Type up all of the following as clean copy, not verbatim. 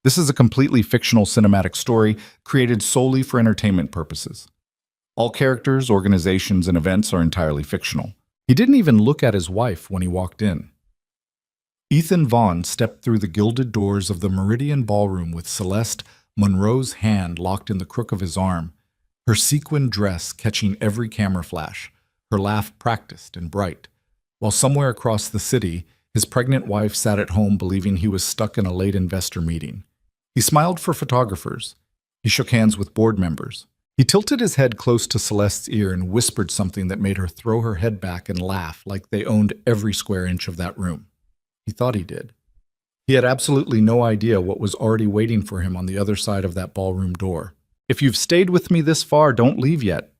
This is a completely fictional cinematic story created solely for entertainment purposes. All characters, organizations, and events are entirely fictional. He didn't even look at his wife when he walked in. Ethan Vaughn stepped through the gilded doors of the Meridian Ballroom with Celeste Monroe's hand locked in the crook of his arm, her sequin dress catching every camera flash, her laugh practiced and bright. While somewhere across the city, his pregnant wife sat at home believing he was stuck in a late investor meeting. He smiled for photographers. He shook hands with board members. He tilted his head close to Celeste's ear and whispered something that made her throw her head back and laugh like they owned every square inch of that room. He thought he did. He had absolutely no idea what was already waiting for him on the other side of that ballroom door. If you've stayed with me this far, don't leave yet.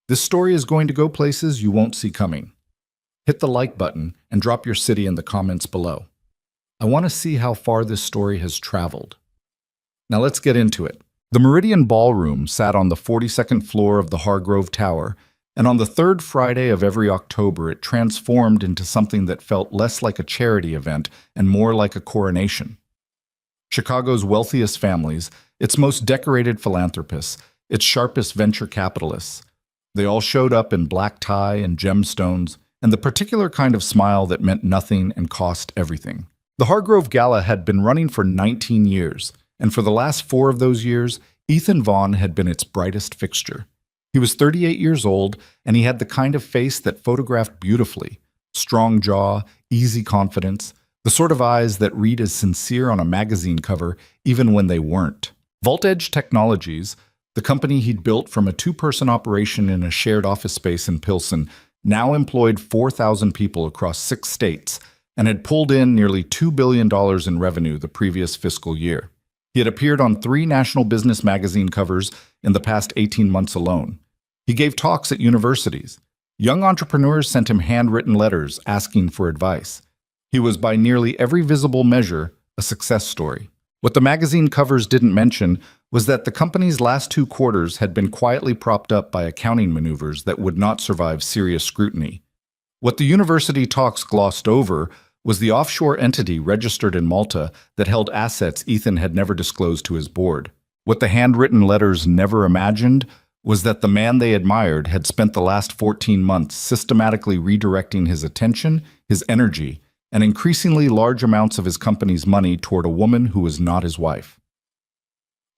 This story is going to go places you won't see coming. Hit the like button and drop your city in the comments below. I want to see how far this story has traveled. Now let's get into it. The Meridian Ballroom sat on the 42nd floor of the Hargrove Tower, and on the third Friday of every October it transformed into something that felt less like a charity event and more like a coronation. Chicago's wealthiest families, its most decorated philanthropists, its sharpest venture capitalists, they all showed up in black tie and gemstones, and the particular kind of smile that meant nothing and cost everything. The Hargrove Gala had been running for 19 years, and for the last 4 of those years, Ethan Vaughn had been its brightest fixture. He was 38 years old, and he had the kind of face that photographed beautifully. Strong jaw, easy confidence, the sort of eyes that read as sincere on a magazine cover even when they weren't. VaultEdge Technologies, the company he'd built from a 2-person operation in a shared office space in Pilsen, now employed 4,000 people across 6 states and had pulled in nearly $2 billion in revenue the previous fiscal year. He had appeared on 3 national business magazine covers in the past 18 months alone. He gave talks at universities. Young entrepreneurs sent him handwritten letters asking for advice. He was, by nearly every visible measure, a success story. What the magazine covers didn't mention was that the company's last 2 quarters had been quietly propped up by accounting maneuvers that would not survive serious scrutiny. What the university talks glossed over was the offshore entity registered in Malta that held assets Ethan had never disclosed to his board. What the handwritten letters never imagined was that the man they admired had spent the last 14 months systematically redirecting his attention, his energy, and increasingly large amounts of his company's money toward a woman who was not his wife.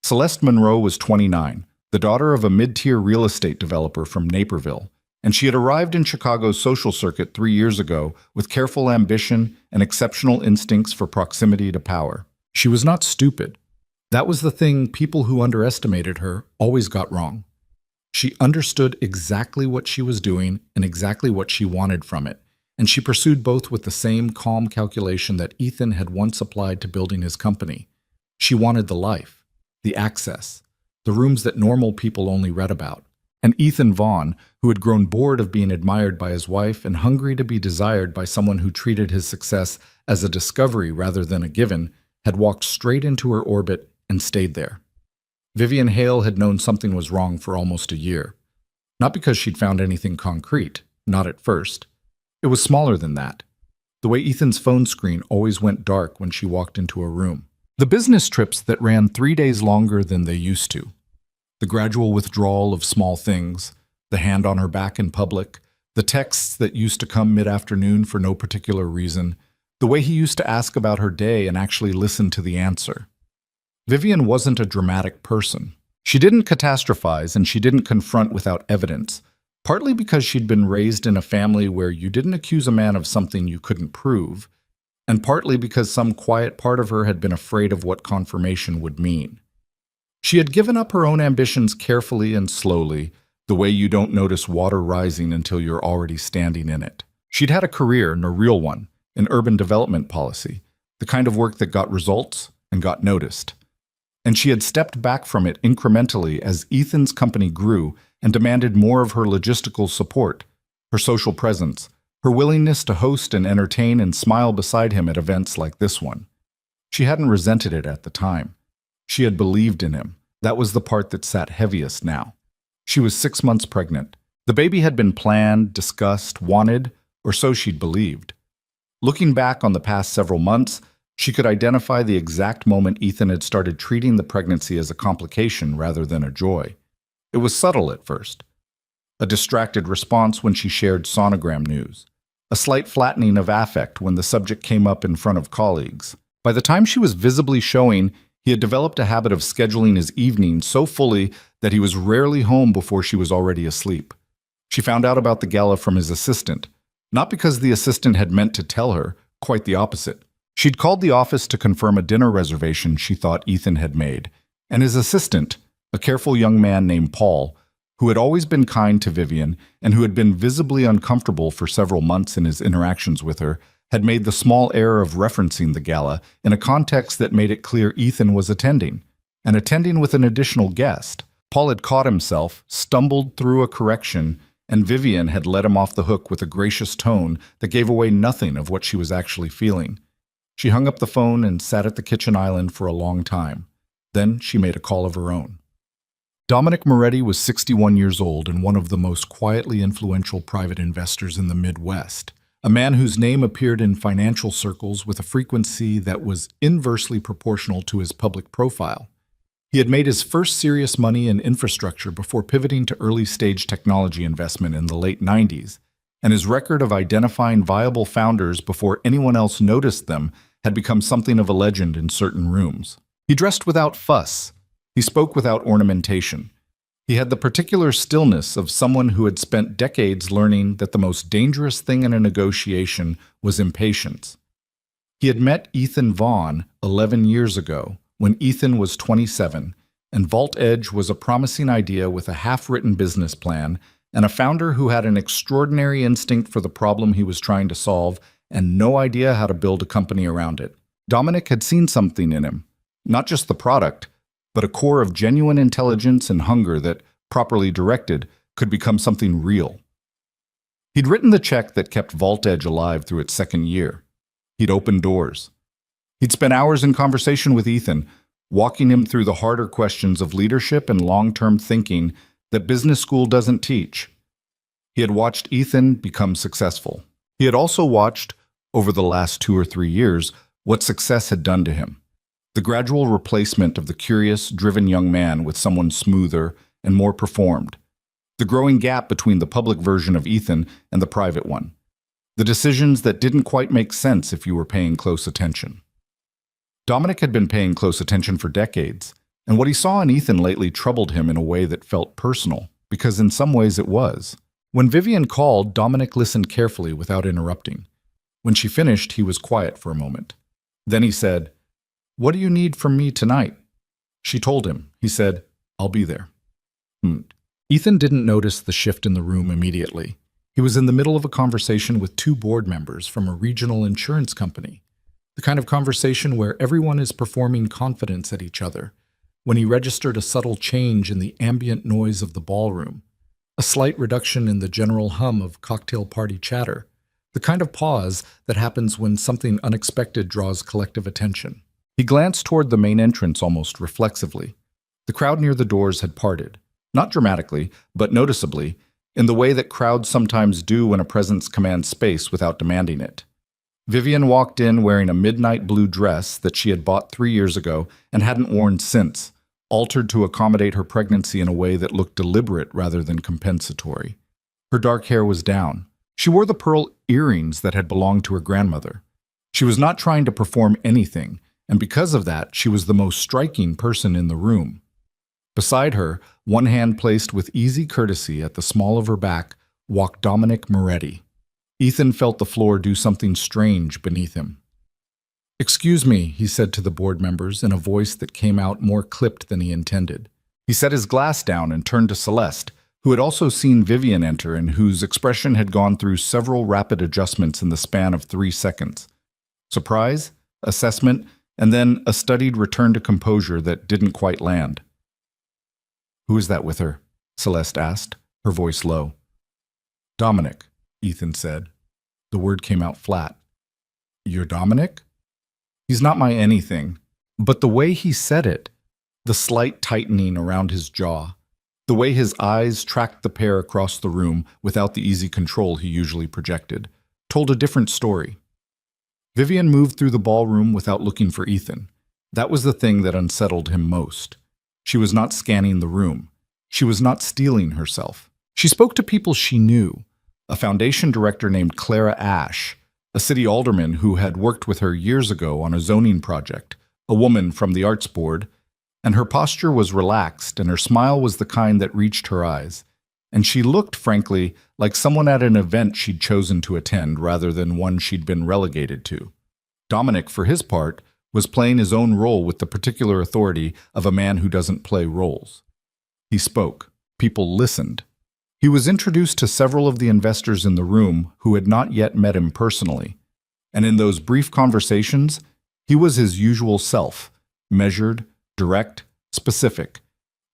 Celeste Monroe was 29, the daughter of a mid-tier real estate developer from Naperville, and she had arrived in Chicago's social circuit 3 years ago with careful ambition and exceptional instincts for proximity to power. She was not stupid. That was the thing people who underestimated her always got wrong. She understood exactly what she was doing and exactly what she wanted from it, and she pursued both with the same calm calculation that Ethan had once applied to building his company. She wanted the life, the access, the rooms that normal people only read about. And Ethan Vaughn, who had grown bored of being admired by his wife and hungry to be desired by someone who treated his success as a discovery rather than a given, had walked straight into her orbit and stayed there. Vivian Hale had known something was wrong for almost a year. Not because she'd found anything concrete, not at first. It was smaller than that. The way Ethan's phone screen always went dark when she walked into a room. The business trips that ran 3 days longer than they used to. The gradual withdrawal of small things, the hand on her back in public, the texts that used to come mid-afternoon for no particular reason, the way he used to ask about her day and actually listen to the answer. Vivian wasn't a dramatic person. She didn't catastrophize and she didn't confront without evidence, partly because she'd been raised in a family where you didn't accuse a man of something you couldn't prove, and partly because some quiet part of her had been afraid of what confirmation would mean. She had given up her own ambitions carefully and slowly, the way you don't notice water rising until you're already standing in it. She'd had a career, and a real one, in urban development policy, the kind of work that got results and got noticed. And she had stepped back from it incrementally as Ethan's company grew and demanded more of her logistical support, her social presence, her willingness to host and entertain and smile beside him at events like this one. She hadn't resented it at the time. She had believed in him. That was the part that sat heaviest now. She was 6 months pregnant. The baby had been planned, discussed, wanted, or so she'd believed. Looking back on the past several months, She could identify the exact moment Ethan had started treating the pregnancy as a complication rather than a joy. It was subtle at first. A distracted response when she shared sonogram news. A slight flattening of affect when the subject came up in front of colleagues. By the time she was visibly showing, he had developed a habit of scheduling his evenings so fully that he was rarely home before she was already asleep. She found out about the gala from his assistant, not because the assistant had meant to tell her, quite the opposite. She'd called the office to confirm a dinner reservation she thought Ethan had made, and his assistant, a careful young man named Paul, who had always been kind to Vivian and who had been visibly uncomfortable for several months in his interactions with her, had made the small error of referencing the gala in a context that made it clear Ethan was attending, and attending with an additional guest. Paul had caught himself, stumbled through a correction, and Vivian had let him off the hook with a gracious tone that gave away nothing of what she was actually feeling. She hung up the phone and sat at the kitchen island for a long time. Then she made a call of her own. Dominic Moretti was 61 years old and one of the most quietly influential private investors in the Midwest, a man whose name appeared in financial circles with a frequency that was inversely proportional to his public profile. He had made his first serious money in infrastructure before pivoting to early-stage technology investment in the late 90s, and his record of identifying viable founders before anyone else noticed them had become something of a legend in certain rooms. He dressed without fuss. He spoke without ornamentation. He had the particular stillness of someone who had spent decades learning that the most dangerous thing in a negotiation was impatience. He had met Ethan Vaughn 11 years ago, when Ethan was 27, and Vault Edge was a promising idea with a half-written business plan and a founder who had an extraordinary instinct for the problem he was trying to solve and no idea how to build a company around it. Dominic had seen something in him, not just the product, but a core of genuine intelligence and hunger that, properly directed, could become something real. He'd written the check that kept Vault Edge alive through its second year. He'd opened doors. He'd spent hours in conversation with Ethan, walking him through the harder questions of leadership and long-term thinking that business school doesn't teach. He had watched Ethan become successful. He had also watched, over the last 2 or 3 years, what success had done to him. The gradual replacement of the curious, driven young man with someone smoother and more performed. The growing gap between the public version of Ethan and the private one. The decisions that didn't quite make sense if you were paying close attention. Dominic had been paying close attention for decades, and what he saw in Ethan lately troubled him in a way that felt personal, because in some ways it was. When Vivian called, Dominic listened carefully without interrupting. When she finished, he was quiet for a moment. Then he said, "What do you need from me tonight?" She told him. He said, "I'll be there." Ethan didn't notice the shift in the room immediately. He was in the middle of a conversation with 2 board members from a regional insurance company. The kind of conversation where everyone is performing confidence at each other, when he registered a subtle change in the ambient noise of the ballroom, a slight reduction in the general hum of cocktail party chatter, the kind of pause that happens when something unexpected draws collective attention. He glanced toward the main entrance almost reflexively. The crowd near the doors had parted, not dramatically, but noticeably, in the way that crowds sometimes do when a presence commands space without demanding it. Vivian walked in wearing a midnight blue dress that she had bought 3 years ago and hadn't worn since, altered to accommodate her pregnancy in a way that looked deliberate rather than compensatory. Her dark hair was down. She wore the pearl earrings that had belonged to her grandmother. She was not trying to perform anything, and because of that, she was the most striking person in the room. Beside her, one hand placed with easy courtesy at the small of her back, walked Dominic Moretti. Ethan felt the floor do something strange beneath him. "Excuse me," he said to the board members in a voice that came out more clipped than he intended. He set his glass down and turned to Celeste, who had also seen Vivian enter and whose expression had gone through several rapid adjustments in the span of 3 seconds. Surprise, assessment, and then a studied return to composure that didn't quite land. "Who is that with her?" Celeste asked, her voice low. "Dominic," Ethan said. The word came out flat. "You're Dominic?" "He's not my anything." But the way he said it, the slight tightening around his jaw, the way his eyes tracked the pair across the room without the easy control he usually projected, told a different story. Vivian moved through the ballroom without looking for Ethan. That was the thing that unsettled him most. She was not scanning the room. She was not stealing herself. She spoke to people she knew. A foundation director named Clara Ash, a city alderman who had worked with her years ago on a zoning project, a woman from the arts board, and her posture was relaxed and her smile was the kind that reached her eyes. And she looked, frankly, like someone at an event she'd chosen to attend rather than one she'd been relegated to. Dominic, for his part, was playing his own role with the particular authority of a man who doesn't play roles. He spoke. People listened. He was introduced to several of the investors in the room who had not yet met him personally. And in those brief conversations, he was his usual self, measured, direct, specific,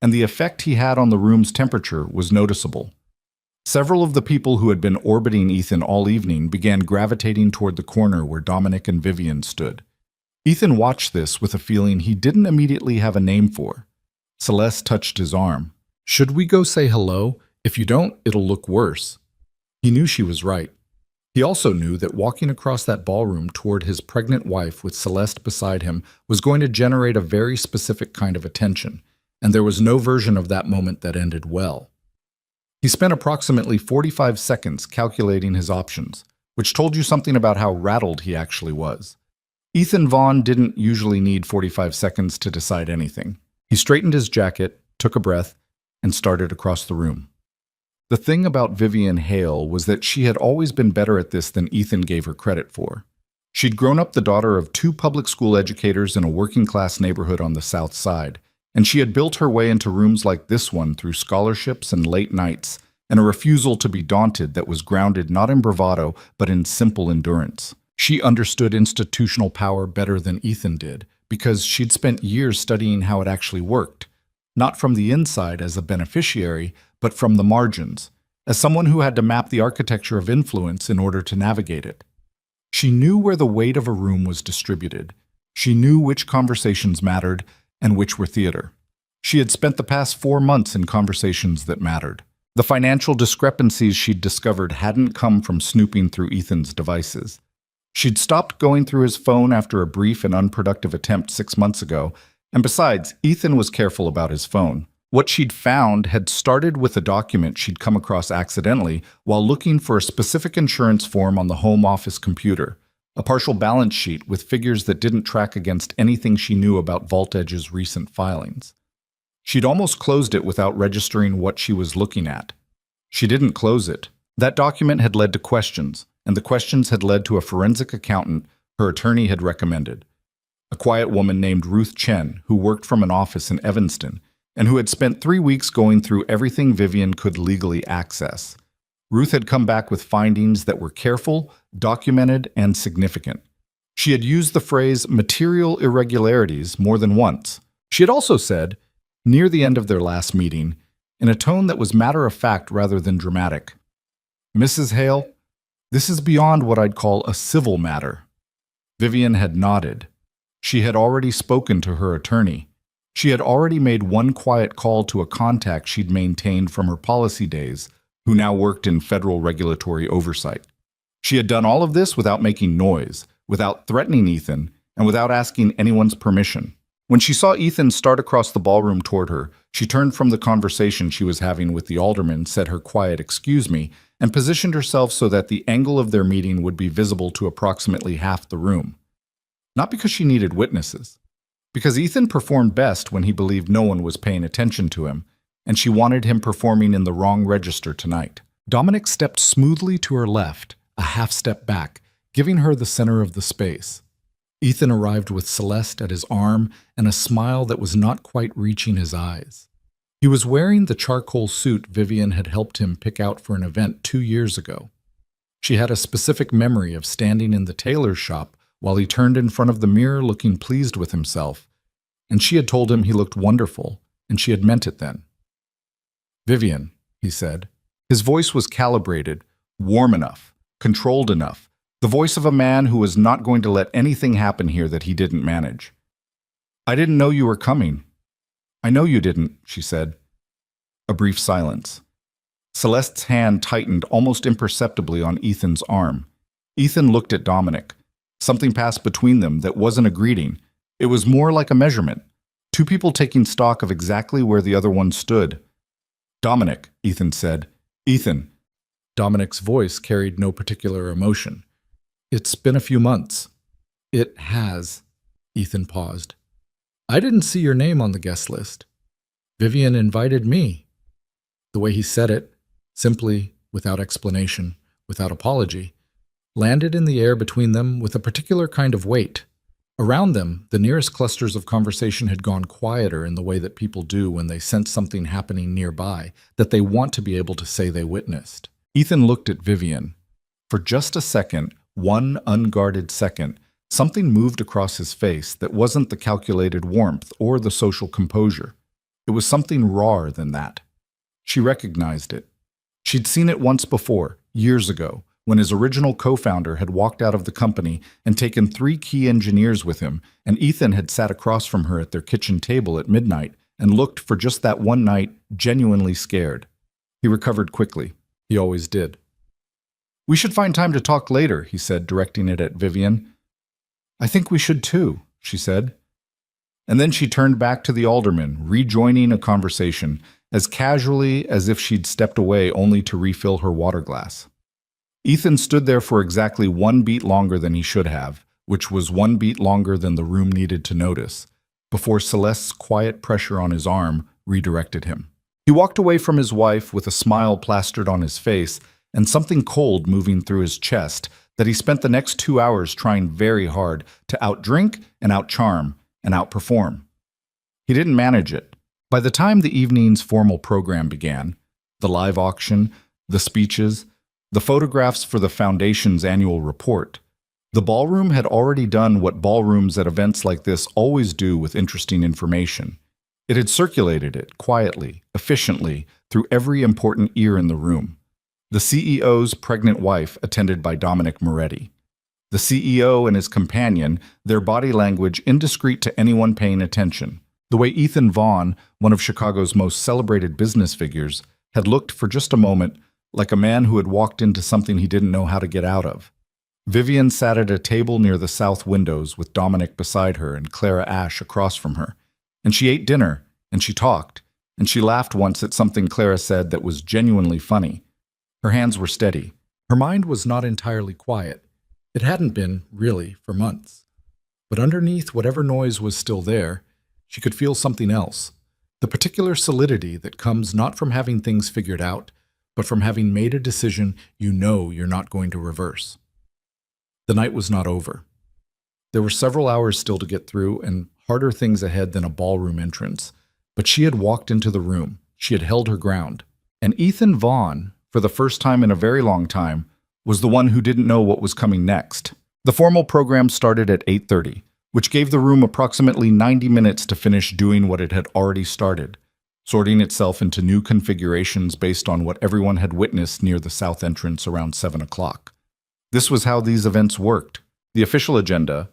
and the effect he had on the room's temperature was noticeable. Several of the people who had been orbiting Ethan all evening began gravitating toward the corner where Dominic and Vivian stood. Ethan watched this with a feeling he didn't immediately have a name for. Celeste touched his arm. "Should we go say hello? If you don't, it'll look worse." He knew she was right. He also knew that walking across that ballroom toward his pregnant wife with Celeste beside him was going to generate a very specific kind of attention, and there was no version of that moment that ended well. He spent approximately 45 seconds calculating his options, which told you something about how rattled he actually was. Ethan Vaughn didn't usually need 45 seconds to decide anything. He straightened his jacket, took a breath, and started across the room. The thing about Vivian Hale was that she had always been better at this than Ethan gave her credit for. She'd grown up the daughter of two public school educators in a working-class neighborhood on the South Side, and she had built her way into rooms like this one through scholarships and late nights, and a refusal to be daunted that was grounded not in bravado, but in simple endurance. She understood institutional power better than Ethan did, because she'd spent years studying how it actually worked, not from the inside as a beneficiary, but from the margins, as someone who had to map the architecture of influence in order to navigate it. She knew where the weight of a room was distributed. She knew which conversations mattered and which were theater. She had spent the past 4 months in conversations that mattered. The financial discrepancies she'd discovered hadn't come from snooping through Ethan's devices. She'd stopped going through his phone after a brief and unproductive attempt 6 months ago, and besides, Ethan was careful about his phone. What she'd found had started with a document she'd come across accidentally while looking for a specific insurance form on the home office computer, a partial balance sheet with figures that didn't track against anything she knew about VaultEdge's recent filings. She'd almost closed it without registering what she was looking at. She didn't close it. That document had led to questions, and the questions had led to a forensic accountant her attorney had recommended. A quiet woman named Ruth Chen, who worked from an office in Evanston, and who had spent 3 weeks going through everything Vivian could legally access. Ruth had come back with findings that were careful, documented, and significant. She had used the phrase material irregularities more than once. She had also said, near the end of their last meeting, in a tone that was matter-of-fact rather than dramatic, "Mrs. Hale, this is beyond what I'd call a civil matter." Vivian had nodded. She had already spoken to her attorney. She had already made one quiet call to a contact she'd maintained from her policy days, who now worked in federal regulatory oversight. She had done all of this without making noise, without threatening Ethan, and without asking anyone's permission. When she saw Ethan start across the ballroom toward her, she turned from the conversation she was having with the alderman, said her quiet "excuse me," and positioned herself so that the angle of their meeting would be visible to approximately half the room. Not because she needed witnesses. Because Ethan performed best when he believed no one was paying attention to him, and she wanted him performing in the wrong register tonight. Dominic stepped smoothly to her left, a half step back, giving her the center of the space. Ethan arrived with Celeste at his arm and a smile that was not quite reaching his eyes. He was wearing the charcoal suit Vivian had helped him pick out for an event 2 years ago. She had a specific memory of standing in the tailor's shop while he turned in front of the mirror looking pleased with himself, and she had told him he looked wonderful, and she had meant it then. "Vivian," he said. His voice was calibrated, warm enough, controlled enough, the voice of a man who was not going to let anything happen here that he didn't manage. "I didn't know you were coming." "I know you didn't," she said. A brief silence. Celeste's hand tightened almost imperceptibly on Ethan's arm. Ethan looked at Dominic. Something passed between them that wasn't a greeting. It was more like a measurement. Two people taking stock of exactly where the other one stood. "Dominic," Ethan said. "Ethan." Dominic's voice carried no particular emotion. "It's been a few months." "It has." Ethan paused. "I didn't see your name on the guest list. Vivian invited me." The way he said it, simply, without explanation, without apology, landed in the air between them with a particular kind of weight. Around them, the nearest clusters of conversation had gone quieter in the way that people do when they sense something happening nearby that they want to be able to say they witnessed. Ethan looked at Vivian. For just a second, one unguarded second, something moved across his face that wasn't the calculated warmth or the social composure. It was something rawer than that. She recognized it. She'd seen it once before, years ago, when his original co-founder had walked out of the company and taken 3 key engineers with him, and Ethan had sat across from her at their kitchen table at midnight and looked for just that one night genuinely scared. He recovered quickly. He always did. "We should find time to talk later," he said, directing it at Vivian. "I think we should too," she said. And then she turned back to the alderman, rejoining a conversation, as casually as if she'd stepped away only to refill her water glass. Ethan stood there for exactly 1 beat longer than he should have, which was 1 beat longer than the room needed to notice, before Celeste's quiet pressure on his arm redirected him. He walked away from his wife with a smile plastered on his face and something cold moving through his chest that he spent the next 2 hours trying very hard to outdrink and outcharm and outperform. He didn't manage it. By the time the evening's formal program began, the live auction, the speeches, the photographs for the Foundation's annual report, the ballroom had already done what ballrooms at events like this always do with interesting information. It had circulated it quietly, efficiently, through every important ear in the room. The CEO's pregnant wife, attended by Dominic Moretti. The CEO and his companion, their body language indiscreet to anyone paying attention. The way Ethan Vaughn, one of Chicago's most celebrated business figures, had looked for just a moment like a man who had walked into something he didn't know how to get out of. Vivian sat at a table near the south windows with Dominic beside her and Clara Ashe across from her. And she ate dinner, and she talked, and she laughed once at something Clara said that was genuinely funny. Her hands were steady. Her mind was not entirely quiet. It hadn't been, really, for months. But underneath whatever noise was still there, she could feel something else. The particular solidity that comes not from having things figured out, but from having made a decision you know you're not going to reverse. The night was not over. There were several hours still to get through and harder things ahead than a ballroom entrance, but she had walked into the room. She had held her ground. And Ethan Vaughn, for the first time in a very long time, was the one who didn't know what was coming next. The formal program started at 8:30, which gave the room approximately 90 minutes to finish doing what it had already started, sorting itself into new configurations based on what everyone had witnessed near the south entrance around 7 o'clock. This was how these events worked. The official agenda,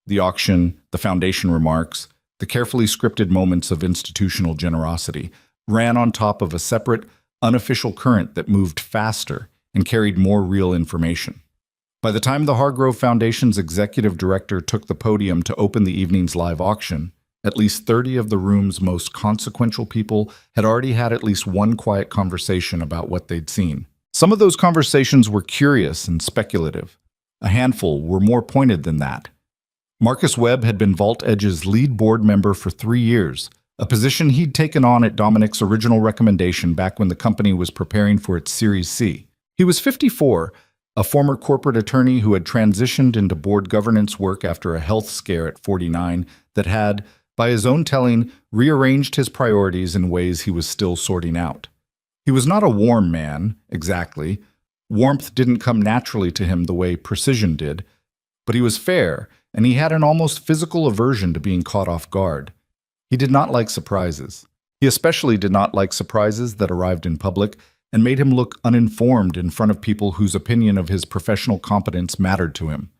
the auction, the foundation remarks, the carefully scripted moments of institutional generosity, ran on top of a separate, unofficial current that moved faster and carried more real information. By the time the Hargrove Foundation's executive director took the podium to open the evening's live auction, at least 30 of the room's most consequential people had already had at least one quiet conversation about what they'd seen. Some of those conversations were curious and speculative. A handful were more pointed than that. Marcus Webb had been Vault Edge's lead board member for 3 years, a position he'd taken on at Dominic's original recommendation back when the company was preparing for its Series C. He was 54, a former corporate attorney who had transitioned into board governance work after a health scare at 49 that had, by his own telling, rearranged his priorities in ways he was still sorting out. He was not a warm man, exactly. Warmth didn't come naturally to him the way precision did, but he was fair, and he had an almost physical aversion to being caught off guard. He did not like surprises. He especially did not like surprises that arrived in public and made him look uninformed in front of people whose opinion of his professional competence mattered to him.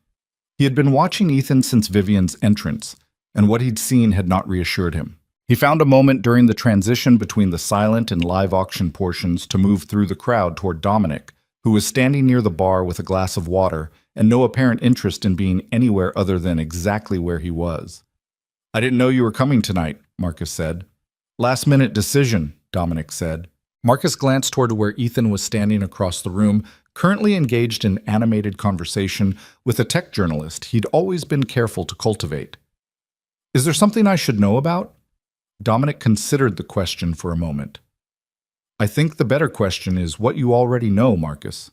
He had been watching Ethan since Vivian's entrance, and what he'd seen had not reassured him. He found a moment during the transition between the silent and live auction portions to move through the crowd toward Dominic, who was standing near the bar with a glass of water and no apparent interest in being anywhere other than exactly where he was. "I didn't know you were coming tonight," Marcus said. "Last-minute decision," Dominic said. Marcus glanced toward where Ethan was standing across the room, currently engaged in animated conversation with a tech journalist he'd always been careful to cultivate. "Is there something I should know about?" Dominic considered the question for a moment. "I think the better question is what you already know, Marcus."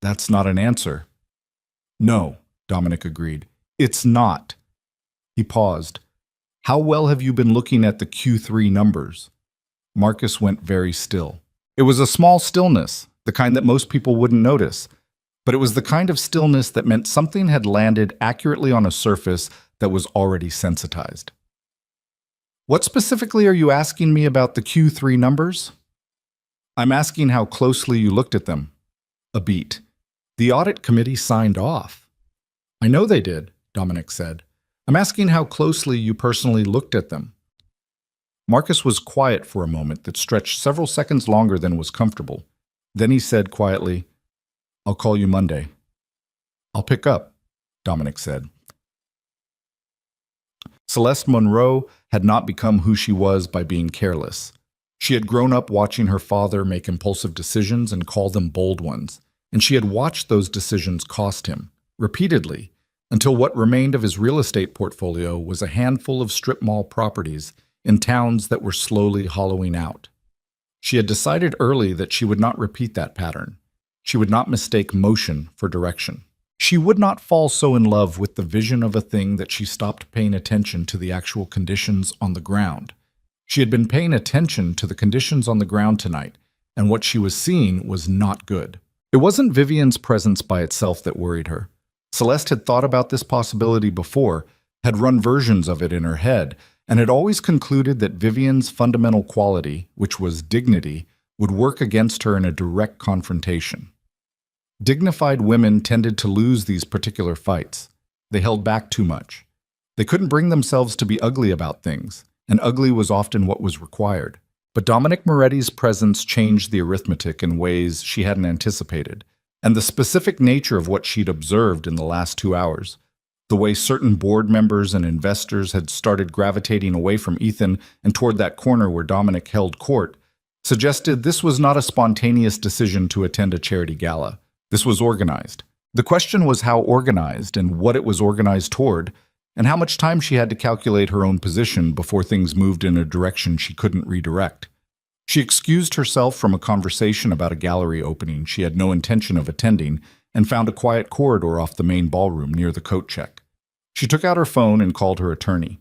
"That's not an answer." "No," Dominic agreed. "It's not." He paused. "How well have you been looking at the Q3 numbers?" Marcus went very still. It was a small stillness, the kind that most people wouldn't notice, but it was the kind of stillness that meant something had landed accurately on a surface that was already sensitized. "What specifically are you asking me about the Q3 numbers?" "I'm asking how closely you looked at them." A beat. "The audit committee signed off." "I know they did," Dominic said. "I'm asking how closely you personally looked at them." Marcus was quiet for a moment that stretched several seconds longer than was comfortable. Then he said quietly, "I'll call you Monday." "I'll pick up," Dominic said. Celeste Monroe had not become who she was by being careless. She had grown up watching her father make impulsive decisions and call them bold ones, and she had watched those decisions cost him, repeatedly, until what remained of his real estate portfolio was a handful of strip mall properties in towns that were slowly hollowing out. She had decided early that she would not repeat that pattern. She would not mistake motion for direction. She would not fall so in love with the vision of a thing that she stopped paying attention to the actual conditions on the ground. She had been paying attention to the conditions on the ground tonight, and what she was seeing was not good. It wasn't Vivian's presence by itself that worried her. Celeste had thought about this possibility before, had run versions of it in her head, and had always concluded that Vivian's fundamental quality, which was dignity, would work against her in a direct confrontation. Dignified women tended to lose these particular fights. They held back too much. They couldn't bring themselves to be ugly about things, and ugly was often what was required. But Dominic Moretti's presence changed the arithmetic in ways she hadn't anticipated, and the specific nature of what she'd observed in the last 2 hours, the way certain board members and investors had started gravitating away from Ethan and toward that corner where Dominic held court, suggested this was not a spontaneous decision to attend a charity gala. This was organized. The question was how organized and what it was organized toward, and how much time she had to calculate her own position before things moved in a direction she couldn't redirect. She excused herself from a conversation about a gallery opening she had no intention of attending and found a quiet corridor off the main ballroom near the coat check. She took out her phone and called her attorney.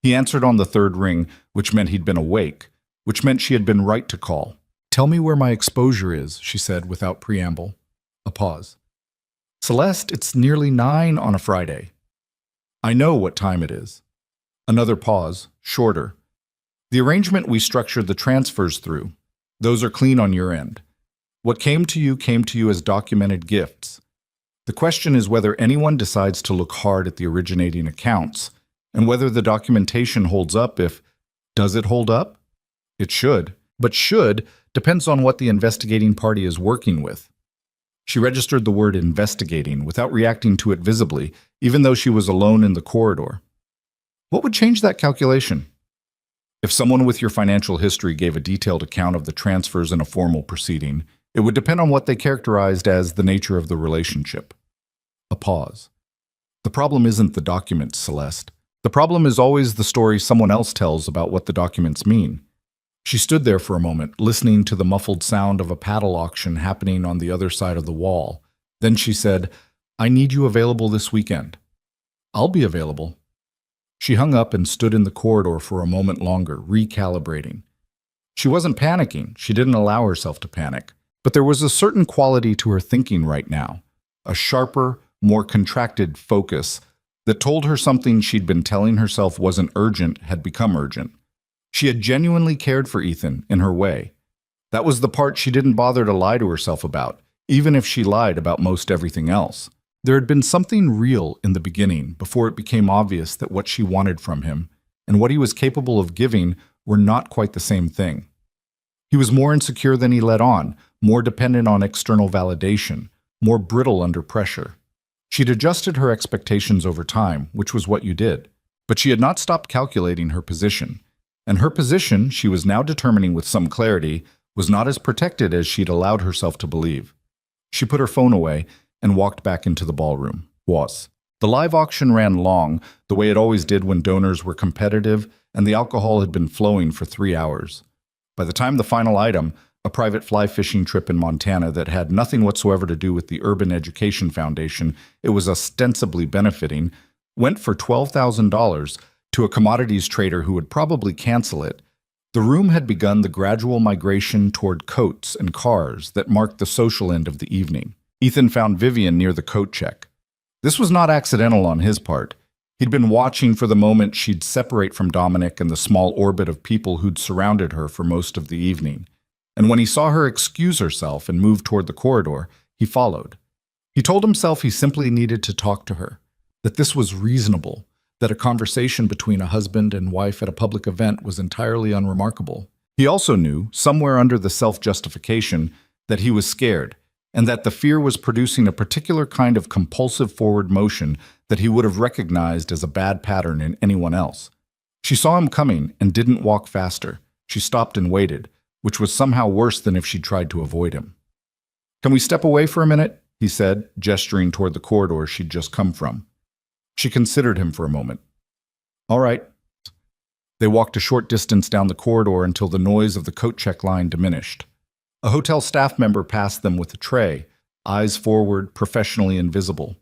He answered on the third ring, which meant he'd been awake, which meant she had been right to call. "Tell me where my exposure is," she said without preamble. A pause. "Celeste, it's nearly 9 on a Friday." "I know what time it is." Another pause, shorter. "The arrangement we structured the transfers through. Those are clean on your end. What came to you as documented gifts. The question is whether anyone decides to look hard at the originating accounts, and whether the documentation holds up if... Does it hold up? It should, but should depends on what the investigating party is working with." She registered the word investigating without reacting to it visibly, even though she was alone in the corridor. "What would change that calculation?" "If someone with your financial history gave a detailed account of the transfers in a formal proceeding, it would depend on what they characterized as the nature of the relationship." A pause. "The problem isn't the documents, Celeste. The problem is always the story someone else tells about what the documents mean." She stood there for a moment, listening to the muffled sound of a paddle auction happening on the other side of the wall. Then she said, "I need you available this weekend." "I'll be available." She hung up and stood in the corridor for a moment longer, recalibrating. She wasn't panicking. She didn't allow herself to panic. But there was a certain quality to her thinking right now, a sharper, more contracted focus that told her something she'd been telling herself wasn't urgent had become urgent. She had genuinely cared for Ethan in her way. That was the part she didn't bother to lie to herself about, even if she lied about most everything else. There had been something real in the beginning before it became obvious that what she wanted from him and what he was capable of giving were not quite the same thing. He was more insecure than he let on, more dependent on external validation, more brittle under pressure. She'd adjusted her expectations over time, which was what you did. But she had not stopped calculating her position. And her position, she was now determining with some clarity, was not as protected as she'd allowed herself to believe. She put her phone away and walked back into the ballroom. The live auction ran long, the way it always did when donors were competitive and the alcohol had been flowing for 3 hours. By the time the final item, a private fly fishing trip in Montana that had nothing whatsoever to do with the Urban Education Foundation it was ostensibly benefiting, went for $12,000 to a commodities trader who would probably cancel it, the room had begun the gradual migration toward coats and cars that marked the social end of the evening. Ethan found Vivian near the coat check. This was not accidental on his part. He'd been watching for the moment she'd separate from Dominic and the small orbit of people who'd surrounded her for most of the evening. And when he saw her excuse herself and move toward the corridor, he followed. He told himself he simply needed to talk to her, that this was reasonable, that a conversation between a husband and wife at a public event was entirely unremarkable. He also knew, somewhere under the self-justification, that he was scared, and that the fear was producing a particular kind of compulsive forward motion that he would have recognized as a bad pattern in anyone else. She saw him coming and didn't walk faster. She stopped and waited, which was somehow worse than if she'd tried to avoid him. "Can we step away for a minute?" he said, gesturing toward the corridor she'd just come from. She considered him for a moment. "All right." They walked a short distance down the corridor until the noise of the coat check line diminished. A hotel staff member passed them with a tray, eyes forward, professionally invisible.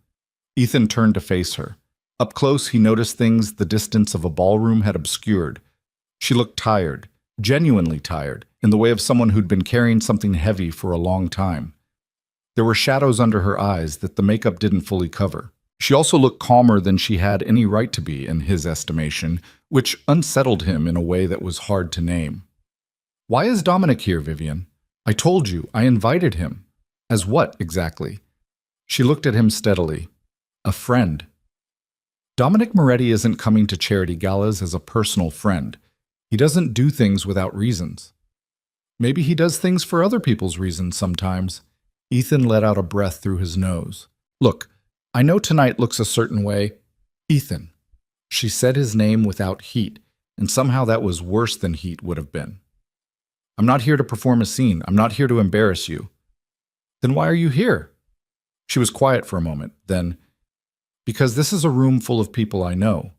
Ethan turned to face her. Up close, he noticed things the distance of a ballroom had obscured. She looked tired, genuinely tired, in the way of someone who'd been carrying something heavy for a long time. There were shadows under her eyes that the makeup didn't fully cover. She also looked calmer than she had any right to be, in his estimation, which unsettled him in a way that was hard to name. "Why is Dominic here, Vivian? I told you, I invited him." "As what, exactly?" She looked at him steadily. "A friend." Dominic Moretti isn't coming to charity galas as a personal friend. He doesn't do things without reasons. Maybe he does things for other people's reasons sometimes. Ethan let out a breath through his nose. "Look, I know tonight looks a certain way." "Ethan." She said his name without heat, and somehow that was worse than heat would have been. "I'm not here to perform a scene. I'm not here to embarrass you." "Then why are you here?" She was quiet for a moment, then, "Because this is a room full of people I know,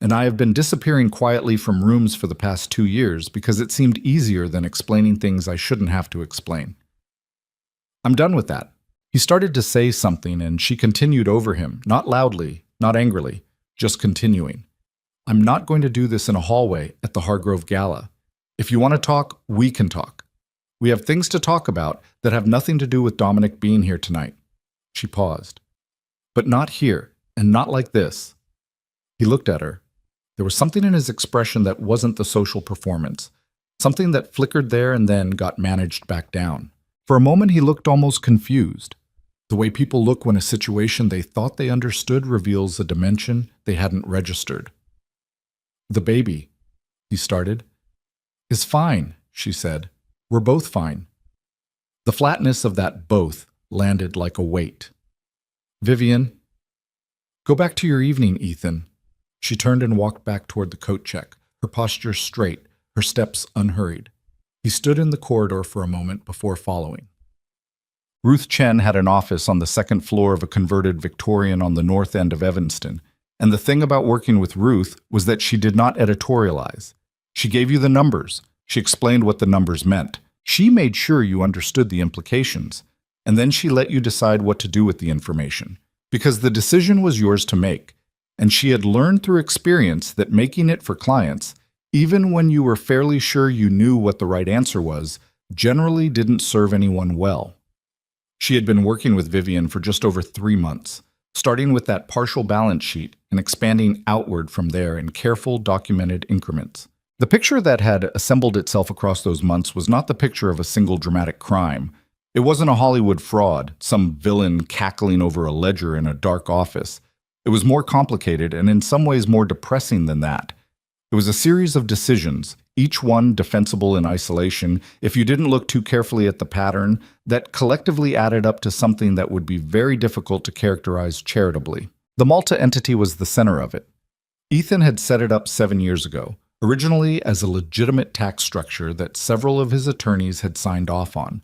and I have been disappearing quietly from rooms for the past 2 years because it seemed easier than explaining things I shouldn't have to explain. I'm done with that." He started to say something, and she continued over him, not loudly, not angrily, just continuing. "I'm not going to do this in a hallway at the Hargrove Gala. If you want to talk, we can talk. We have things to talk about that have nothing to do with Dominic being here tonight." She paused. "But not here, and not like this." He looked at her. There was something in his expression that wasn't the social performance, something that flickered there and then got managed back down. For a moment he looked almost confused. The way people look when a situation they thought they understood reveals a dimension they hadn't registered. "The baby," he started. "Is fine," she said. "We're both fine." The flatness of that "both" landed like a weight. "Vivian." "Go back to your evening, Ethan." She turned and walked back toward the coat check, her posture straight, her steps unhurried. He stood in the corridor for a moment before following. Ruth Chen had an office on the second floor of a converted Victorian on the north end of Evanston, and the thing about working with Ruth was that she did not editorialize. She gave you the numbers. She explained what the numbers meant. She made sure you understood the implications, and then she let you decide what to do with the information, because the decision was yours to make, and she had learned through experience that making it for clients, even when you were fairly sure you knew what the right answer was, generally didn't serve anyone well. She had been working with Vivian for just over 3 months, starting with that partial balance sheet and expanding outward from there in careful, documented increments. The picture that had assembled itself across those months was not the picture of a single dramatic crime. It wasn't a Hollywood fraud, some villain cackling over a ledger in a dark office. It was more complicated and in some ways more depressing than that. It was a series of decisions, each one defensible in isolation if you didn't look too carefully at the pattern, that collectively added up to something that would be very difficult to characterize charitably. The Malta entity was the center of it. Ethan had set it up 7 years ago, originally as a legitimate tax structure that several of his attorneys had signed off on.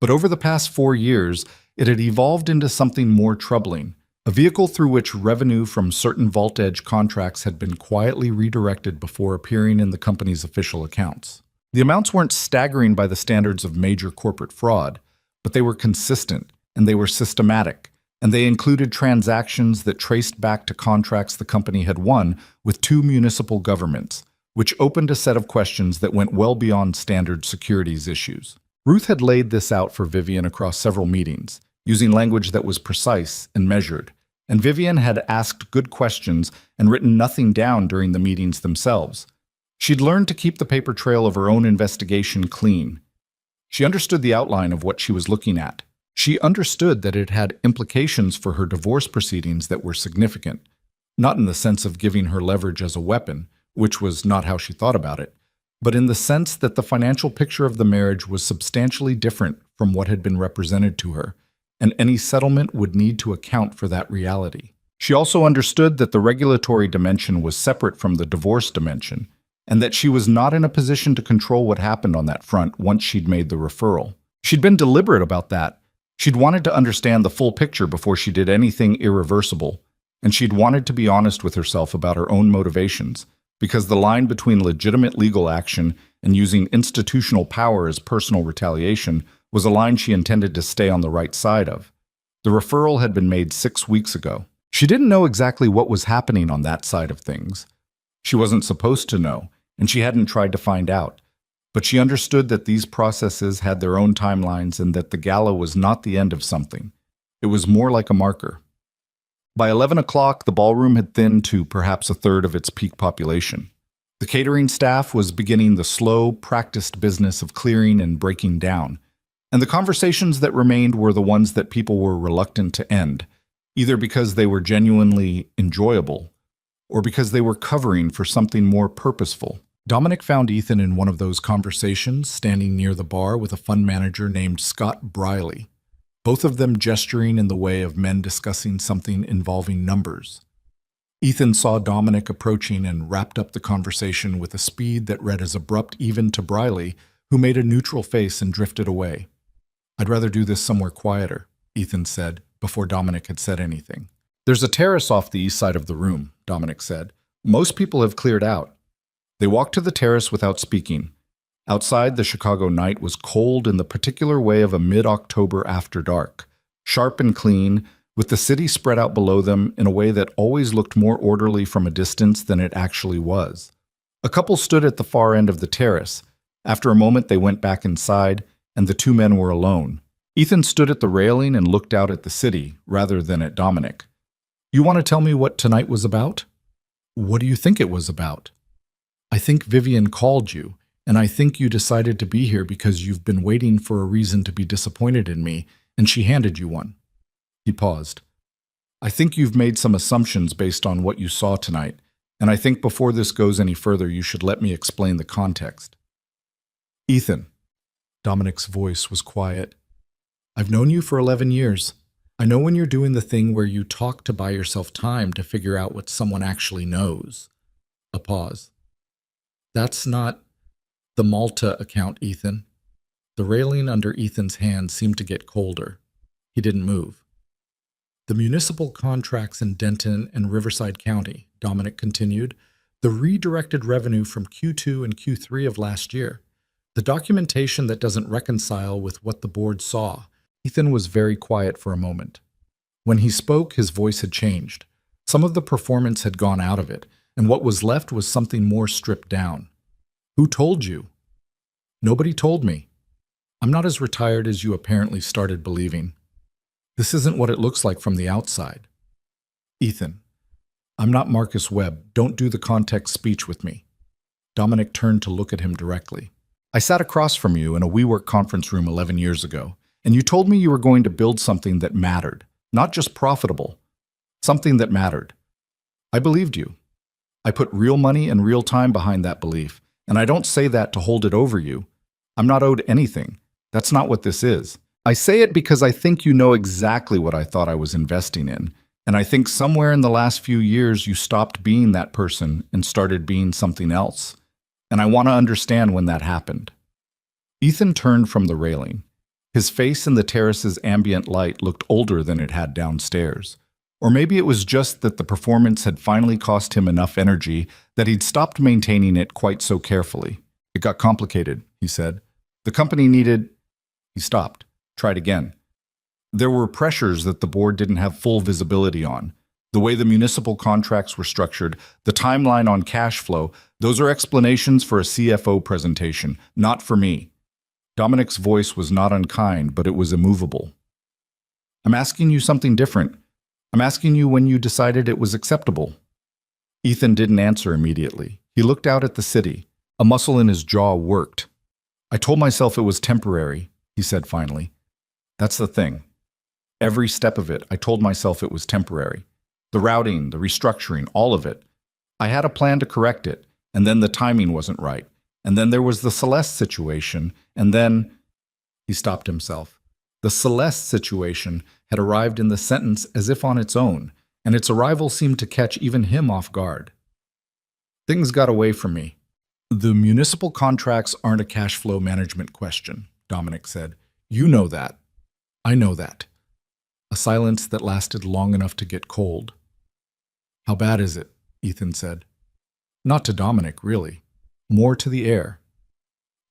But over the past 4 years, it had evolved into something more troubling, a vehicle through which revenue from certain Vault Edge contracts had been quietly redirected before appearing in the company's official accounts. The amounts weren't staggering by the standards of major corporate fraud, but they were consistent, and they were systematic, and they included transactions that traced back to contracts the company had won with 2 municipal governments, which opened a set of questions that went well beyond standard securities issues. Ruth had laid this out for Vivian across several meetings, using language that was precise and measured, and Vivian had asked good questions and written nothing down during the meetings themselves. She'd learned to keep the paper trail of her own investigation clean. She understood the outline of what she was looking at. She understood that it had implications for her divorce proceedings that were significant, not in the sense of giving her leverage as a weapon, which was not how she thought about it, but in the sense that the financial picture of the marriage was substantially different from what had been represented to her, and any settlement would need to account for that reality. She also understood that the regulatory dimension was separate from the divorce dimension, and that she was not in a position to control what happened on that front once she'd made the referral. She'd been deliberate about that. She'd wanted to understand the full picture before she did anything irreversible, and she'd wanted to be honest with herself about her own motivations, because the line between legitimate legal action and using institutional power as personal retaliation was a line she intended to stay on the right side of. The referral had been made 6 weeks ago. She didn't know exactly what was happening on that side of things. She wasn't supposed to know, and she hadn't tried to find out. But she understood that these processes had their own timelines and that the gala was not the end of something. It was more like a marker. By 11 o'clock, the ballroom had thinned to perhaps a third of its peak population. The catering staff was beginning the slow, practiced business of clearing and breaking down, and the conversations that remained were the ones that people were reluctant to end, either because they were genuinely enjoyable or because they were covering for something more purposeful. Dominic found Ethan in one of those conversations, standing near the bar with a fund manager named Scott Briley, both of them gesturing in the way of men discussing something involving numbers. Ethan saw Dominic approaching and wrapped up the conversation with a speed that read as abrupt even to Briley, who made a neutral face and drifted away. "I'd rather do this somewhere quieter," Ethan said, before Dominic had said anything. "There's a terrace off the east side of the room," Dominic said. "Most people have cleared out." They walked to the terrace without speaking. Outside, the Chicago night was cold in the particular way of a mid-October after dark, sharp and clean, with the city spread out below them in a way that always looked more orderly from a distance than it actually was. A couple stood at the far end of the terrace. After a moment, they went back inside, and the 2 men were alone. Ethan stood at the railing and looked out at the city, rather than at Dominic. "You want to tell me what tonight was about?" "What do you think it was about?" "I think Vivian called you, and I think you decided to be here because you've been waiting for a reason to be disappointed in me, and she handed you one." He paused. "I think you've made some assumptions based on what you saw tonight, and I think before this goes any further, you should let me explain the context." "Ethan." Dominic's voice was quiet. "I've known you for 11 years. I know when you're doing the thing where you talk to buy yourself time to figure out what someone actually knows." A pause. "That's not the Malta account, Ethan." The railing under Ethan's hand seemed to get colder. He didn't move. "The municipal contracts in Denton and Riverside County," Dominic continued, "the redirected revenue from Q2 and Q3 of last year, the documentation that doesn't reconcile with what the board saw." Ethan was very quiet for a moment. When he spoke, his voice had changed. Some of the performance had gone out of it, and what was left was something more stripped down. "Who told you?" "Nobody told me. I'm not as retired as you apparently started believing. This isn't what it looks like from the outside." "Ethan, I'm not Marcus Webb. Don't do the context speech with me." Dominic turned to look at him directly. "I sat across from you in a WeWork conference room 11 years ago, and you told me you were going to build something that mattered, not just profitable, something that mattered. I believed you. I put real money and real time behind that belief, and I don't say that to hold it over you. I'm not owed anything. That's not what this is. I say it because I think you know exactly what I thought I was investing in, and I think somewhere in the last few years you stopped being that person and started being something else. And I want to understand when that happened. Ethan turned from the railing. His face in the terrace's ambient light looked older than it had downstairs. Or maybe it was just that the performance had finally cost him enough energy that he'd stopped maintaining it quite so carefully. It got complicated, he said. The company needed... He stopped. Tried again. There were pressures that the board didn't have full visibility on. The way the municipal contracts were structured, the timeline on cash flow, those are explanations for a CFO presentation, not for me. Dominic's voice was not unkind, but it was immovable. I'm asking you something different. I'm asking you when you decided it was acceptable. Ethan didn't answer immediately. He looked out at the city. A muscle in his jaw worked. I told myself it was temporary, he said finally. That's the thing. Every step of it, I told myself it was temporary. The routing, the restructuring, all of it. I had a plan to correct it, and then the timing wasn't right. And then there was the Celeste situation, and then... He stopped himself. The Celeste situation had arrived in the sentence as if on its own, and its arrival seemed to catch even him off guard. Things got away from me. The municipal contracts aren't a cash flow management question, Dominic said. You know that. I know that. A silence that lasted long enough to get cold. How bad is it? Ethan said. Not to Dominic, really. More to the air.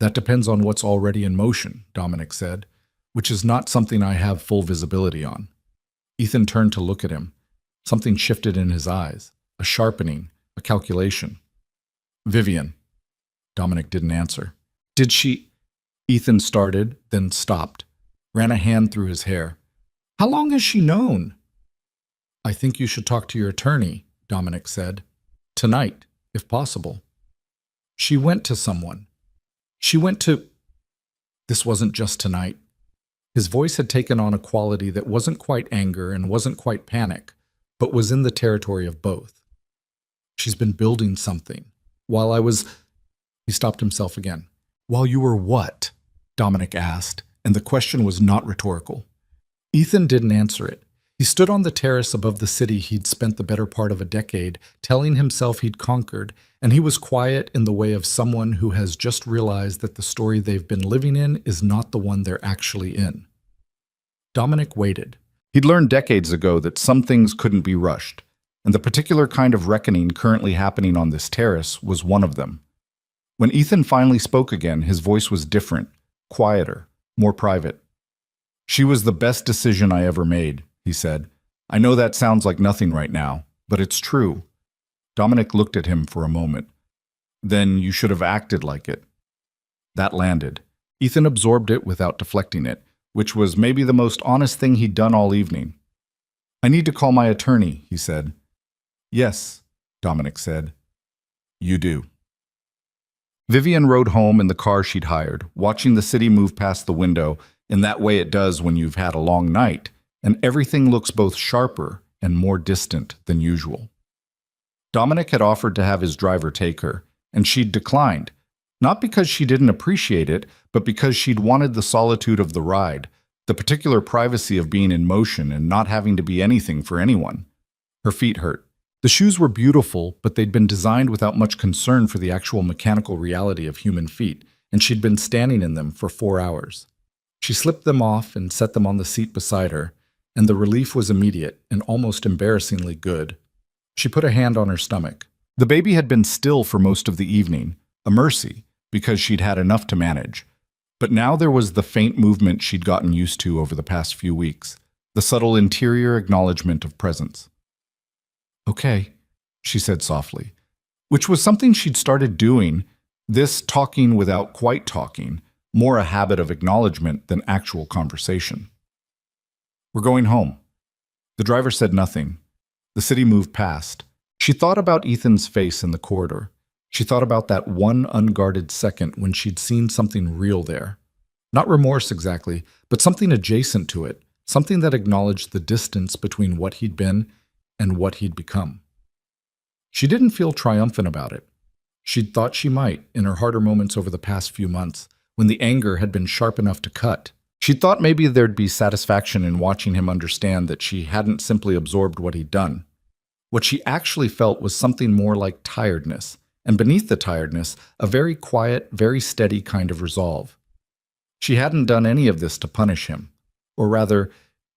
That depends on what's already in motion, Dominic said, which is not something I have full visibility on. Ethan turned to look at him. Something shifted in his eyes, a sharpening, a calculation. Vivian. Dominic didn't answer. Did she... Ethan started, then stopped, ran a hand through his hair. How long has she known? I think you should talk to your attorney, Dominic said. Tonight, if possible. She went to someone. She went to... This wasn't just tonight. His voice had taken on a quality that wasn't quite anger and wasn't quite panic, but was in the territory of both. She's been building something. While I was... He stopped himself again. While you were what? Dominic asked, and the question was not rhetorical. Ethan didn't answer it. He stood on the terrace above the city he'd spent the better part of a decade, telling himself he'd conquered, and he was quiet in the way of someone who has just realized that the story they've been living in is not the one they're actually in. Dominic waited. He'd learned decades ago that some things couldn't be rushed, and the particular kind of reckoning currently happening on this terrace was one of them. When Ethan finally spoke again, his voice was different, quieter, more private. She was the best decision I ever made, he said. I know that sounds like nothing right now, but it's true. Dominic looked at him for a moment. Then you should have acted like it. That landed. Ethan absorbed it without deflecting it, which was maybe the most honest thing he'd done all evening. I need to call my attorney, he said. Yes, Dominic said. You do. Vivian rode home in the car she'd hired, watching the city move past the window in that way it does when you've had a long night, and everything looks both sharper and more distant than usual. Dominic had offered to have his driver take her, and she'd declined, not because she didn't appreciate it, but because she'd wanted the solitude of the ride, the particular privacy of being in motion and not having to be anything for anyone. Her feet hurt. The shoes were beautiful, but they'd been designed without much concern for the actual mechanical reality of human feet, and she'd been standing in them for 4 hours. She slipped them off and set them on the seat beside her, and the relief was immediate and almost embarrassingly good. She put a hand on her stomach. The baby had been still for most of the evening, a mercy, because she'd had enough to manage. But now there was the faint movement she'd gotten used to over the past few weeks, the subtle interior acknowledgement of presence. Okay, she said softly, which was something she'd started doing, this talking without quite talking, more a habit of acknowledgement than actual conversation. We're going home. The driver said nothing. The city moved past. She thought about Ethan's face in the corridor. She thought about that one unguarded second when she'd seen something real there. Not remorse exactly, but something adjacent to it, something that acknowledged the distance between what he'd been and what he'd become. She didn't feel triumphant about it. She'd thought she might, in her harder moments over the past few months, when the anger had been sharp enough to cut. She'd thought maybe there'd be satisfaction in watching him understand that she hadn't simply absorbed what he'd done. What she actually felt was something more like tiredness, and beneath the tiredness, a very quiet, very steady kind of resolve. She hadn't done any of this to punish him. Or rather,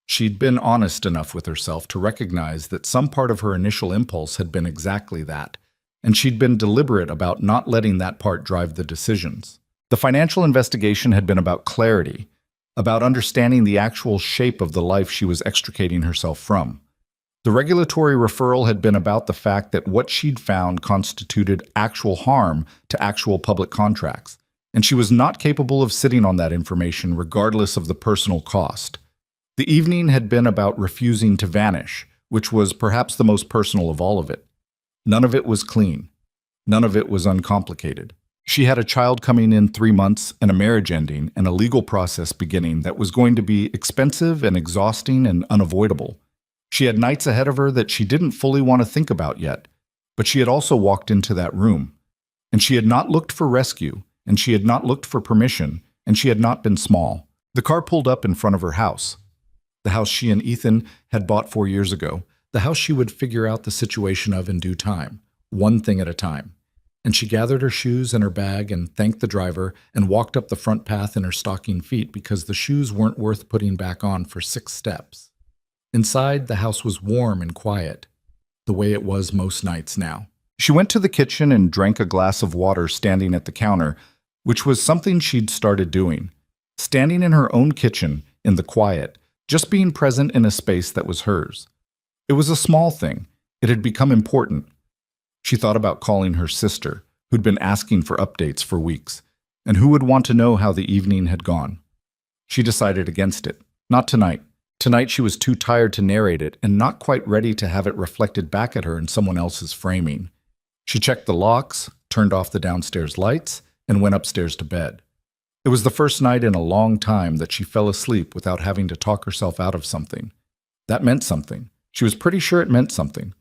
she'd been honest enough with herself to recognize that some part of her initial impulse had been exactly that, and she'd been deliberate about not letting that part drive the decisions. The financial investigation had been about clarity, about understanding the actual shape of the life she was extricating herself from. The regulatory referral had been about the fact that what she'd found constituted actual harm to actual public contracts, and she was not capable of sitting on that information regardless of the personal cost. The evening had been about refusing to vanish, which was perhaps the most personal of all of it. None of it was clean. None of it was uncomplicated. She had a child coming in 3 months and a marriage ending and a legal process beginning that was going to be expensive and exhausting and unavoidable. She had nights ahead of her that she didn't fully want to think about yet, but she had also walked into that room. And she had not looked for rescue, and she had not looked for permission, and she had not been small. The car pulled up in front of her house. The house she and Ethan had bought 4 years ago. The house she would figure out the situation of in due time, one thing at a time. And she gathered her shoes and her bag and thanked the driver and walked up the front path in her stocking feet because the shoes weren't worth putting back on for 6 steps. Inside, the house was warm and quiet, the way it was most nights now. She went to the kitchen and drank a glass of water standing at the counter, which was something she'd started doing. Standing in her own kitchen, in the quiet, just being present in a space that was hers. It was a small thing. It had become important. She thought about calling her sister, who'd been asking for updates for weeks, and who would want to know how the evening had gone. She decided against it. Not tonight. Tonight she was too tired to narrate it and not quite ready to have it reflected back at her in someone else's framing. She checked the locks, turned off the downstairs lights, and went upstairs to bed. It was the first night in a long time that she fell asleep without having to talk herself out of something. That meant something. She was pretty sure it meant something.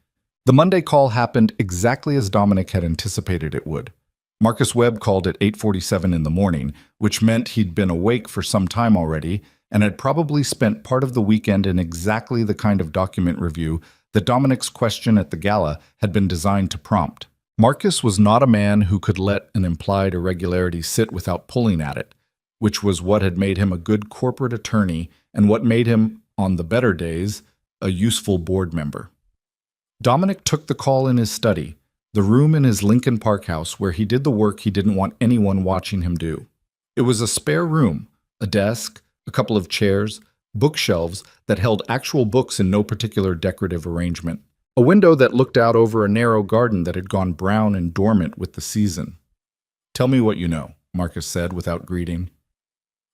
The Monday call happened exactly as Dominic had anticipated it would. Marcus Webb called at 8:47 in the morning, which meant he'd been awake for some time already and had probably spent part of the weekend in exactly the kind of document review that Dominic's question at the Gala had been designed to prompt. Marcus was not a man who could let an implied irregularity sit without pulling at it, which was what had made him a good corporate attorney and what made him, on the better days, a useful board member. Dominic took the call in his study, the room in his Lincoln Park house where he did the work he didn't want anyone watching him do. It was a spare room, a desk, a couple of chairs, bookshelves that held actual books in no particular decorative arrangement, a window that looked out over a narrow garden that had gone brown and dormant with the season. "Tell me what you know," Marcus said without greeting.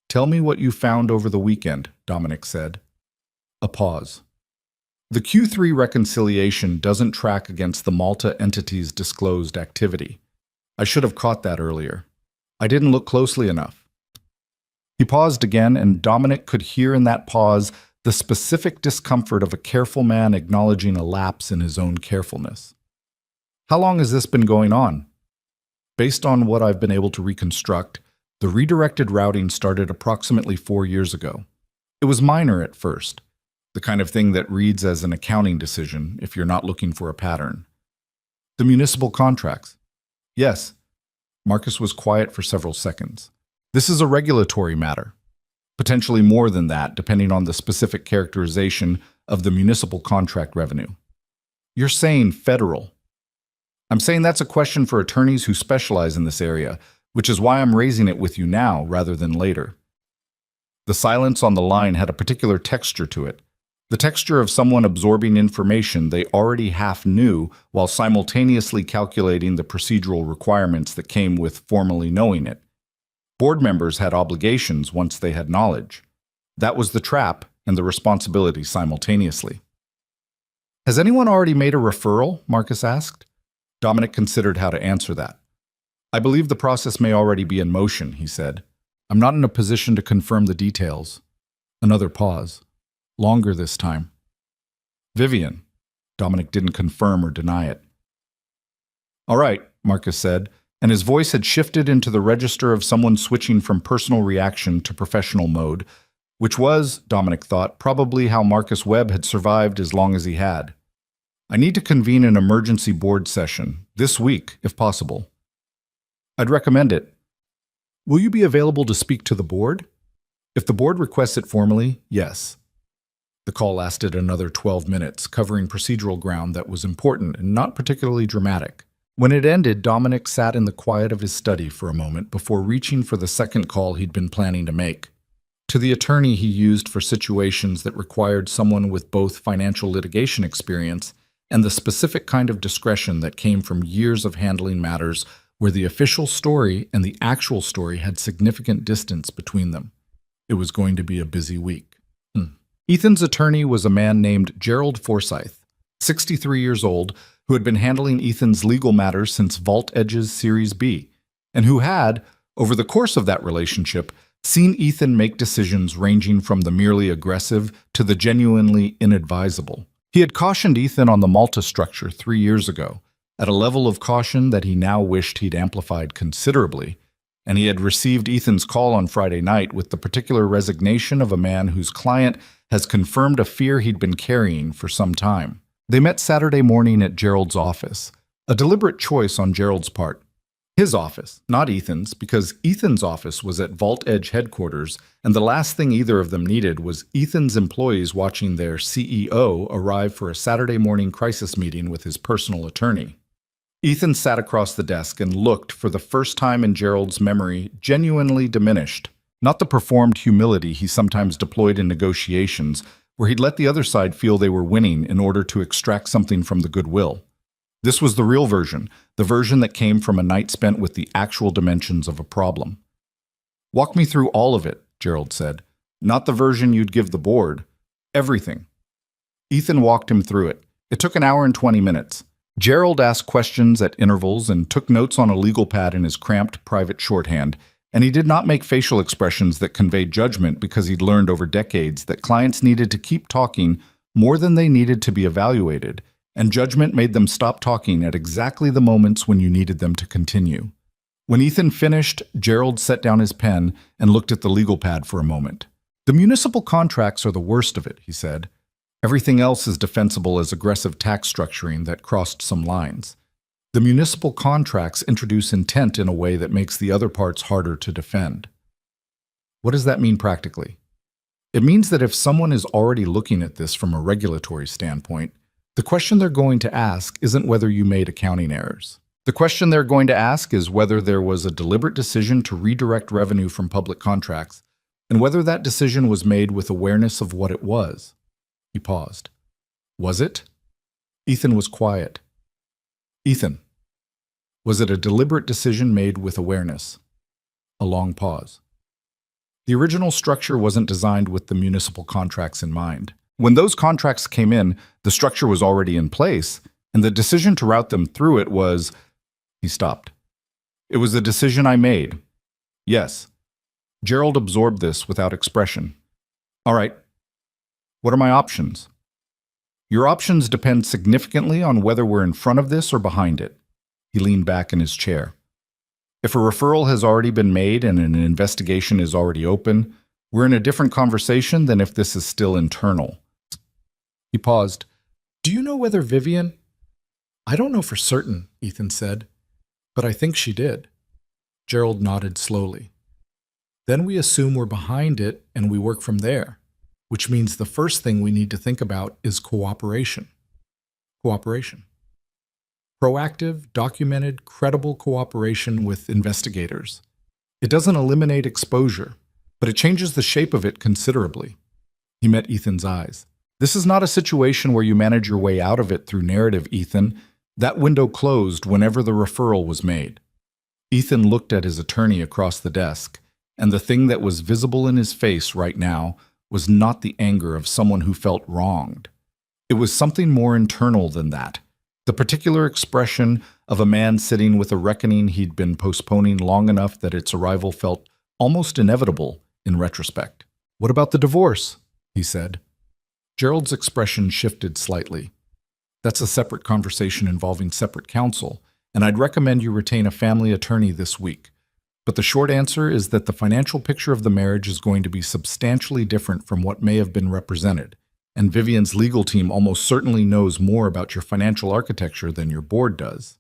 "Tell me what you found over the weekend," Dominic said. A pause. The Q3 reconciliation doesn't track against the Malta entity's disclosed activity. I should have caught that earlier. I didn't look closely enough. He paused again, and Dominic could hear in that pause the specific discomfort of a careful man acknowledging a lapse in his own carefulness. "How long has this been going on?" "Based on what I've been able to reconstruct, the redirected routing started approximately 4 years ago. It was minor at first, the kind of thing that reads as an accounting decision if you're not looking for a pattern." "The municipal contracts?" "Yes." Marcus was quiet for several seconds. "This is a regulatory matter. Potentially more than that, depending on the specific characterization of the municipal contract revenue." "You're saying federal." "I'm saying that's a question for attorneys who specialize in this area, which is why I'm raising it with you now rather than later." The silence on the line had a particular texture to it, the texture of someone absorbing information they already half knew while simultaneously calculating the procedural requirements that came with formally knowing it. Board members had obligations once they had knowledge. That was the trap and the responsibility simultaneously. "Has anyone already made a referral?" Marcus asked. Dominic considered how to answer that. "I believe the process may already be in motion," he said. "I'm not in a position to confirm the details." Another pause. Longer this time. "Vivian." Dominic didn't confirm or deny it. All right, Marcus said, and his voice had shifted into the register of someone switching from personal reaction to professional mode, which was, Dominic thought, probably how Marcus Webb had survived as long as he had. I need to convene an emergency board session, this week, if possible. I'd recommend it. Will you be available to speak to the board? If the board requests it formally, yes. The call lasted another 12 minutes, covering procedural ground that was important and not particularly dramatic. When it ended, Dominic sat in the quiet of his study for a moment before reaching for the second call he'd been planning to make. To the attorney he used for situations that required someone with both financial litigation experience and the specific kind of discretion that came from years of handling matters where the official story and the actual story had significant distance between them. It was going to be a busy week. Ethan's attorney was a man named Gerald Forsyth, 63 years old, who had been handling Ethan's legal matters since Vault Edge's Series B, and who had, over the course of that relationship, seen Ethan make decisions ranging from the merely aggressive to the genuinely inadvisable. He had cautioned Ethan on the Malta structure 3 years ago, at a level of caution that he now wished he'd amplified considerably, and he had received Ethan's call on Friday night with the particular resignation of a man whose client has confirmed a fear he'd been carrying for some time. They met Saturday morning at Gerald's office, a deliberate choice on Gerald's part. His office, not Ethan's, because Ethan's office was at Vault Edge headquarters, and the last thing either of them needed was Ethan's employees watching their CEO arrive for a Saturday morning crisis meeting with his personal attorney. Ethan sat across the desk and looked, for the first time in Gerald's memory, genuinely diminished. Not the performed humility he sometimes deployed in negotiations, where he'd let the other side feel they were winning in order to extract something from the goodwill. This was the real version, the version that came from a night spent with the actual dimensions of a problem. "Walk me through all of it," Gerald said. "Not the version you'd give the board. Everything." Ethan walked him through it. It took an hour and 20 minutes. Gerald asked questions at intervals and took notes on a legal pad in his cramped private shorthand, and he did not make facial expressions that conveyed judgment because he'd learned over decades that clients needed to keep talking more than they needed to be evaluated, and judgment made them stop talking at exactly the moments when you needed them to continue. When Ethan finished, Gerald set down his pen and looked at the legal pad for a moment. "The municipal contracts are the worst of it," he said. "Everything else is defensible as aggressive tax structuring that crossed some lines. The municipal contracts introduce intent in a way that makes the other parts harder to defend." What does that mean practically? It means that if someone is already looking at this from a regulatory standpoint, the question they're going to ask isn't whether you made accounting errors. The question they're going to ask is whether there was a deliberate decision to redirect revenue from public contracts, and whether that decision was made with awareness of what it was. He paused. Was it? Ethan was quiet. "Ethan, was it a deliberate decision made with awareness?" A long pause. The original structure wasn't designed with the municipal contracts in mind. When those contracts came in, the structure was already in place, and the decision to route them through it was... He stopped. "It was a decision I made." "Yes." Gerald absorbed this without expression. "All right. What are my options?" "Your options depend significantly on whether we're in front of this or behind it." He leaned back in his chair. "If a referral has already been made and an investigation is already open, we're in a different conversation than if this is still internal." He paused. "Do you know whether Vivian—" "I don't know for certain," Ethan said, "but I think she did." Gerald nodded slowly. "Then we assume we're behind it and we work from there, which means the first thing we need to think about is cooperation." Cooperation. Proactive, documented, credible cooperation with investigators. It doesn't eliminate exposure, but it changes the shape of it considerably. He met Ethan's eyes. "This is not a situation where you manage your way out of it through narrative, Ethan. That window closed whenever the referral was made." Ethan looked at his attorney across the desk, and the thing that was visible in his face right now was not the anger of someone who felt wronged. It was something more internal than that. The particular expression of a man sitting with a reckoning he'd been postponing long enough that its arrival felt almost inevitable in retrospect. "What about the divorce?" he said. Gerald's expression shifted slightly. "That's a separate conversation involving separate counsel, and I'd recommend you retain a family attorney this week. But the short answer is that the financial picture of the marriage is going to be substantially different from what may have been represented, and Vivian's legal team almost certainly knows more about your financial architecture than your board does."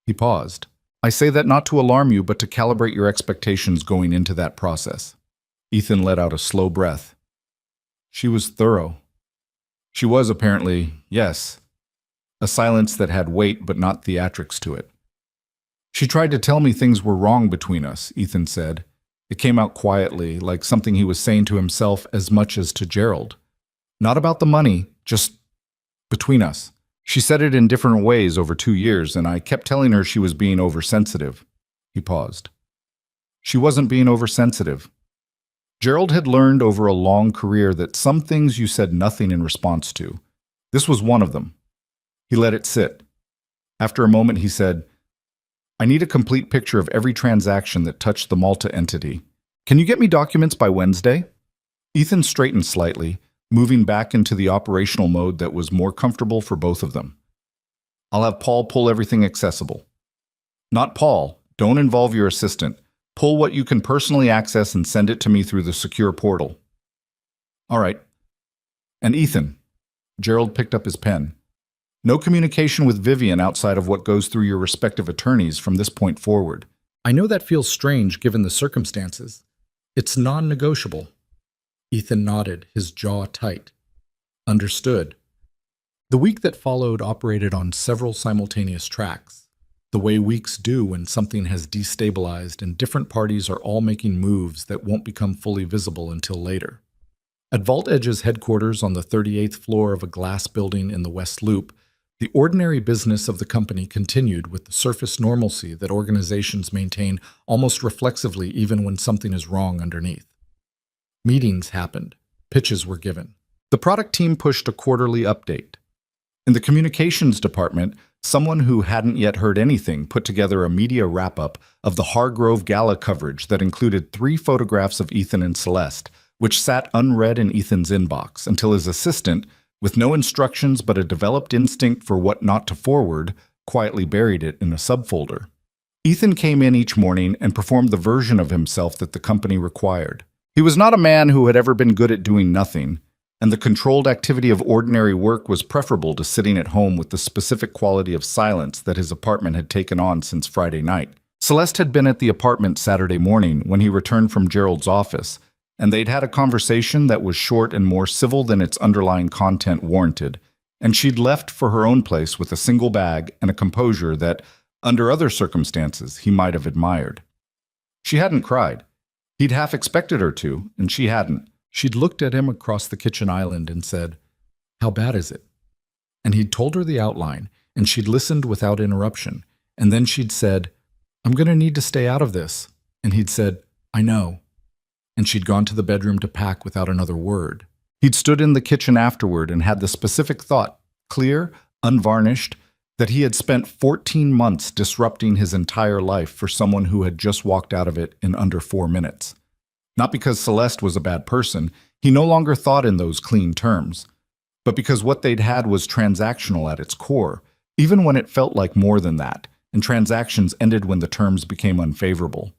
He paused. "I say that not to alarm you, but to calibrate your expectations going into that process." Ethan let out a slow breath. She was thorough. She was apparently, yes. A silence that had weight but not theatrics to it. "She tried to tell me things were wrong between us," Ethan said. It came out quietly, like something he was saying to himself as much as to Gerald. "Not about the money, just between us. She said it in different ways over 2 years, and I kept telling her she was being oversensitive." He paused. "She wasn't being oversensitive." Gerald had learned over a long career that some things you said nothing in response to. This was one of them. He let it sit. After a moment, he said, "I need a complete picture of every transaction that touched the Malta entity. Can you get me documents by Wednesday?" Ethan straightened slightly, moving back into the operational mode that was more comfortable for both of them. "I'll have Paul pull everything accessible." "Not Paul. Don't involve your assistant. Pull what you can personally access and send it to me through the secure portal." "All right." "And Ethan," Gerald picked up his pen, "no communication with Vivian outside of what goes through your respective attorneys from this point forward." "I know that feels strange given the circumstances. It's non-negotiable." Ethan nodded, his jaw tight. "Understood." The week that followed operated on several simultaneous tracks, the way weeks do when something has destabilized and different parties are all making moves that won't become fully visible until later. At Vault Edge's headquarters on the 38th floor of a glass building in the West Loop, the ordinary business of the company continued with the surface normalcy that organizations maintain almost reflexively even when something is wrong underneath. Meetings happened. Pitches were given. The product team pushed a quarterly update. In the communications department, someone who hadn't yet heard anything put together a media wrap-up of the Hargrove Gala coverage that included 3 photographs of Ethan and Celeste, which sat unread in Ethan's inbox until his assistant, with no instructions but a developed instinct for what not to forward, quietly buried it in a subfolder. Ethan came in each morning and performed the version of himself that the company required. He was not a man who had ever been good at doing nothing, and the controlled activity of ordinary work was preferable to sitting at home with the specific quality of silence that his apartment had taken on since Friday night. Celeste had been at the apartment Saturday morning when he returned from Gerald's office, and they'd had a conversation that was short and more civil than its underlying content warranted, and she'd left for her own place with a single bag and a composure that, under other circumstances, he might have admired. She hadn't cried. He'd half expected her to, and she hadn't. She'd looked at him across the kitchen island and said, "How bad is it?" And he'd told her the outline, and she'd listened without interruption, and then she'd said, "I'm going to need to stay out of this." And he'd said, "I know." And she'd gone to the bedroom to pack without another word. He'd stood in the kitchen afterward and had the specific thought, clear, unvarnished, that he had spent 14 months disrupting his entire life for someone who had just walked out of it in under 4 minutes. Not because Celeste was a bad person, he no longer thought in those clean terms, but because what they'd had was transactional at its core, even when it felt like more than that, and transactions ended when the terms became unfavorable.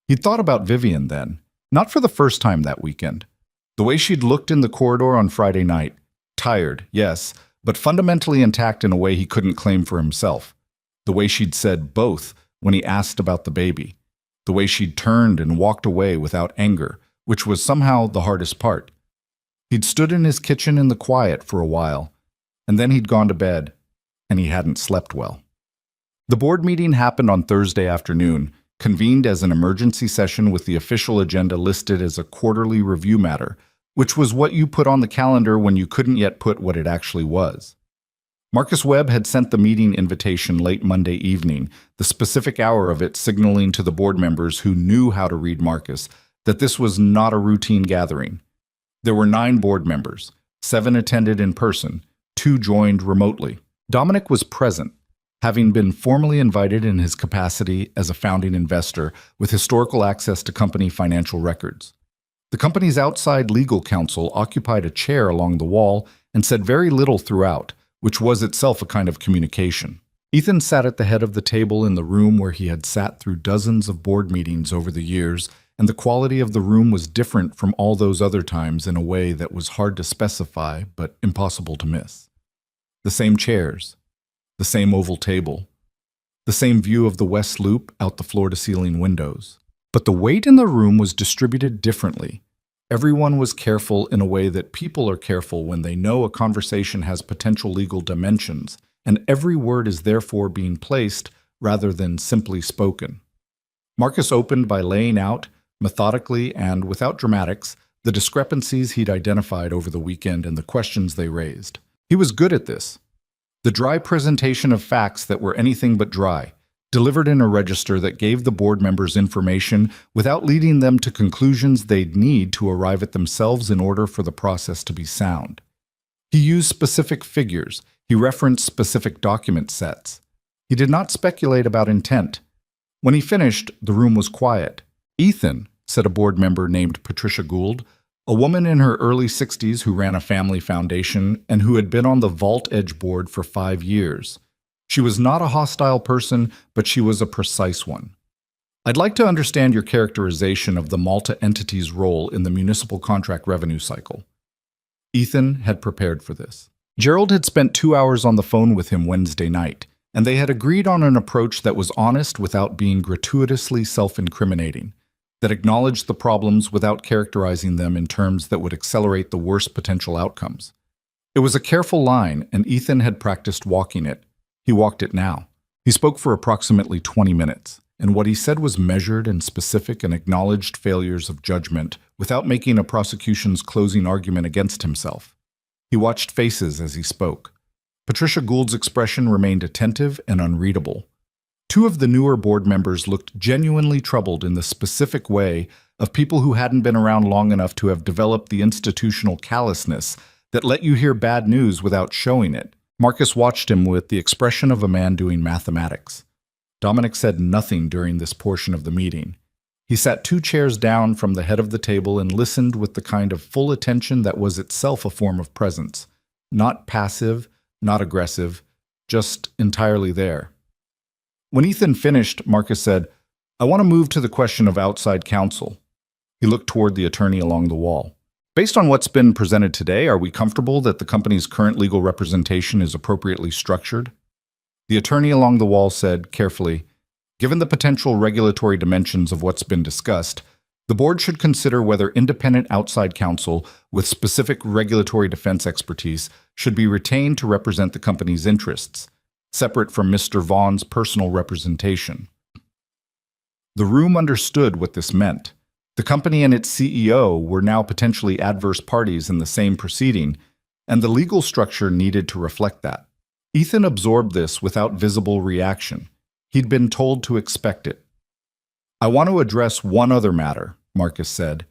He'd thought about Vivian then, not for the first time that weekend. The way she'd looked in the corridor on Friday night, tired, yes, but fundamentally intact in a way he couldn't claim for himself. The way she'd said both when he asked about the baby. The way she'd turned and walked away without anger, which was somehow the hardest part. He'd stood in his kitchen in the quiet for a while, and then he'd gone to bed, and he hadn't slept well. The board meeting happened on Thursday afternoon, convened as an emergency session with the official agenda listed as a quarterly review matter, which was what you put on the calendar when you couldn't yet put what it actually was. Marcus Webb had sent the meeting invitation late Monday evening, the specific hour of it signaling to the board members who knew how to read Marcus that this was not a routine gathering. There were 9 board members, 7 attended in person, 2 joined remotely. Dominic was present, having been formally invited in his capacity as a founding investor with historical access to company financial records. The company's outside legal counsel occupied a chair along the wall and said very little throughout, which was itself a kind of communication. Ethan sat at the head of the table in the room where he had sat through dozens of board meetings over the years, and the quality of the room was different from all those other times in a way that was hard to specify but impossible to miss. The same chairs, the same oval table, the same view of the West Loop out the floor-to-ceiling windows. But the weight in the room was distributed differently. Everyone was careful in a way that people are careful when they know a conversation has potential legal dimensions, and every word is therefore being placed rather than simply spoken. Marcus opened by laying out, methodically and without dramatics, the discrepancies he'd identified over the weekend and the questions they raised. He was good at this. The dry presentation of facts that were anything but dry, delivered in a register that gave the board members information without leading them to conclusions they'd need to arrive at themselves in order for the process to be sound. He used specific figures. He referenced specific document sets. He did not speculate about intent. When he finished, the room was quiet. "Ethan," said a board member named Patricia Gould, a woman in her early 60s who ran a family foundation and who had been on the Vault Edge board for 5 years. She was not a hostile person, but she was a precise one. "I'd like to understand your characterization of the Malta entity's role in the municipal contract revenue cycle." Ethan had prepared for this. Gerald had spent 2 hours on the phone with him Wednesday night, and they had agreed on an approach that was honest without being gratuitously self-incriminating, that acknowledged the problems without characterizing them in terms that would accelerate the worst potential outcomes. It was a careful line, and Ethan had practiced walking it. He walked it now. He spoke for approximately 20 minutes, and what he said was measured and specific and acknowledged failures of judgment without making a prosecution's closing argument against himself. He watched faces as he spoke. Patricia Gould's expression remained attentive and unreadable. 2 of the newer board members looked genuinely troubled in the specific way of people who hadn't been around long enough to have developed the institutional callousness that let you hear bad news without showing it. Marcus watched him with the expression of a man doing mathematics. Dominic said nothing during this portion of the meeting. He sat 2 chairs down from the head of the table and listened with the kind of full attention that was itself a form of presence. Not passive, not aggressive, just entirely there. When Ethan finished, Marcus said, "I want to move to the question of outside counsel." He looked toward the attorney along the wall. "Based on what's been presented today, are we comfortable that the company's current legal representation is appropriately structured?" The attorney along the wall said, carefully, "Given the potential regulatory dimensions of what's been discussed, the board should consider whether independent outside counsel with specific regulatory defense expertise should be retained to represent the company's interests, separate from Mr. Vaughn's personal representation." The room understood what this meant. The company and its CEO were now potentially adverse parties in the same proceeding, and the legal structure needed to reflect that. Ethan absorbed this without visible reaction. He'd been told to expect it. "I want to address one other matter," Marcus said,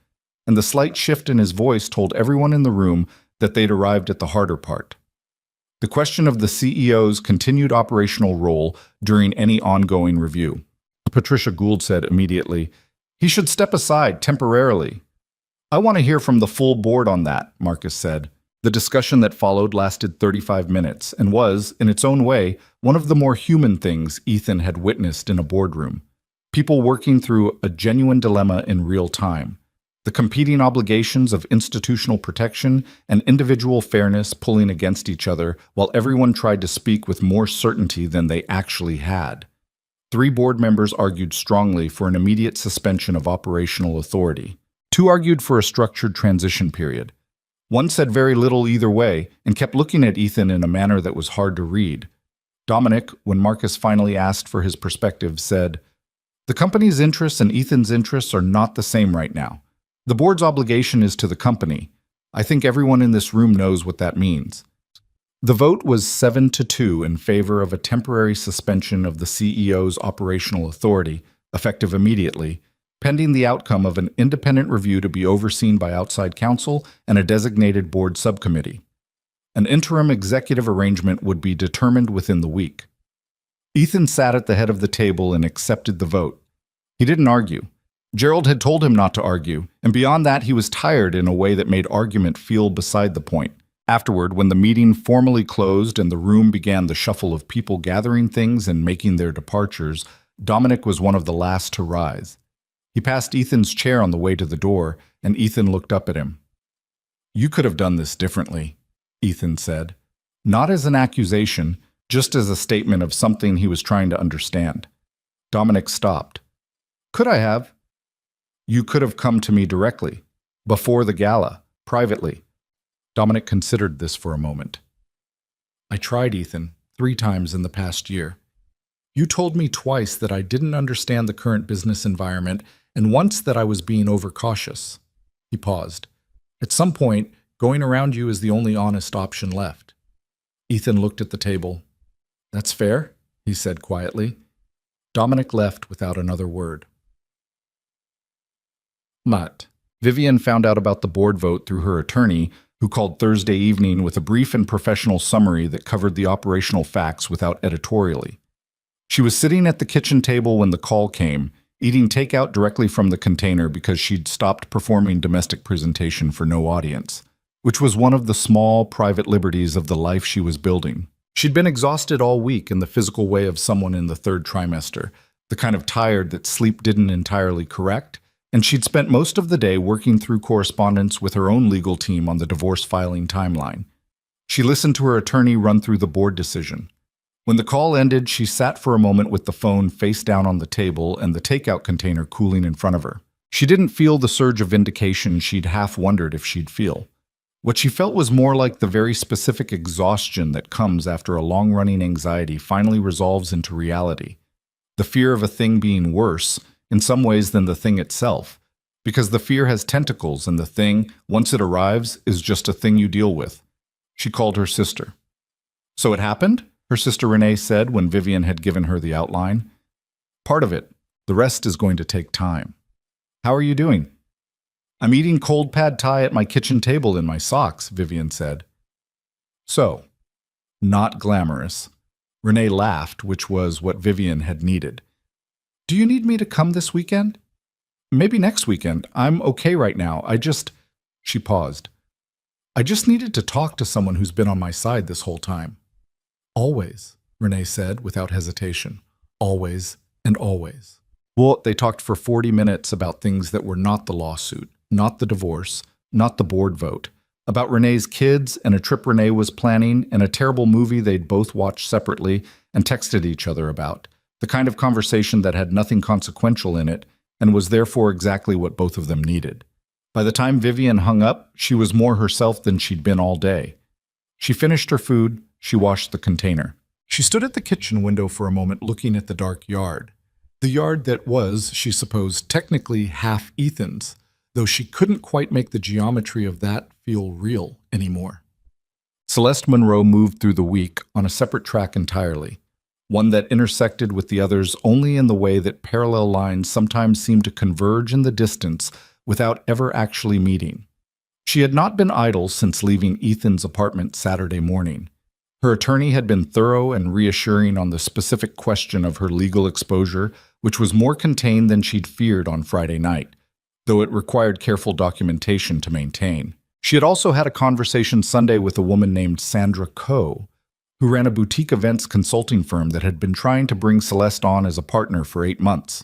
and the slight shift in his voice told everyone in the room that they'd arrived at the harder part. The question of the CEO's continued operational role during any ongoing review. Patricia Gould said immediately, "He should step aside temporarily." "I want to hear from the full board on that," Marcus said. The discussion that followed lasted 35 minutes and was, in its own way, one of the more human things Ethan had witnessed in a boardroom. People working through a genuine dilemma in real time. The competing obligations of institutional protection and individual fairness pulling against each other while everyone tried to speak with more certainty than they actually had. 3 board members argued strongly for an immediate suspension of operational authority. 2 argued for a structured transition period. 1 said very little either way and kept looking at Ethan in a manner that was hard to read. Dominic, when Marcus finally asked for his perspective, said, "The company's interests and Ethan's interests are not the same right now. The board's obligation is to the company. I think everyone in this room knows what that means." The vote was 7-2 in favor of a temporary suspension of the CEO's operational authority, effective immediately, pending the outcome of an independent review to be overseen by outside counsel and a designated board subcommittee. An interim executive arrangement would be determined within the week. Ethan sat at the head of the table and accepted the vote. He didn't argue. Gerald had told him not to argue, and beyond that he was tired in a way that made argument feel beside the point. Afterward, when the meeting formally closed and the room began the shuffle of people gathering things and making their departures, Dominic was one of the last to rise. He passed Ethan's chair on the way to the door, and Ethan looked up at him. "You could have done this differently," Ethan said. Not as an accusation, just as a statement of something he was trying to understand. Dominic stopped. "Could I have?" "You could have come to me directly, before the gala, privately." Dominic considered this for a moment. "I tried, Ethan, 3 times in the past year. You told me twice that I didn't understand the current business environment, and once that I was being overcautious." He paused. "At some point, going around you is the only honest option left." Ethan looked at the table. "That's fair," he said quietly. Dominic left without another word. Mutt. Vivian found out about the board vote through her attorney, who called Thursday evening with a brief and professional summary that covered the operational facts without editorially. She was sitting at the kitchen table when the call came, eating takeout directly from the container because she'd stopped performing domestic presentation for no audience, which was one of the small, private liberties of the life she was building. She'd been exhausted all week in the physical way of someone in the 3rd trimester, the kind of tired that sleep didn't entirely correct, and she'd spent most of the day working through correspondence with her own legal team on the divorce filing timeline. She listened to her attorney run through the board decision. When the call ended, she sat for a moment with the phone face down on the table and the takeout container cooling in front of her. She didn't feel the surge of vindication she'd half wondered if she'd feel. What she felt was more like the very specific exhaustion that comes after a long-running anxiety finally resolves into reality. The fear of a thing being worse, in some ways, than the thing itself, because the fear has tentacles and the thing, once it arrives, is just a thing you deal with. She called her sister. "So it happened?" her sister Renee said when Vivian had given her the outline. "Part of it. The rest is going to take time." "How are you doing?" "I'm eating cold pad thai at my kitchen table in my socks," Vivian said. "So, not glamorous." Renee laughed, which was what Vivian had needed. "Do you need me to come this weekend?" "Maybe next weekend. I'm okay right now. She paused. "I just needed to talk to someone who's been on my side this whole time." "Always," Renee said without hesitation. "Always and always." Well, they talked for 40 minutes about things that were not the lawsuit, not the divorce, not the board vote, about Renee's kids and a trip Renee was planning and a terrible movie they'd both watched separately and texted each other about. The kind of conversation that had nothing consequential in it and was therefore exactly what both of them needed. By the time Vivian hung up, she was more herself than she'd been all day. She finished her food, she washed the container. She stood at the kitchen window for a moment looking at the dark yard. The yard that was, she supposed, technically half Ethan's, though she couldn't quite make the geometry of that feel real anymore. Celeste Monroe moved through the week on a separate track entirely, one that intersected with the others only in the way that parallel lines sometimes seem to converge in the distance without ever actually meeting. She had not been idle since leaving Ethan's apartment Saturday morning. Her attorney had been thorough and reassuring on the specific question of her legal exposure, which was more contained than she'd feared on Friday night, though it required careful documentation to maintain. She had also had a conversation Sunday with a woman named Sandra Coe, who ran a boutique events consulting firm that had been trying to bring Celeste on as a partner for 8 months.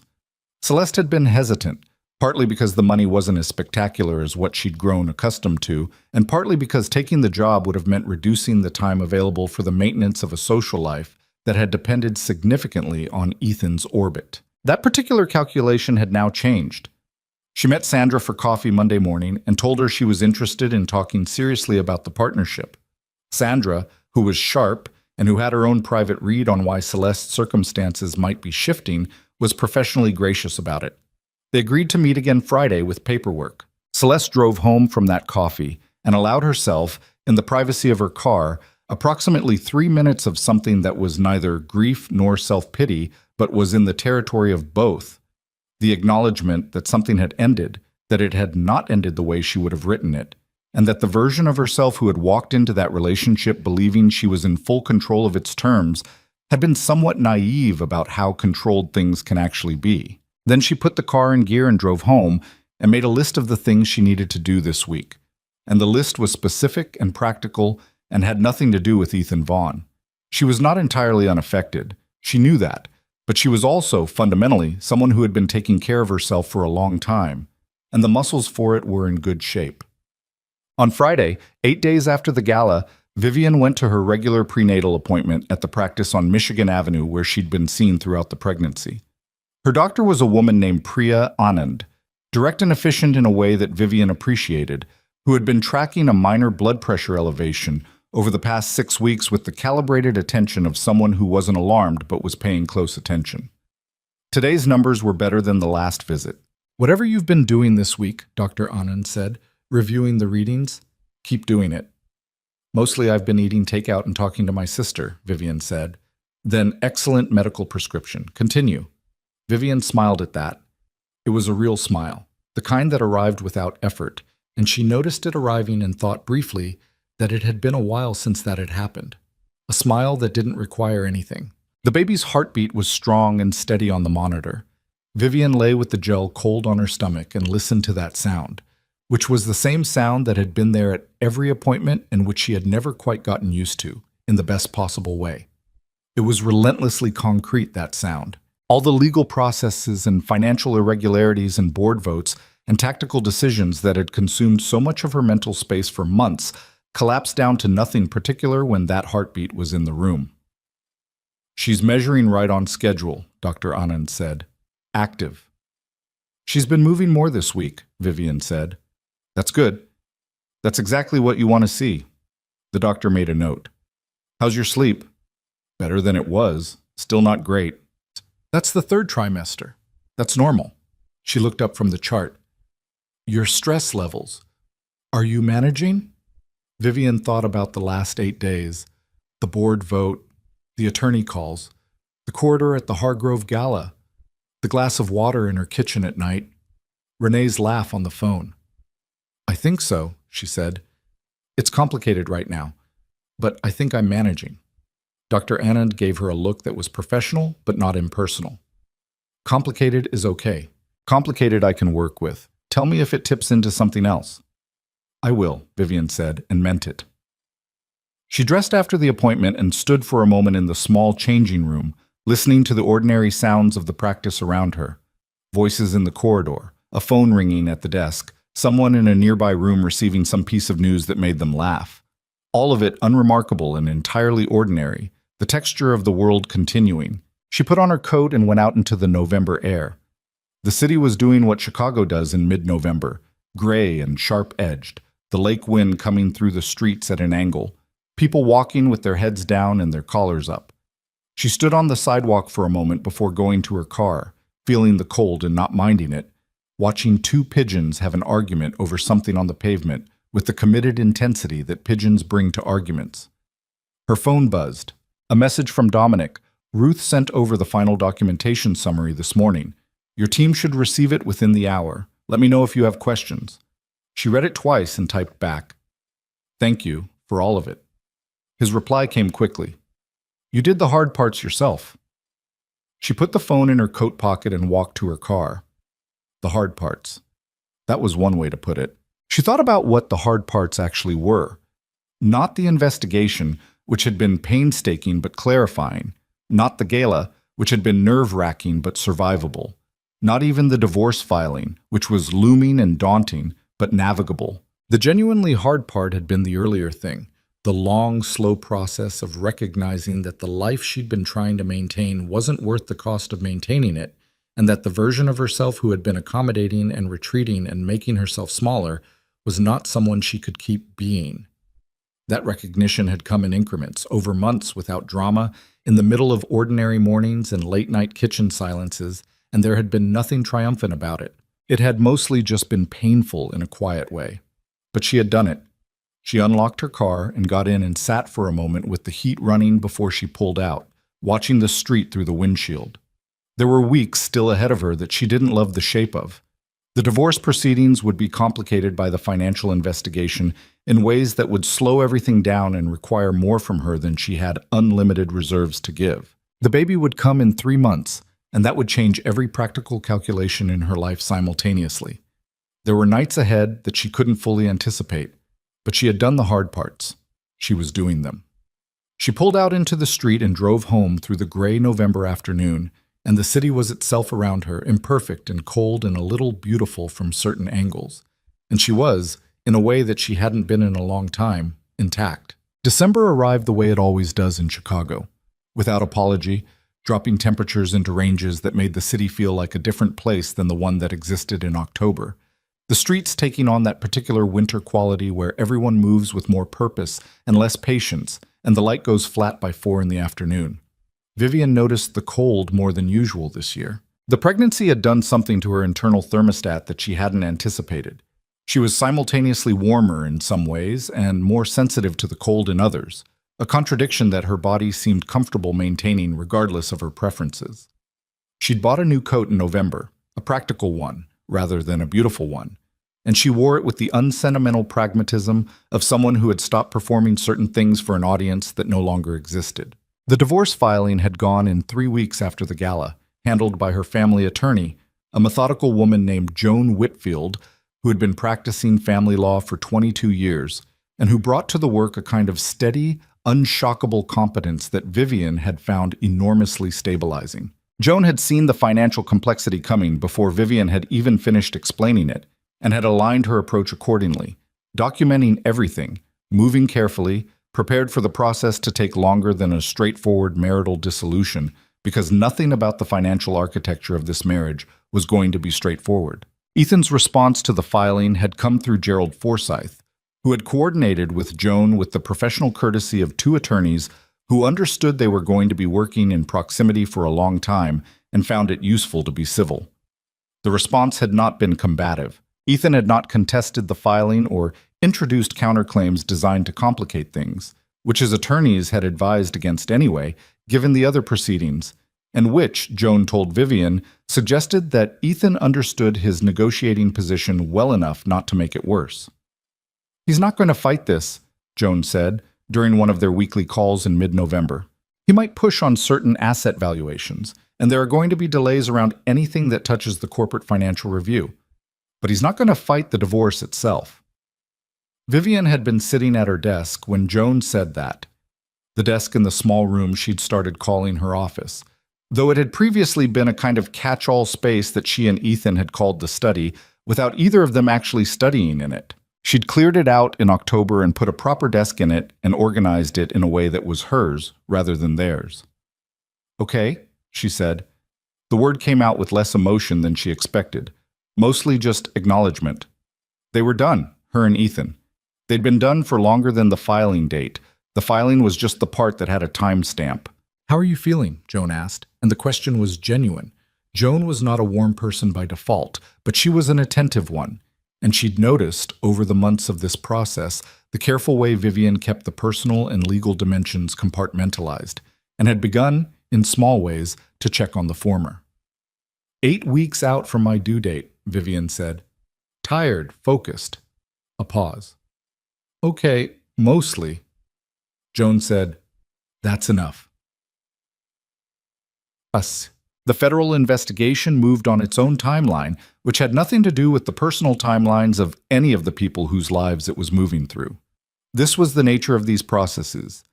Celeste had been hesitant, partly because the money wasn't as spectacular as what she'd grown accustomed to, and partly because taking the job would have meant reducing the time available for the maintenance of a social life that had depended significantly on Ethan's orbit. That particular calculation had now changed. She met Sandra for coffee Monday morning and told her she was interested in talking seriously about the partnership. Sandra, who was sharp and who had her own private read on why Celeste's circumstances might be shifting, was professionally gracious about it. They agreed to meet again Friday with paperwork. Celeste drove home from that coffee and allowed herself, in the privacy of her car, approximately 3 minutes of something that was neither grief nor self-pity, but was in the territory of both. The acknowledgement that something had ended, that it had not ended the way she would have written it, and that the version of herself who had walked into that relationship believing she was in full control of its terms had been somewhat naive about how controlled things can actually be. Then she put the car in gear and drove home and made a list of the things she needed to do this week. and the list was specific and practical and had nothing to do with Ethan Vaughn. She was not entirely unaffected. She knew that, but she was also, fundamentally, someone who had been taking care of herself for a long time, and the muscles for it were in good shape. On Friday, 8 days after the gala, Vivian went to her regular prenatal appointment at the practice on Michigan Avenue where she'd been seen throughout the pregnancy. Her doctor was a woman named Priya Anand, direct and efficient in a way that Vivian appreciated, who had been tracking a minor blood pressure elevation over the past 6 weeks with the calibrated attention of someone who wasn't alarmed but was paying close attention. Today's numbers were better than the last visit. "Whatever you've been doing this week," Dr. Anand said, reviewing the readings, "keep doing it." "Mostly I've been eating takeout and talking to my sister," Vivian said. "Then excellent medical prescription. Continue." Vivian smiled at that. It was a real smile, the kind that arrived without effort, and she noticed it arriving and thought briefly that it had been a while since that had happened. A smile that didn't require anything. The baby's heartbeat was strong and steady on the monitor. Vivian lay with the gel cold on her stomach and listened to that sound, which was the same sound that had been there at every appointment and which she had never quite gotten used to, in the best possible way. It was relentlessly concrete, that sound. All the legal processes and financial irregularities and board votes and tactical decisions that had consumed so much of her mental space for months collapsed down to nothing particular when that heartbeat was in the room. "She's measuring right on schedule," Dr. Anand said. "Active." "She's been moving more this week," Vivian said. "That's good. That's exactly what you want to see." The doctor made a note. "How's your sleep?" "Better than it was. Still not great." "That's the third trimester. That's normal." She looked up from the chart. "Your stress levels. Are you managing?" Vivian thought about the last 8 days, the board vote, the attorney calls, the corridor at the Hargrove Gala, the glass of water in her kitchen at night, Renee's laugh on the phone. "I think so," she said. "It's complicated right now, but I think I'm managing." Dr. Anand gave her a look that was professional but not impersonal. "Complicated is okay. Complicated I can work with. Tell me if it tips into something else." "I will," Vivian said, and meant it. She dressed after the appointment and stood for a moment in the small changing room, listening to the ordinary sounds of the practice around her. Voices in the corridor, a phone ringing at the desk, someone in a nearby room receiving some piece of news that made them laugh. All of it unremarkable and entirely ordinary, the texture of the world continuing. She put on her coat and went out into the November air. The city was doing what Chicago does in mid-November, gray and sharp-edged, the lake wind coming through the streets at an angle, people walking with their heads down and their collars up. She stood on the sidewalk for a moment before going to her car, feeling the cold and not minding it, watching 2 pigeons have an argument over something on the pavement with the committed intensity that pigeons bring to arguments. Her phone buzzed. A message from Dominic. "Ruth sent over the final documentation summary this morning. Your team should receive it within the hour. Let me know if you have questions." She read it twice and typed back, "Thank you for all of it." His reply came quickly. "You did the hard parts yourself." She put the phone in her coat pocket and walked to her car. The hard parts. That was one way to put it. She thought about what the hard parts actually were. Not the investigation, which had been painstaking but clarifying. Not the gala, which had been nerve-wracking but survivable. Not even the divorce filing, which was looming and daunting but navigable. The genuinely hard part had been the earlier thing. The long, slow process of recognizing that the life she'd been trying to maintain wasn't worth the cost of maintaining it, and that the version of herself who had been accommodating and retreating and making herself smaller was not someone she could keep being. That recognition had come in increments, over months without drama, in the middle of ordinary mornings and late-night kitchen silences, and there had been nothing triumphant about it. It had mostly just been painful in a quiet way. But she had done it. She unlocked her car and got in and sat for a moment with the heat running before she pulled out, watching the street through the windshield. There were weeks still ahead of her that she didn't love the shape of. The divorce proceedings would be complicated by the financial investigation in ways that would slow everything down and require more from her than she had unlimited reserves to give. The baby would come in 3 months, and that would change every practical calculation in her life simultaneously. There were nights ahead that she couldn't fully anticipate. But she had done the hard parts. She was doing them. She pulled out into the street and drove home through the gray November afternoon, and the city was itself around her, imperfect and cold and a little beautiful from certain angles. And she was, in a way that she hadn't been in a long time, intact. December arrived the way it always does in Chicago, without apology, dropping temperatures into ranges that made the city feel like a different place than the one that existed in October. The streets taking on that particular winter quality where everyone moves with more purpose and less patience, and the light goes flat by 4 in the afternoon. Vivian noticed the cold more than usual this year. The pregnancy had done something to her internal thermostat that she hadn't anticipated. She was simultaneously warmer in some ways and more sensitive to the cold in others, a contradiction that her body seemed comfortable maintaining regardless of her preferences. She'd bought a new coat in November, a practical one, rather than a beautiful one, and she wore it with the unsentimental pragmatism of someone who had stopped performing certain things for an audience that no longer existed. The divorce filing had gone in 3 weeks after the gala, handled by her family attorney, a methodical woman named Joan Whitfield, who had been practicing family law for 22 years, and who brought to the work a kind of steady, unshockable competence that Vivian had found enormously stabilizing. Joan had seen the financial complexity coming before Vivian had even finished explaining it, and had aligned her approach accordingly, documenting everything, moving carefully, prepared for the process to take longer than a straightforward marital dissolution, because nothing about the financial architecture of this marriage was going to be straightforward. Ethan's response to the filing had come through Gerald Forsyth, who had coordinated with Joan with the professional courtesy of 2 attorneys who understood they were going to be working in proximity for a long time and found it useful to be civil. The response had not been combative. Ethan had not contested the filing or introduced counterclaims designed to complicate things, which his attorneys had advised against anyway, given the other proceedings, and which, Joan told Vivian, suggested that Ethan understood his negotiating position well enough not to make it worse. "He's not going to fight this," Joan said, during one of their weekly calls in mid-November. "He might push on certain asset valuations, and there are going to be delays around anything that touches the corporate financial review. But he's not going to fight the divorce itself." Vivian had been sitting at her desk when Joan said that, the desk in the small room she'd started calling her office. Though it had previously been a kind of catch-all space that she and Ethan had called the study, without either of them actually studying in it. She'd cleared it out in October and put a proper desk in it and organized it in a way that was hers rather than theirs. "Okay," she said. The word came out with less emotion than she expected, mostly just acknowledgement. They were done, her and Ethan. They'd been done for longer than the filing date. The filing was just the part that had a time stamp. "How are you feeling?" Joan asked, and the question was genuine. Joan was not a warm person by default, but she was an attentive one, and she'd noticed, over the months of this process, the careful way Vivian kept the personal and legal dimensions compartmentalized, and had begun, in small ways, to check on the former. 8 weeks out from my due date," Vivian said. "Tired, focused." A pause. "Okay, mostly." Joan said, "That's enough." The federal investigation moved on its own timeline, which had nothing to do with the personal timelines of any of the people whose lives it was moving through. This was the nature of these processes.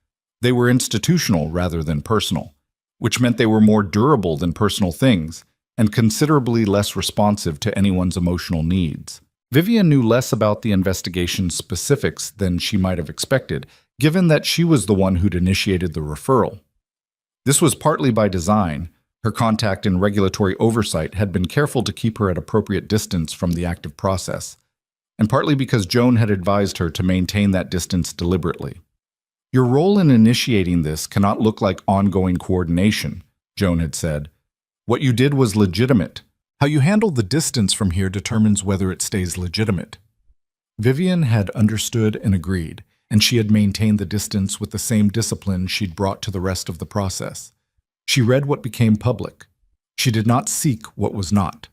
They were institutional rather than personal, which meant they were more durable than personal things, and considerably less responsive to anyone's emotional needs. Vivian knew less about the investigation's specifics than she might have expected, given that she was the one who'd initiated the referral. This was partly by design. Her contact in regulatory oversight had been careful to keep her at appropriate distance from the active process, and partly because Joan had advised her to maintain that distance deliberately. "Your role in initiating this cannot look like ongoing coordination," Joan had said. "What you did was legitimate. How you handle the distance from here determines whether it stays legitimate." Vivian had understood and agreed, and she had maintained the distance with the same discipline she'd brought to the rest of the process. She read what became public. She did not seek what was not.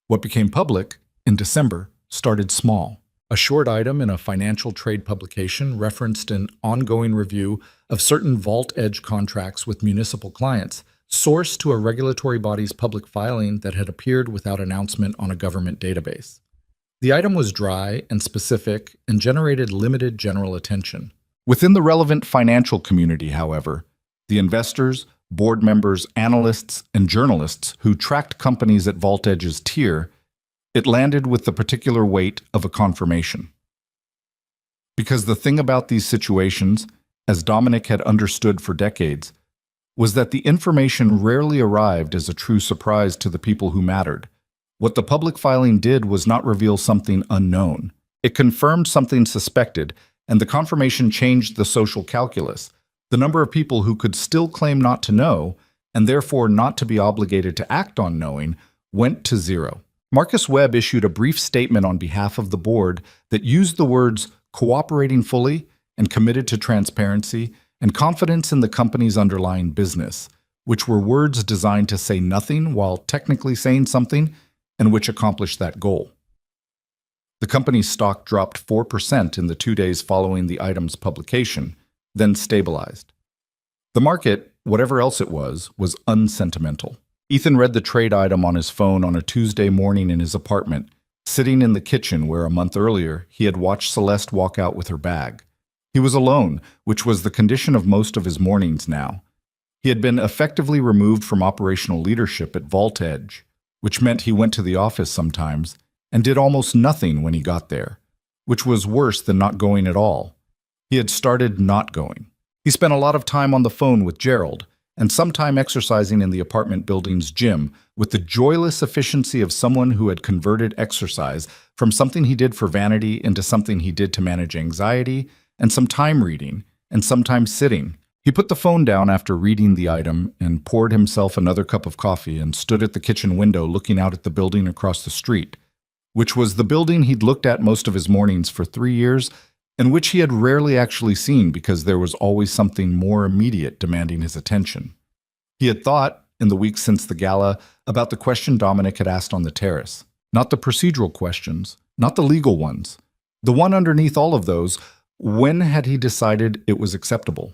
What became public, in December, started small. A short item in a financial trade publication referenced an ongoing review of certain vault-edge contracts with municipal clients, sourced to a regulatory body's public filing that had appeared without announcement on a government database. The item was dry and specific and generated limited general attention. Within the relevant financial community, however, the investors, board members, analysts, and journalists who tracked companies at VaultEdge's tier, it landed with the particular weight of a confirmation. Because the thing about these situations, as Dominic had understood for decades, was that the information rarely arrived as a true surprise to the people who mattered. What the public filing did was not reveal something unknown. It confirmed something suspected, and the confirmation changed the social calculus. The number of people who could still claim not to know, and therefore not to be obligated to act on knowing, went to zero. Marcus Webb issued a brief statement on behalf of the board that used the words cooperating fully and committed to transparency and confidence in the company's underlying business, which were words designed to say nothing while technically saying something, and which accomplished that goal. The company's stock dropped 4% in the 2 days following the item's publication, then stabilized. The market, whatever else it was unsentimental. Ethan read the trade item on his phone on a Tuesday morning in his apartment, sitting in the kitchen where a month earlier he had watched Celeste walk out with her bag. He was alone, which was the condition of most of his mornings now. He had been effectively removed from operational leadership at VaultEdge, which meant he went to the office sometimes and did almost nothing when he got there, which was worse than not going at all. He had started not going. He spent a lot of time on the phone with Gerald, and some time exercising in the apartment building's gym with the joyless efficiency of someone who had converted exercise from something he did for vanity into something he did to manage anxiety, and some time reading, and sometimes sitting. He put the phone down after reading the item and poured himself another cup of coffee and stood at the kitchen window looking out at the building across the street, which was the building he'd looked at most of his mornings for 3 years and which he had rarely actually seen because there was always something more immediate demanding his attention. He had thought, in the weeks since the gala, about the question Dominic had asked on the terrace. Not the procedural questions, not the legal ones. The one underneath all of those, when had he decided it was acceptable?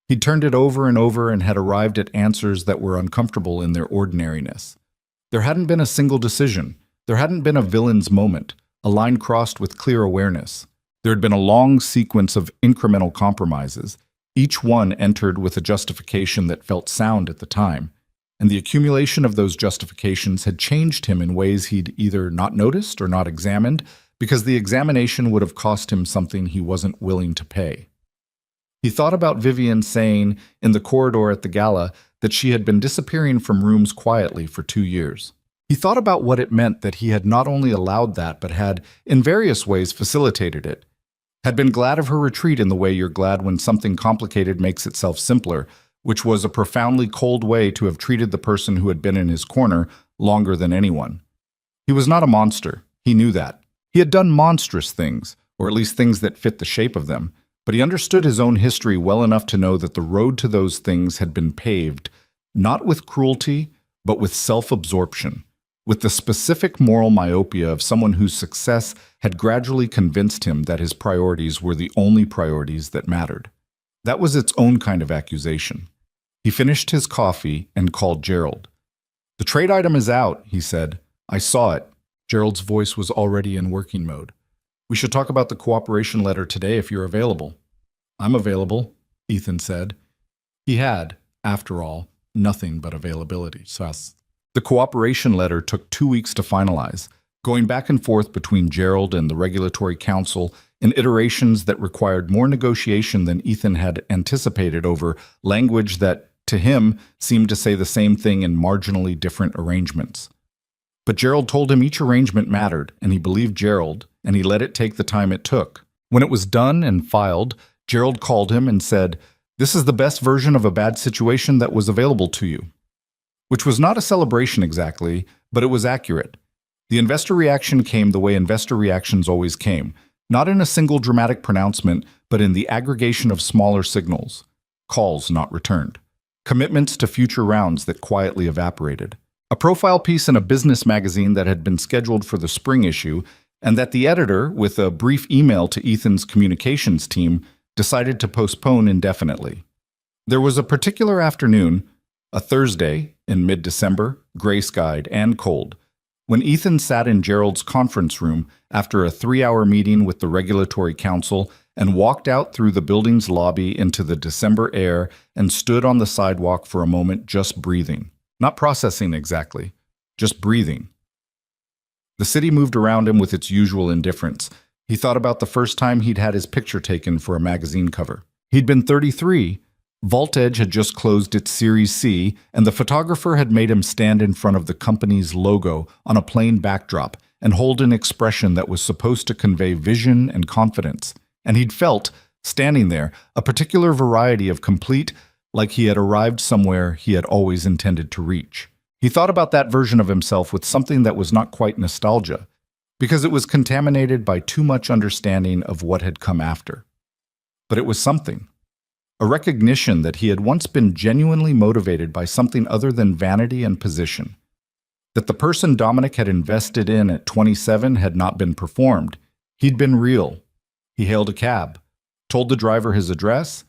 He'd turned it over and over and had arrived at answers that were uncomfortable in their ordinariness. There hadn't been a single decision. There hadn't been a villain's moment, a line crossed with clear awareness. There had been a long sequence of incremental compromises, each one entered with a justification that felt sound at the time, and the accumulation of those justifications had changed him in ways he'd either not noticed or not examined, because the examination would have cost him something he wasn't willing to pay. He thought about Vivian saying in the corridor at the gala that she had been disappearing from rooms quietly for 2 years. He thought about what it meant that he had not only allowed that, but had, in various ways, facilitated it. Had been glad of her retreat in the way you're glad when something complicated makes itself simpler, which was a profoundly cold way to have treated the person who had been in his corner longer than anyone. He was not a monster. He knew that. He had done monstrous things, or at least things that fit the shape of them, but he understood his own history well enough to know that the road to those things had been paved, not with cruelty, but with self-absorption, with the specific moral myopia of someone whose success had gradually convinced him that his priorities were the only priorities that mattered. That was its own kind of accusation. He finished his coffee and called Gerald. "The trade item is out," he said. "I saw it." Gerald's voice was already in working mode. "We should talk about the cooperation letter today if you're available." "I'm available," Ethan said. He had, after all, nothing but availability. The cooperation letter took 2 weeks to finalize, going back and forth between Gerald and the Regulatory Council in iterations that required more negotiation than Ethan had anticipated over language that, to him, seemed to say the same thing in marginally different arrangements. But Gerald told him each arrangement mattered, and he believed Gerald, and he let it take the time it took. When it was done and filed, Gerald called him and said, "This is the best version of a bad situation that was available to you." Which was not a celebration exactly, but it was accurate. The investor reaction came the way investor reactions always came, not in a single dramatic pronouncement, but in the aggregation of smaller signals. Calls not returned. Commitments to future rounds that quietly evaporated. A profile piece in a business magazine that had been scheduled for the spring issue, and that the editor, with a brief email to Ethan's communications team, decided to postpone indefinitely. There was a particular afternoon, a Thursday in mid-December, gray-skied and cold, When Ethan sat in Gerald's conference room after a 3-hour meeting with the Regulatory Council and walked out through the building's lobby into the December air and stood on the sidewalk for a moment just breathing, not processing exactly, just breathing. The city moved around him with its usual indifference. He thought about the first time he'd had his picture taken for a magazine cover. He'd been 33. Vault Edge had just closed its Series C, and the photographer had made him stand in front of the company's logo on a plain backdrop and hold an expression that was supposed to convey vision and confidence. And he'd felt, standing there, a particular variety of complete, like he had arrived somewhere he had always intended to reach. He thought about that version of himself with something that was not quite nostalgia, because it was contaminated by too much understanding of what had come after. But it was something. A recognition that he had once been genuinely motivated by something other than vanity and position. That the person Dominic had invested in at 27 had not been performed. He'd been real. He hailed a cab, told the driver his address,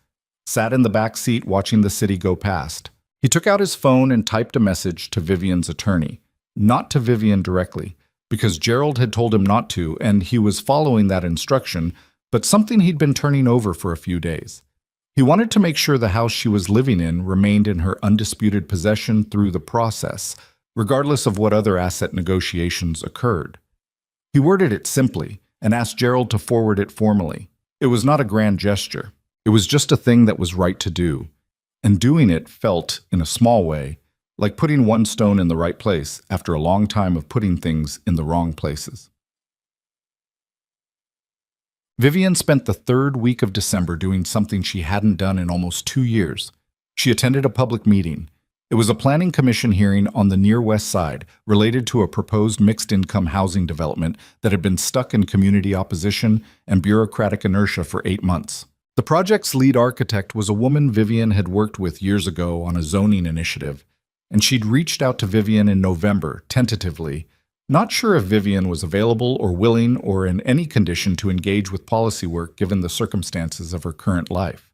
sat in the back seat watching the city go past. He took out his phone and typed a message to Vivian's attorney. Not to Vivian directly, because Gerald had told him not to, and he was following that instruction, but something he'd been turning over for a few days. He wanted to make sure the house she was living in remained in her undisputed possession through the process, regardless of what other asset negotiations occurred. He worded it simply and asked Gerald to forward it formally. It was not a grand gesture. It was just a thing that was right to do. And doing it felt, in a small way, like putting one stone in the right place after a long time of putting things in the wrong places. Vivian spent the third week of December doing something she hadn't done in almost 2 years. She attended a public meeting. It was a planning commission hearing on the near west side related to a proposed mixed-income housing development that had been stuck in community opposition and bureaucratic inertia for 8 months. The project's lead architect was a woman Vivian had worked with years ago on a zoning initiative, and she'd reached out to Vivian in November, tentatively, not sure if Vivian was available or willing or in any condition to engage with policy work given the circumstances of her current life.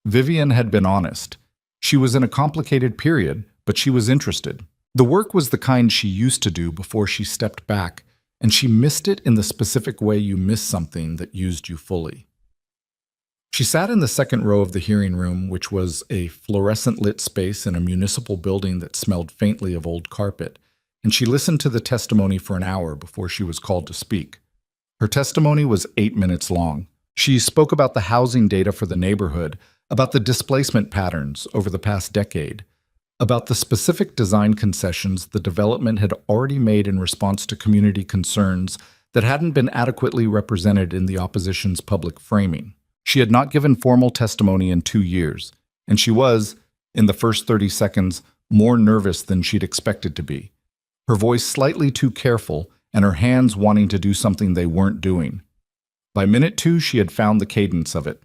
Vivian had been honest. She was in a complicated period, but she was interested. The work was the kind she used to do before she stepped back, and she missed it in the specific way you miss something that used you fully. She sat in the second row of the hearing room, which was a fluorescent-lit space in a municipal building that smelled faintly of old carpet, and she listened to the testimony for an hour before she was called to speak. Her testimony was 8 minutes long. She spoke about the housing data for the neighborhood, about the displacement patterns over the past decade, about the specific design concessions the development had already made in response to community concerns that hadn't been adequately represented in the opposition's public framing. She had not given formal testimony in 2 years, and she was, in the first 30 seconds, more nervous than she'd expected to be. Her voice slightly too careful, and her hands wanting to do something they weren't doing. By minute 2, she had found the cadence of it.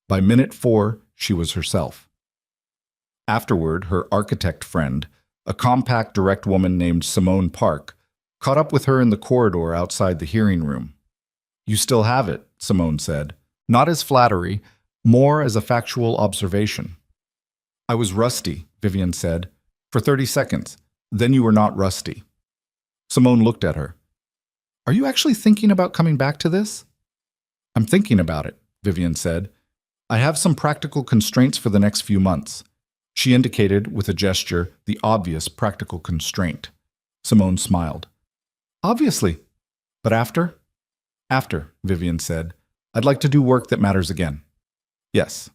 By minute 4, she was herself. Afterward, her architect friend, a compact, direct woman named Simone Park, caught up with her in the corridor outside the hearing room. "You still have it," Simone said. Not as flattery, more as a factual observation. "I was rusty," Vivian said, "for 30 seconds. Then you were not rusty." Simone looked at her. "Are you actually thinking about coming back to this?" "I'm thinking about it," Vivian said. "I have some practical constraints for the next few months." She indicated, with a gesture, the obvious practical constraint. Simone smiled. "Obviously. But after?" "After," Vivian said. "I'd like to do work that matters again." "Yes."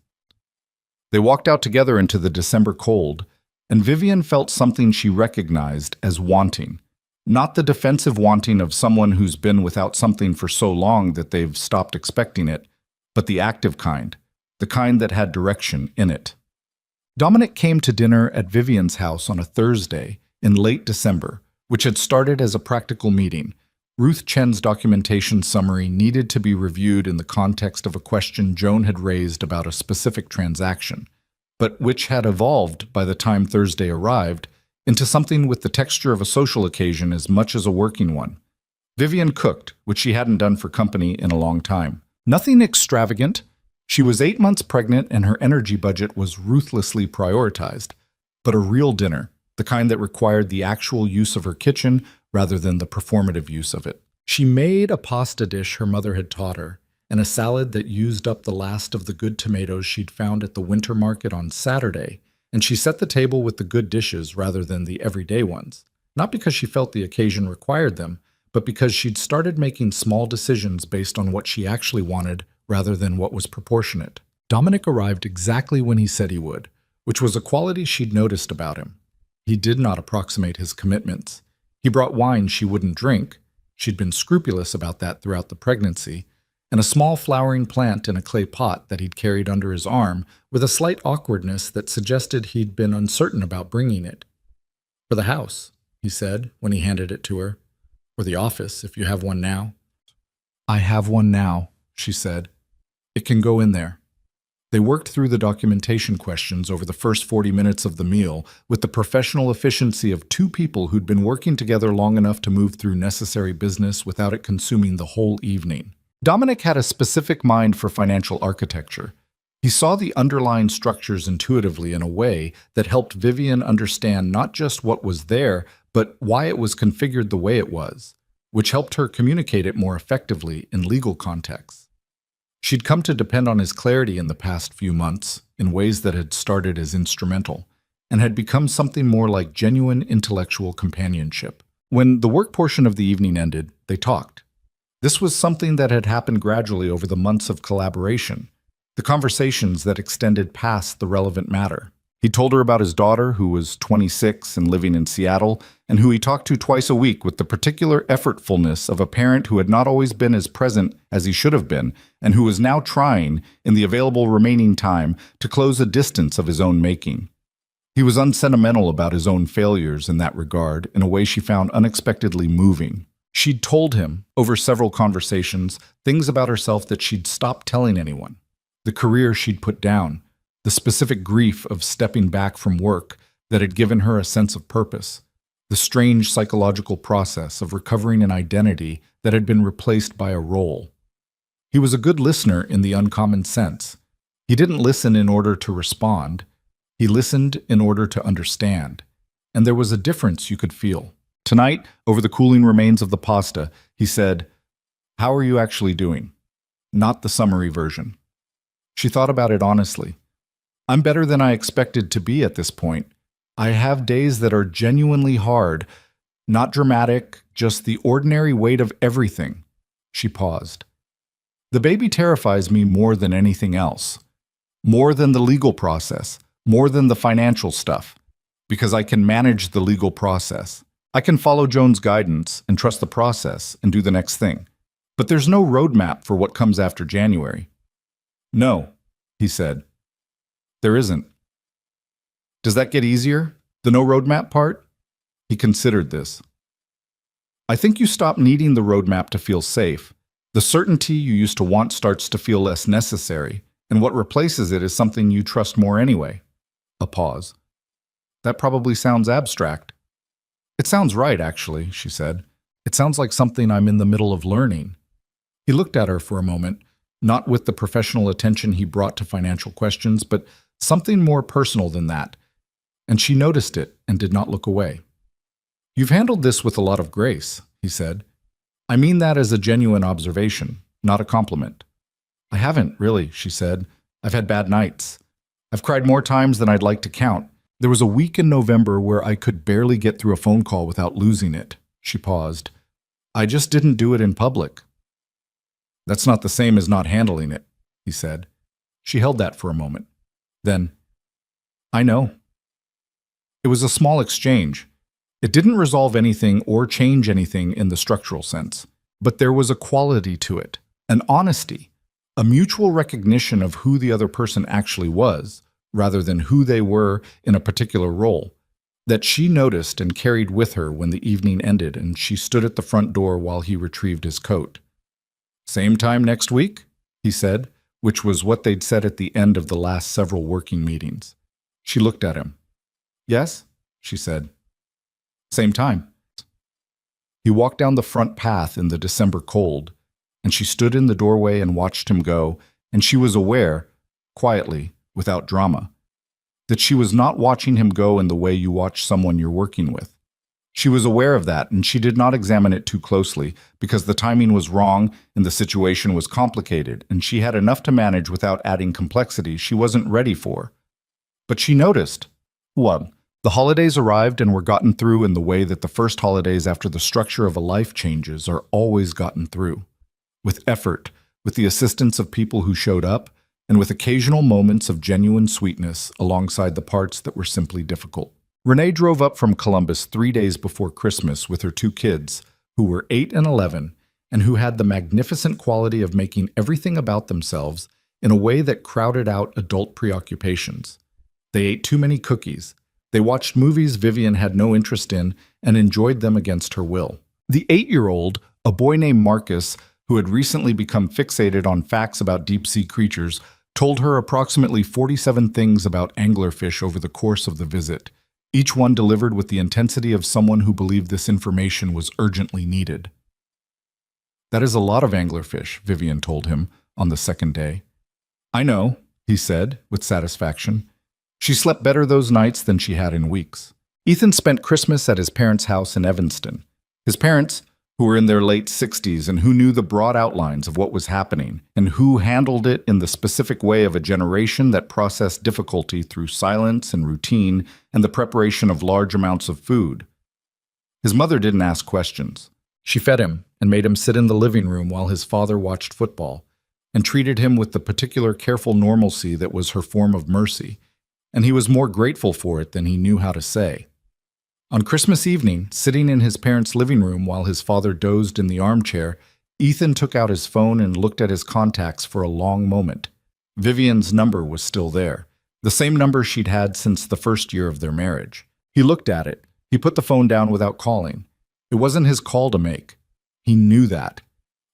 They walked out together into the December cold, and Vivian felt something she recognized as wanting. Not the defensive wanting of someone who's been without something for so long that they've stopped expecting it, but the active kind, the kind that had direction in it. Dominic came to dinner at Vivian's house on a Thursday in late December, which had started as a practical meeting. Ruth Chen's documentation summary needed to be reviewed in the context of a question Joan had raised about a specific transaction, but which had evolved by the time Thursday arrived into something with the texture of a social occasion as much as a working one. Vivian cooked, which she hadn't done for company in a long time. Nothing extravagant. She was 8 months pregnant and her energy budget was ruthlessly prioritized, but a real dinner, the kind that required the actual use of her kitchen rather than the performative use of it. She made a pasta dish her mother had taught her, and a salad that used up the last of the good tomatoes she'd found at the winter market on Saturday, and she set the table with the good dishes rather than the everyday ones, not because she felt the occasion required them, but because she'd started making small decisions based on what she actually wanted rather than what was proportionate. Dominic arrived exactly when he said he would, which was a quality she'd noticed about him. He did not approximate his commitments. He brought wine she wouldn't drink. She'd been scrupulous about that throughout the pregnancy, and a small flowering plant in a clay pot that he'd carried under his arm with a slight awkwardness that suggested he'd been uncertain about bringing it. "For the house," he said when he handed it to her. "Or the office, if you have one now." "I have one now," she said. "It can go in there." They worked through the documentation questions over the first 40 minutes of the meal with the professional efficiency of two people who'd been working together long enough to move through necessary business without it consuming the whole evening. Dominic had a specific mind for financial architecture. He saw the underlying structures intuitively in a way that helped Vivian understand not just what was there, but why it was configured the way it was, which helped her communicate it more effectively in legal contexts. She'd come to depend on his clarity in the past few months in ways that had started as instrumental and had become something more like genuine intellectual companionship. When the work portion of the evening ended, they talked. This was something that had happened gradually over the months of collaboration, the conversations that extended past the relevant matter. He told her about his daughter, who was 26 and living in Seattle, and who he talked to twice a week with the particular effortfulness of a parent who had not always been as present as he should have been, and who was now trying, in the available remaining time, to close a distance of his own making. He was unsentimental about his own failures in that regard, in a way she found unexpectedly moving. She'd told him, over several conversations, things about herself that she'd stopped telling anyone. The career she'd put down, the specific grief of stepping back from work that had given her a sense of purpose, the strange psychological process of recovering an identity that had been replaced by a role. He was a good listener in the uncommon sense. He didn't listen in order to respond. He listened in order to understand. And there was a difference you could feel. Tonight, over the cooling remains of the pasta, he said, "How are you actually doing?" Not the summary version. She thought about it honestly. "I'm better than I expected to be at this point. I have days that are genuinely hard, not dramatic, just the ordinary weight of everything." She paused. "The baby terrifies me more than anything else. More than the legal process, more than the financial stuff, because I can manage the legal process. I can follow Joan's guidance and trust the process and do the next thing. But there's no roadmap for what comes after January." "No," he said. "There isn't." "Does that get easier? The no roadmap part?" He considered this. "I think you stop needing the roadmap to feel safe. The certainty you used to want starts to feel less necessary, and what replaces it is something you trust more anyway." A pause. "That probably sounds abstract." "It sounds right, actually," she said. "It sounds like something I'm in the middle of learning." He looked at her for a moment, not with the professional attention he brought to financial questions, but something more personal than that, and she noticed it and did not look away. "You've handled this with a lot of grace," he said. "I mean that as a genuine observation, not a compliment." "I haven't, really," she said. "I've had bad nights. I've cried more times than I'd like to count. There was a week in November where I could barely get through a phone call without losing it." She paused. "I just didn't do it in public." "That's not the same as not handling it," he said. She held that for a moment. Then, "I know." It was a small exchange. It didn't resolve anything or change anything in the structural sense, but there was a quality to it, an honesty, a mutual recognition of who the other person actually was, rather than who they were in a particular role, that she noticed and carried with her when the evening ended and she stood at the front door while he retrieved his coat. "Same time next week?" he said, which was what they'd said at the end of the last several working meetings. She looked at him. "Yes," she said. "Same time." He walked down the front path in the December cold, and she stood in the doorway and watched him go, and she was aware, quietly, without drama, that she was not watching him go in the way you watch someone you're working with. She was aware of that, and she did not examine it too closely because the timing was wrong and the situation was complicated, and she had enough to manage without adding complexity she wasn't ready for. But she noticed. 1. The holidays arrived and were gotten through in the way that the first holidays after the structure of a life changes are always gotten through. With effort, with the assistance of people who showed up, and with occasional moments of genuine sweetness alongside the parts that were simply difficult. Renee drove up from Columbus 3 days before Christmas with her 2 kids, who were 8 and 11, and who had the magnificent quality of making everything about themselves in a way that crowded out adult preoccupations. They ate too many cookies. They watched movies Vivian had no interest in and enjoyed them against her will. The 8-year-old, a boy named Marcus, who had recently become fixated on facts about deep-sea creatures, told her approximately 47 things about anglerfish over the course of the visit, each one delivered with the intensity of someone who believed this information was urgently needed. "That is a lot of anglerfish," Vivian told him on the second day. "I know," he said, with satisfaction. She slept better those nights than she had in weeks. Ethan spent Christmas at his parents' house in Evanston. His parents, who were in their late 60s and who knew the broad outlines of what was happening, and who handled it in the specific way of a generation that processed difficulty through silence and routine and the preparation of large amounts of food. His mother didn't ask questions. She fed him and made him sit in the living room while his father watched football, and treated him with the particular careful normalcy that was her form of mercy, and he was more grateful for it than he knew how to say. On Christmas evening, sitting in his parents' living room while his father dozed in the armchair, Ethan took out his phone and looked at his contacts for a long moment. Vivian's number was still there, the same number she'd had since the first year of their marriage. He looked at it. He put the phone down without calling. It wasn't his call to make. He knew that.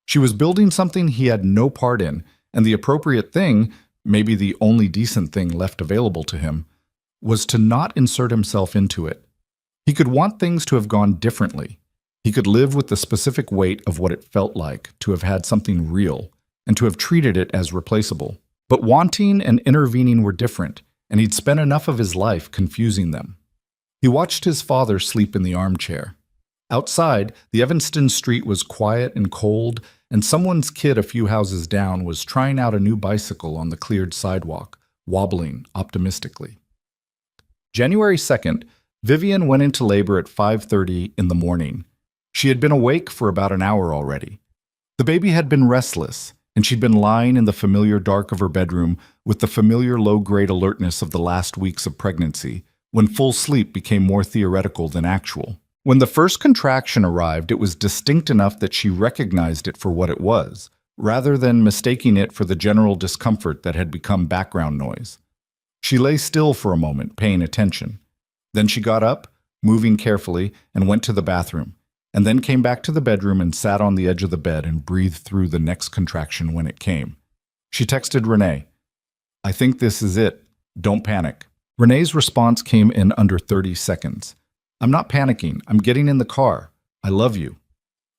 She was building something he had no part in, and the appropriate thing, maybe the only decent thing left available to him, was to not insert himself into it. He could want things to have gone differently. He could live with the specific weight of what it felt like to have had something real and to have treated it as replaceable. But wanting and intervening were different, and he'd spent enough of his life confusing them. He watched his father sleep in the armchair. Outside, the Evanston street was quiet and cold, and someone's kid a few houses down was trying out a new bicycle on the cleared sidewalk, wobbling optimistically. January 2nd, Vivian went into labor at 5:30 in the morning. She had been awake for about an hour already. The baby had been restless, and she'd been lying in the familiar dark of her bedroom with the familiar low-grade alertness of the last weeks of pregnancy, when full sleep became more theoretical than actual. When the first contraction arrived, it was distinct enough that she recognized it for what it was, rather than mistaking it for the general discomfort that had become background noise. She lay still for a moment, paying attention. Then she got up, moving carefully, and went to the bathroom, and then came back to the bedroom and sat on the edge of the bed and breathed through the next contraction when it came. She texted Renee, "I think this is it. Don't panic." Renee's response came in under 30 seconds. "I'm not panicking. I'm getting in the car. I love you."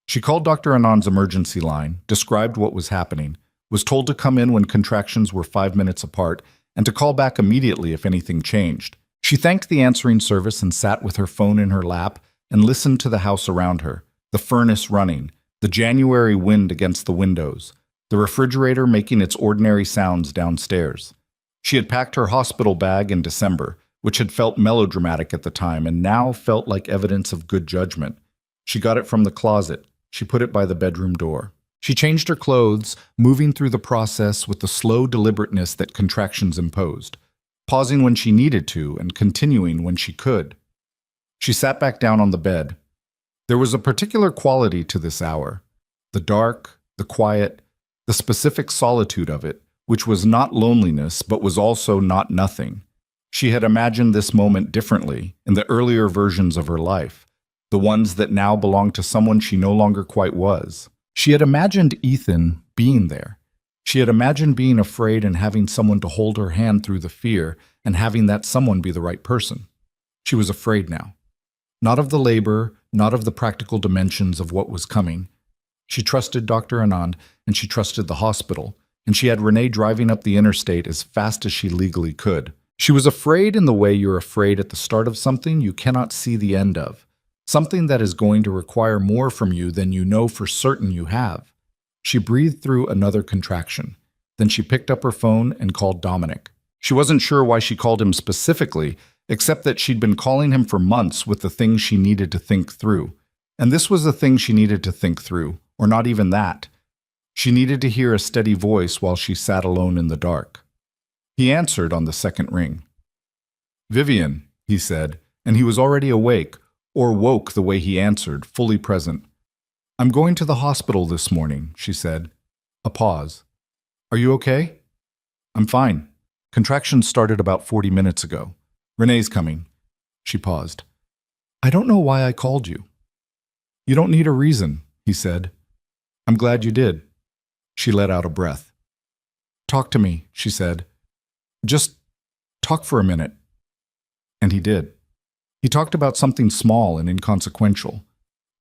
She called Dr. Anand's emergency line, described what was happening, was told to come in when contractions were 5 minutes apart, and to call back immediately if anything changed. She thanked the answering service and sat with her phone in her lap and listened to the house around her, the furnace running, the January wind against the windows, the refrigerator making its ordinary sounds downstairs. She had packed her hospital bag in December, which had felt melodramatic at the time and now felt like evidence of good judgment. She got it from the closet. She put it by the bedroom door. She changed her clothes, moving through the process with the slow deliberateness that contractions imposed, pausing when she needed to and continuing when she could. She sat back down on the bed. There was a particular quality to this hour, the dark, the quiet, the specific solitude of it, which was not loneliness but was also not nothing. She had imagined this moment differently in the earlier versions of her life, the ones that now belonged to someone she no longer quite was. She had imagined Ethan being there. She had imagined being afraid and having someone to hold her hand through the fear and having that someone be the right person. She was afraid now. Not of the labor, not of the practical dimensions of what was coming. She trusted Dr. Anand, and she trusted the hospital, and she had Renee driving up the interstate as fast as she legally could. She was afraid in the way you're afraid at the start of something you cannot see the end of, Something that is going to require more from you than you know for certain you have. She breathed through another contraction. Then she picked up her phone and called Dominic. She wasn't sure why she called him specifically, except that she'd been calling him for months with the things she needed to think through. And this was the thing she needed to think through, or not even that. She needed to hear a steady voice while she sat alone in the dark. He answered on the second ring. "Vivian," he said, and he was already awake, or woke the way he answered, fully present. "I'm going to the hospital this morning," she said. A pause. "Are you okay?" "I'm fine. Contractions started about 40 minutes ago. Renee's coming." She paused. "I don't know why I called you." "You don't need a reason," he said. "I'm glad you did." She let out a breath. "Talk to me," she said. "Just talk for a minute." And he did. He talked about something small and inconsequential.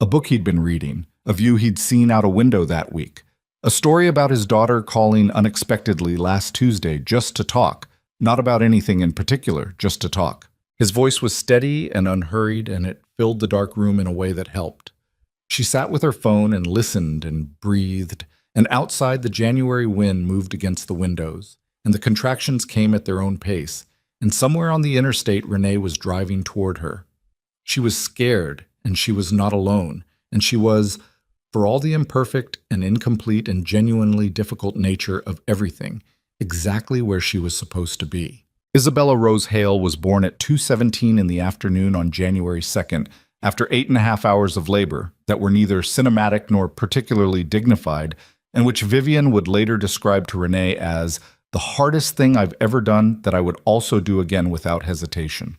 A book he'd been reading, a view he'd seen out a window that week, a story about his daughter calling unexpectedly last Tuesday just to talk, not about anything in particular, just to talk. His voice was steady and unhurried, and it filled the dark room in a way that helped. She sat with her phone and listened and breathed, and outside the January wind moved against the windows, and the contractions came at their own pace, and somewhere on the interstate Renee was driving toward her. She was scared, and she was not alone, and she was, for all the imperfect and incomplete and genuinely difficult nature of everything, exactly where she was supposed to be. Isabella Rose Hale was born at 2:17 in the afternoon on January 2nd, after 8.5 hours of labor that were neither cinematic nor particularly dignified, and which Vivian would later describe to Renee as the hardest thing I've ever done that I would also do again without hesitation.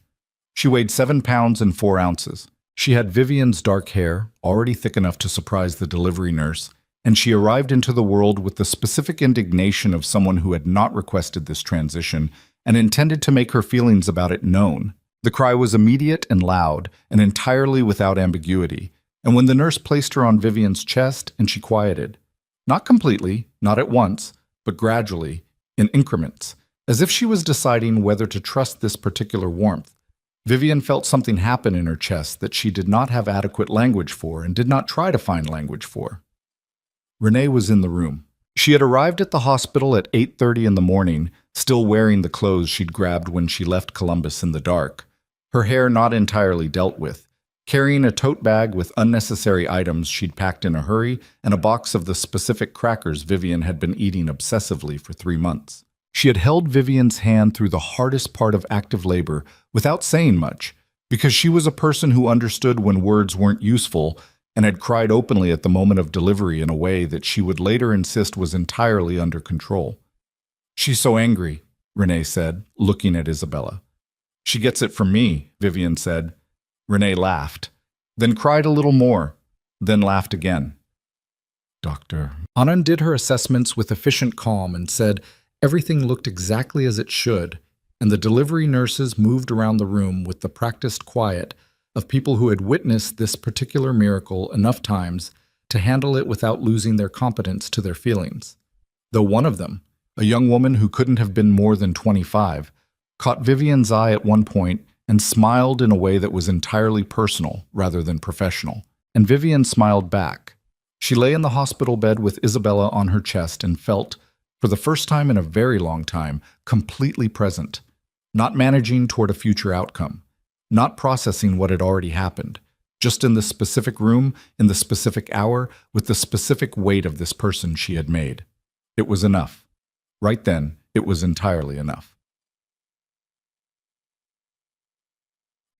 She weighed 7 pounds and 4 ounces. She had Vivian's dark hair, already thick enough to surprise the delivery nurse, and she arrived into the world with the specific indignation of someone who had not requested this transition and intended to make her feelings about it known. The cry was immediate and loud, and entirely without ambiguity, and when the nurse placed her on Vivian's chest, and she quieted. Not completely, not at once, but gradually, in increments, as if she was deciding whether to trust this particular warmth. Vivian felt something happen in her chest that she did not have adequate language for and did not try to find language for. Renee was in the room. She had arrived at the hospital at 8:30 in the morning, still wearing the clothes she'd grabbed when she left Columbus in the dark, her hair not entirely dealt with, carrying a tote bag with unnecessary items she'd packed in a hurry and a box of the specific crackers Vivian had been eating obsessively for 3 months. She had held Vivian's hand through the hardest part of active labor without saying much, because she was a person who understood when words weren't useful and had cried openly at the moment of delivery in a way that she would later insist was entirely under control. "She's so angry," Renee said, looking at Isabella. "She gets it from me," Vivian said. Renee laughed, then cried a little more, then laughed again. "Doctor." Anand did her assessments with efficient calm and said everything looked exactly as it should, and the delivery nurses moved around the room with the practiced quiet of people who had witnessed this particular miracle enough times to handle it without losing their competence to their feelings. Though one of them, a young woman who couldn't have been more than 25, caught Vivian's eye at one point and smiled in a way that was entirely personal rather than professional, and Vivian smiled back. She lay in the hospital bed with Isabella on her chest and felt, for the first time in a very long time, completely present, not managing toward a future outcome, not processing what had already happened, just in the specific room, in the specific hour, with the specific weight of this person she had made. It was enough. Right then, it was entirely enough.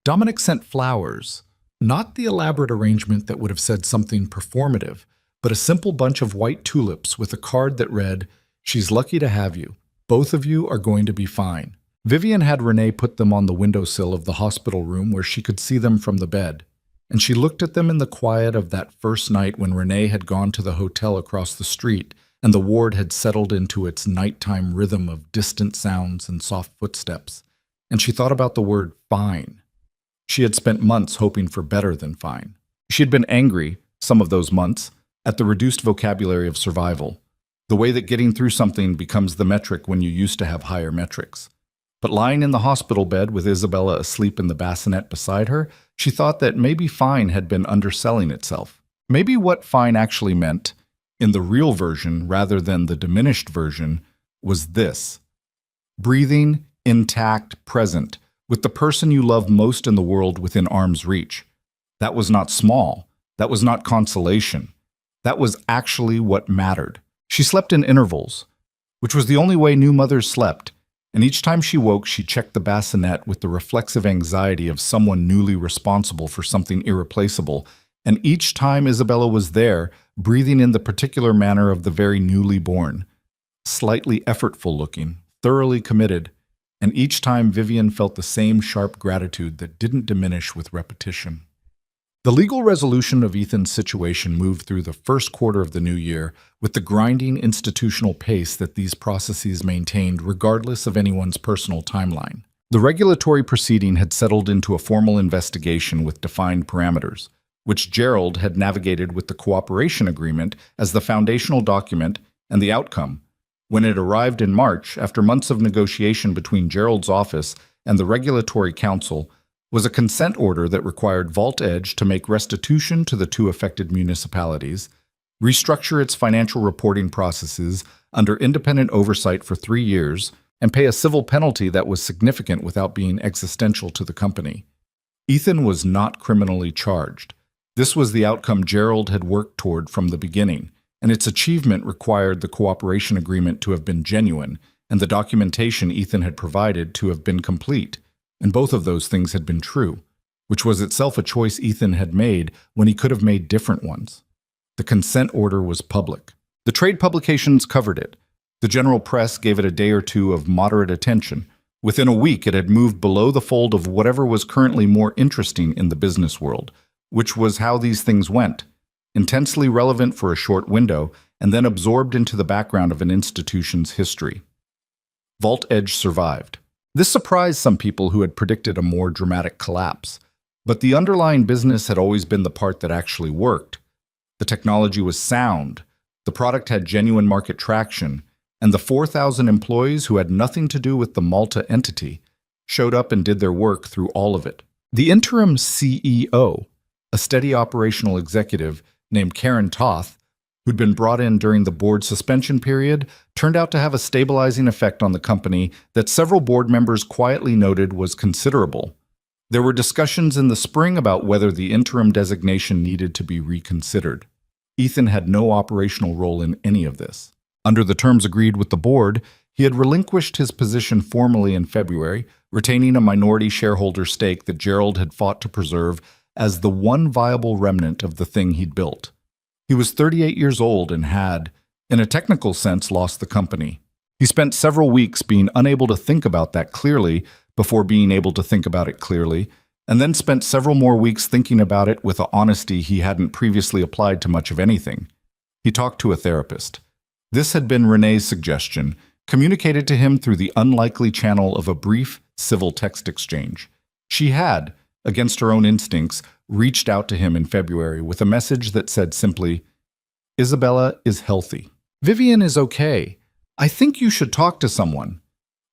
Dominic sent flowers, not the elaborate arrangement that would have said something performative, but a simple bunch of white tulips with a card that read, "She's lucky to have you. Both of you are going to be fine." Vivian had Renee put them on the windowsill of the hospital room where she could see them from the bed, and she looked at them in the quiet of that first night when Renee had gone to the hotel across the street and the ward had settled into its nighttime rhythm of distant sounds and soft footsteps, and she thought about the word fine. She had spent months hoping for better than fine. She had been angry, some of those months, at the reduced vocabulary of survival, the way that getting through something becomes the metric when you used to have higher metrics. But lying in the hospital bed with Isabella asleep in the bassinet beside her, she thought that maybe fine had been underselling itself. Maybe what fine actually meant, in the real version rather than the diminished version, was this: breathing, intact, present, with the person you love most in the world within arm's reach. That was not small. That was not consolation. That was actually what mattered. She slept in intervals, which was the only way new mothers slept, and each time she woke, she checked the bassinet with the reflexive anxiety of someone newly responsible for something irreplaceable, and each time Isabella was there, breathing in the particular manner of the very newly born, slightly effortful looking, thoroughly committed, and each time Vivian felt the same sharp gratitude that didn't diminish with repetition. The legal resolution of Ethan's situation moved through the first quarter of the new year with the grinding institutional pace that these processes maintained regardless of anyone's personal timeline. The regulatory proceeding had settled into a formal investigation with defined parameters, which Gerald had navigated with the cooperation agreement as the foundational document and the outcome. When it arrived in March, after months of negotiation between Gerald's office and the Regulatory Council, was a consent order that required Vault Edge to make restitution to the two affected municipalities, restructure its financial reporting processes under independent oversight for 3 years, and pay a civil penalty that was significant without being existential to the company. Ethan was not criminally charged. This was the outcome Gerald had worked toward from the beginning, and its achievement required the cooperation agreement to have been genuine and the documentation Ethan had provided to have been complete. And both of those things had been true, which was itself a choice Ethan had made when he could have made different ones. The consent order was public. The trade publications covered it. The general press gave it a day or two of moderate attention. Within a week, it had moved below the fold of whatever was currently more interesting in the business world, which was how these things went, intensely relevant for a short window, and then absorbed into the background of an institution's history. Vault Edge survived. This surprised some people who had predicted a more dramatic collapse, but the underlying business had always been the part that actually worked. The technology was sound, the product had genuine market traction, and the 4,000 employees who had nothing to do with the Malta entity showed up and did their work through all of it. The interim CEO, a steady operational executive named Karen Toth, who'd been brought in during the board suspension period, turned out to have a stabilizing effect on the company that several board members quietly noted was considerable. There were discussions in the spring about whether the interim designation needed to be reconsidered. Ethan had no operational role in any of this. Under the terms agreed with the board, he had relinquished his position formally in February, retaining a minority shareholder stake that Gerald had fought to preserve as the one viable remnant of the thing he'd built. He was 38 years old and had, in a technical sense, lost the company. He spent several weeks being unable to think about that clearly before being able to think about it clearly, and then spent several more weeks thinking about it with an honesty he hadn't previously applied to much of anything. He talked to a therapist. This had been Renee's suggestion, communicated to him through the unlikely channel of a brief, civil text exchange. She had, against her own instincts, reached out to him in February with a message that said simply, "Isabella is healthy. Vivian is okay. I think you should talk to someone."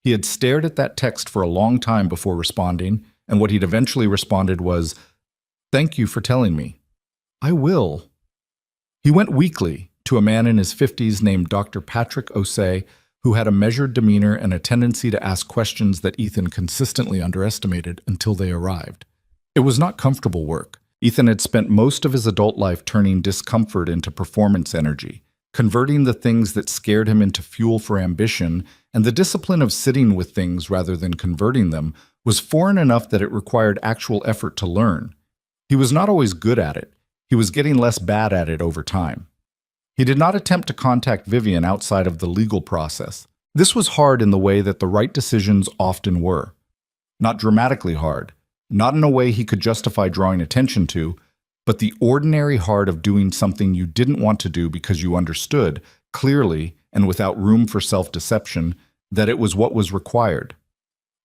He had stared at that text for a long time before responding, and what he'd eventually responded was, "Thank you for telling me. I will." He went weekly to a man in his 50s named Dr. Patrick Osei, who had a measured demeanor and a tendency to ask questions that Ethan consistently underestimated until they arrived. It was not comfortable work. Ethan had spent most of his adult life turning discomfort into performance energy, converting the things that scared him into fuel for ambition, and the discipline of sitting with things rather than converting them was foreign enough that it required actual effort to learn. He was not always good at it. He was getting less bad at it over time. He did not attempt to contact Vivian outside of the legal process. This was hard in the way that the right decisions often were. Not dramatically hard, not in a way he could justify drawing attention to, but the ordinary hard of doing something you didn't want to do because you understood, clearly and without room for self-deception, that it was what was required.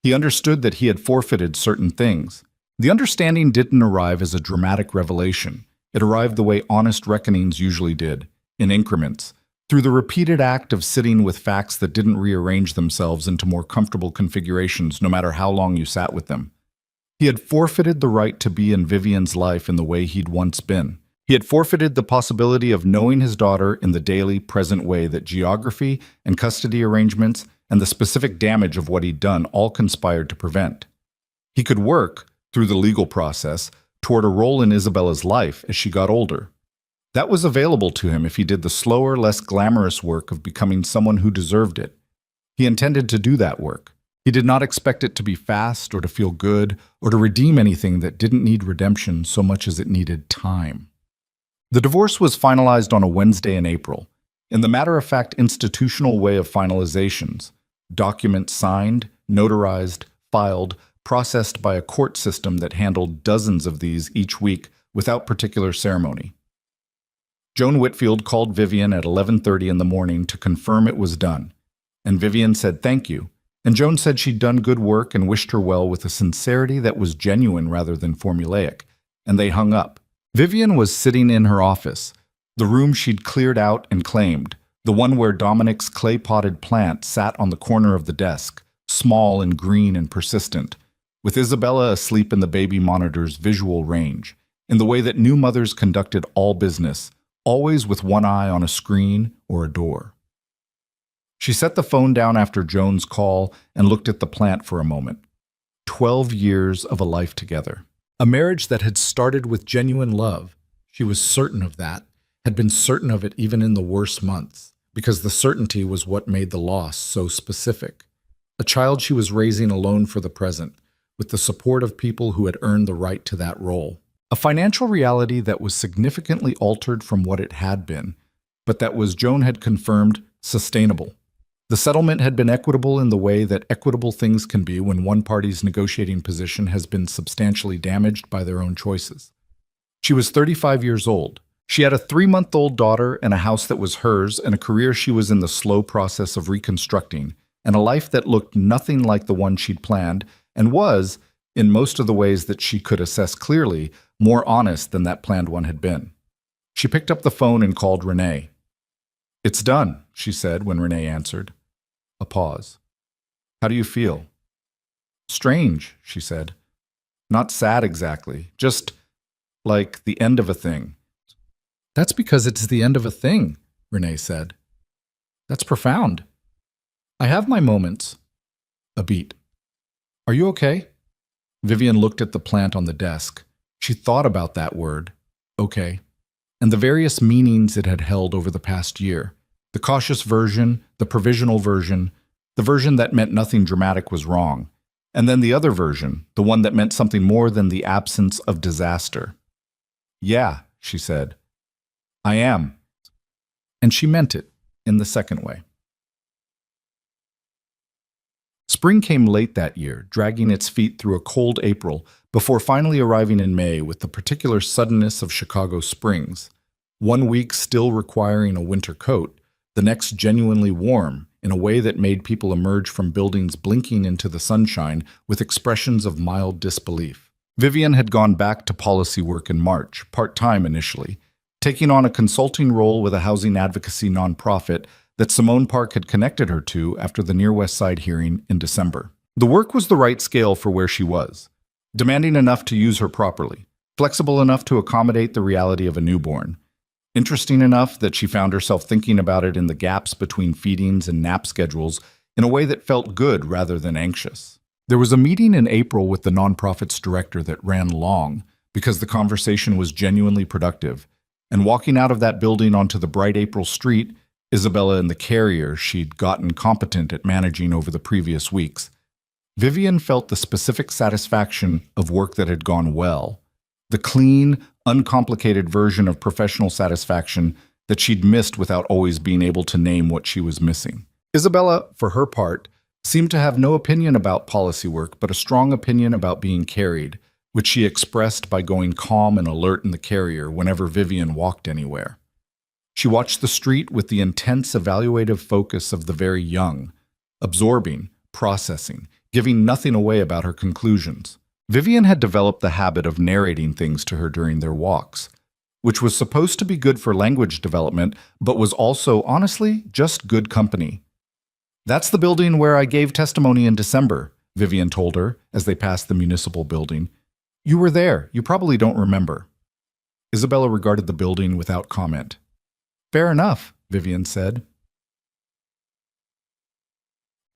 He understood that he had forfeited certain things. The understanding didn't arrive as a dramatic revelation. It arrived the way honest reckonings usually did, in increments, Through the repeated act of sitting with facts that didn't rearrange themselves into more comfortable configurations no matter how long you sat with them. He had forfeited the right to be in Vivian's life in the way he'd once been. He had forfeited the possibility of knowing his daughter in the daily, present way that geography and custody arrangements and the specific damage of what he'd done all conspired to prevent. He could work, through the legal process, toward a role in Isabella's life as she got older. That was available to him if he did the slower, less glamorous work of becoming someone who deserved it. He intended to do that work. He did not expect it to be fast or to feel good or to redeem anything that didn't need redemption so much as it needed time. The divorce was finalized on a Wednesday in April, in the matter-of-fact institutional way of finalizations, documents signed, notarized, filed, processed by a court system that handled dozens of these each week without particular ceremony. Joan Whitfield called Vivian at 11:30 in the morning to confirm it was done, and Vivian said thank you, and Joan said she'd done good work and wished her well with a sincerity that was genuine rather than formulaic, and they hung up. Vivian was sitting in her office, the room she'd cleared out and claimed, the one where Dominic's clay-potted plant sat on the corner of the desk, small and green and persistent, with Isabella asleep in the baby monitor's visual range, in the way that new mothers conducted all business, always with one eye on a screen or a door. She set the phone down after Joan's call and looked at the plant for a moment. 12 years of a life together. A marriage that had started with genuine love. She was certain of that, had been certain of it even in the worst months, because the certainty was what made the loss so specific. A child she was raising alone for the present, with the support of people who had earned the right to that role. A financial reality that was significantly altered from what it had been, but that was, Joan had confirmed, sustainable. The settlement had been equitable in the way that equitable things can be when one party's negotiating position has been substantially damaged by their own choices. She was 35 years old. She had a 3-month-old daughter and a house that was hers and a career she was in the slow process of reconstructing, and a life that looked nothing like the one she'd planned and was, in most of the ways that she could assess clearly, more honest than that planned one had been. She picked up the phone and called Renee. "It's done," she said when Renee answered. A pause. "How do you feel?" "Strange," she said. "Not sad exactly, just like the end of a thing." "That's because it's the end of a thing," Renee said. "That's profound. I have my moments." A beat. "Are you okay?" Vivian looked at the plant on the desk. She thought about that word, okay, and the various meanings it had held over the past year. The cautious version, the provisional version, the version that meant nothing dramatic was wrong, and then the other version, the one that meant something more than the absence of disaster. "Yeah," she said. "I am." And she meant it in the second way. Spring came late that year, dragging its feet through a cold April before finally arriving in May with the particular suddenness of Chicago springs. One week still requiring a winter coat, the next genuinely warm in a way that made people emerge from buildings blinking into the sunshine with expressions of mild disbelief. Vivian had gone back to policy work in March, part-time initially, taking on a consulting role with a housing advocacy nonprofit that Simone Park had connected her to after the Near West Side hearing in December. The work was the right scale for where she was, demanding enough to use her properly, flexible enough to accommodate the reality of a newborn, interesting enough that she found herself thinking about it in the gaps between feedings and nap schedules in a way that felt good rather than anxious. There was a meeting in April with the nonprofit's director that ran long because the conversation was genuinely productive, and walking out of that building onto the bright April street, Isabella and the carrier she'd gotten competent at managing over the previous weeks, Vivian felt the specific satisfaction of work that had gone well, the clean, uncomplicated version of professional satisfaction that she'd missed without always being able to name what she was missing. Isabella, for her part, seemed to have no opinion about policy work, but a strong opinion about being carried, which she expressed by going calm and alert in the carrier whenever Vivian walked anywhere. She watched the street with the intense evaluative focus of the very young, absorbing, processing, giving nothing away about her conclusions. Vivian had developed the habit of narrating things to her during their walks, which was supposed to be good for language development, but was also, honestly, just good company. "That's the building where I gave testimony in December," Vivian told her as they passed the municipal building. "You were there. You probably don't remember." Isabella regarded the building without comment. "Fair enough," Vivian said.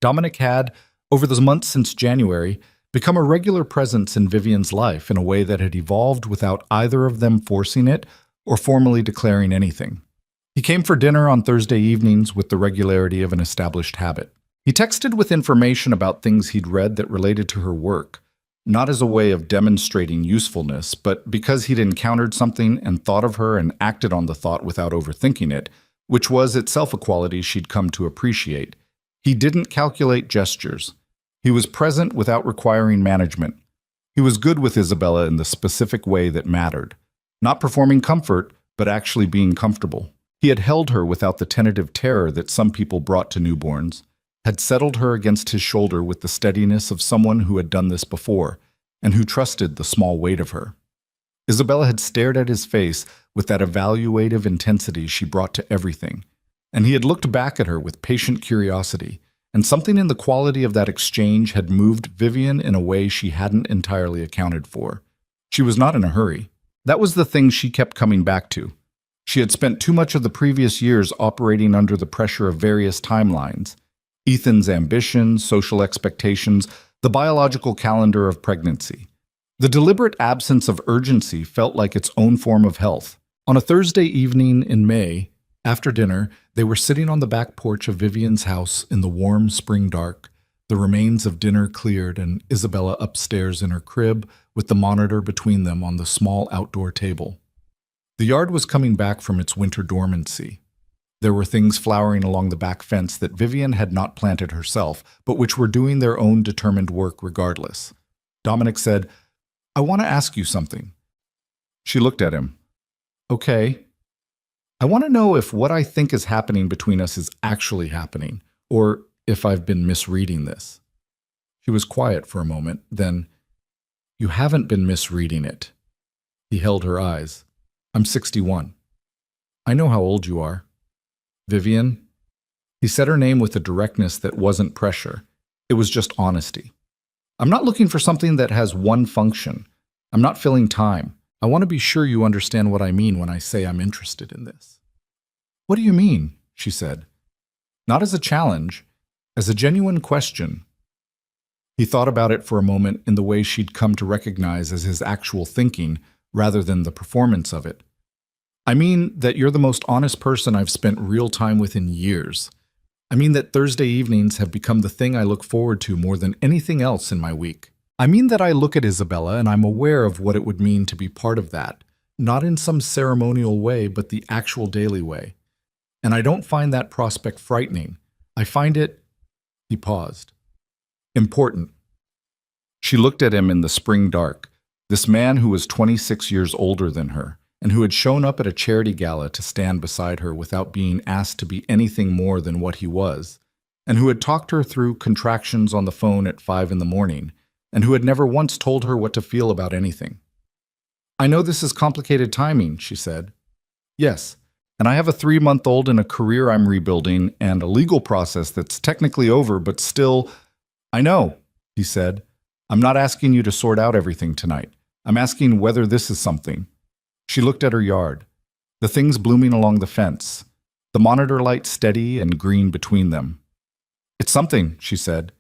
Dominic had, over the months since January, become a regular presence in Vivian's life in a way that had evolved without either of them forcing it or formally declaring anything. He came for dinner on Thursday evenings with the regularity of an established habit. He texted with information about things he'd read that related to her work, not as a way of demonstrating usefulness, but because he'd encountered something and thought of her and acted on the thought without overthinking it, which was itself a quality she'd come to appreciate. He didn't calculate gestures. He was present without requiring management. He was good with Isabella in the specific way that mattered, not performing comfort, but actually being comfortable. He had held her without the tentative terror that some people brought to newborns, had settled her against his shoulder with the steadiness of someone who had done this before, and who trusted the small weight of her. Isabella had stared at his face with that evaluative intensity she brought to everything, and he had looked back at her with patient curiosity, and something in the quality of that exchange had moved Vivian in a way she hadn't entirely accounted for. She was not in a hurry. That was the thing she kept coming back to. She had spent too much of the previous years operating under the pressure of various timelines: Ethan's ambitions, social expectations, the biological calendar of pregnancy. The deliberate absence of urgency felt like its own form of health. On a Thursday evening in May, after dinner, they were sitting on the back porch of Vivian's house in the warm spring dark, the remains of dinner cleared and Isabella upstairs in her crib with the monitor between them on the small outdoor table. The yard was coming back from its winter dormancy. There were things flowering along the back fence that Vivian had not planted herself, but which were doing their own determined work regardless. Dominic said, "I want to ask you something." She looked at him. "Okay. I want to know if what I think is happening between us is actually happening, or if I've been misreading this." She was quiet for a moment, then, "You haven't been misreading it." He held her eyes. "I'm 61. I know how old you are." "Vivian?" He said her name with a directness that wasn't pressure. It was just honesty. "I'm not looking for something that has one function. I'm not filling time. I want to be sure you understand what I mean when I say I'm interested in this." "What do you mean?" she said. Not as a challenge, as a genuine question. He thought about it for a moment in the way she'd come to recognize as his actual thinking rather than the performance of it. "I mean that you're the most honest person I've spent real time with in years. I mean that Thursday evenings have become the thing I look forward to more than anything else in my week. I mean that I look at Isabella and I'm aware of what it would mean to be part of that, not in some ceremonial way, but the actual daily way. And I don't find that prospect frightening. I find it," he paused, "important." She looked at him in the spring dark, this man who was 26 years older than her, and who had shown up at a charity gala to stand beside her without being asked to be anything more than what he was, and who had talked her through contractions on the phone at 5 in the morning, and who had never once told her what to feel about anything. "I know this is complicated timing," she said. "Yes, and I have a 3-month-old and a career I'm rebuilding and a legal process that's technically over, but still—" "I know," he said. "I'm not asking you to sort out everything tonight. I'm asking whether this is something." She looked at her yard, the things blooming along the fence, the monitor light steady and green between them. "It's something," she said.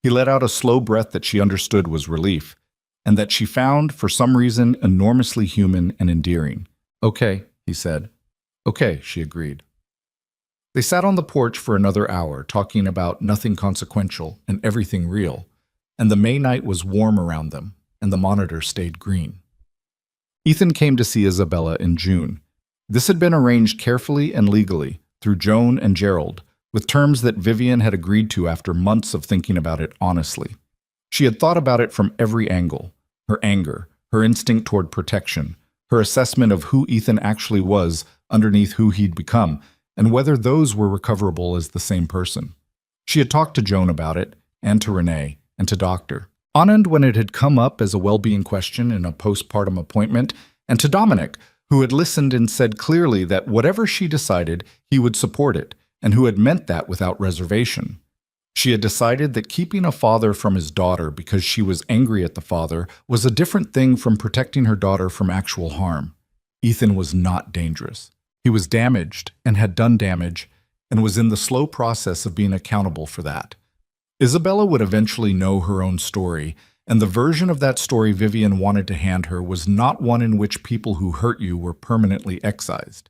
He let out a slow breath that she understood was relief, and that she found, for some reason, enormously human and endearing. "Okay," he said. "Okay," she agreed. They sat on the porch for another hour, talking about nothing consequential and everything real, and the May night was warm around them, and the monitor stayed green. Ethan came to see Isabella in June. This had been arranged carefully and legally, through Joan and Gerald, with terms that Vivian had agreed to after months of thinking about it honestly. She had thought about it from every angle: her anger, her instinct toward protection, her assessment of who Ethan actually was underneath who he'd become, and whether those were recoverable as the same person. She had talked to Joan about it, and to Renee, and to Dr. Anand when it had come up as a well-being question in a postpartum appointment, and to Dominic, who had listened and said clearly that whatever she decided, he would support it, and who had meant that without reservation. She had decided that keeping a father from his daughter because she was angry at the father was a different thing from protecting her daughter from actual harm. Ethan was not dangerous. He was damaged and had done damage and was in the slow process of being accountable for that. Isabella would eventually know her own story, and the version of that story Vivian wanted to hand her was not one in which people who hurt you were permanently excised.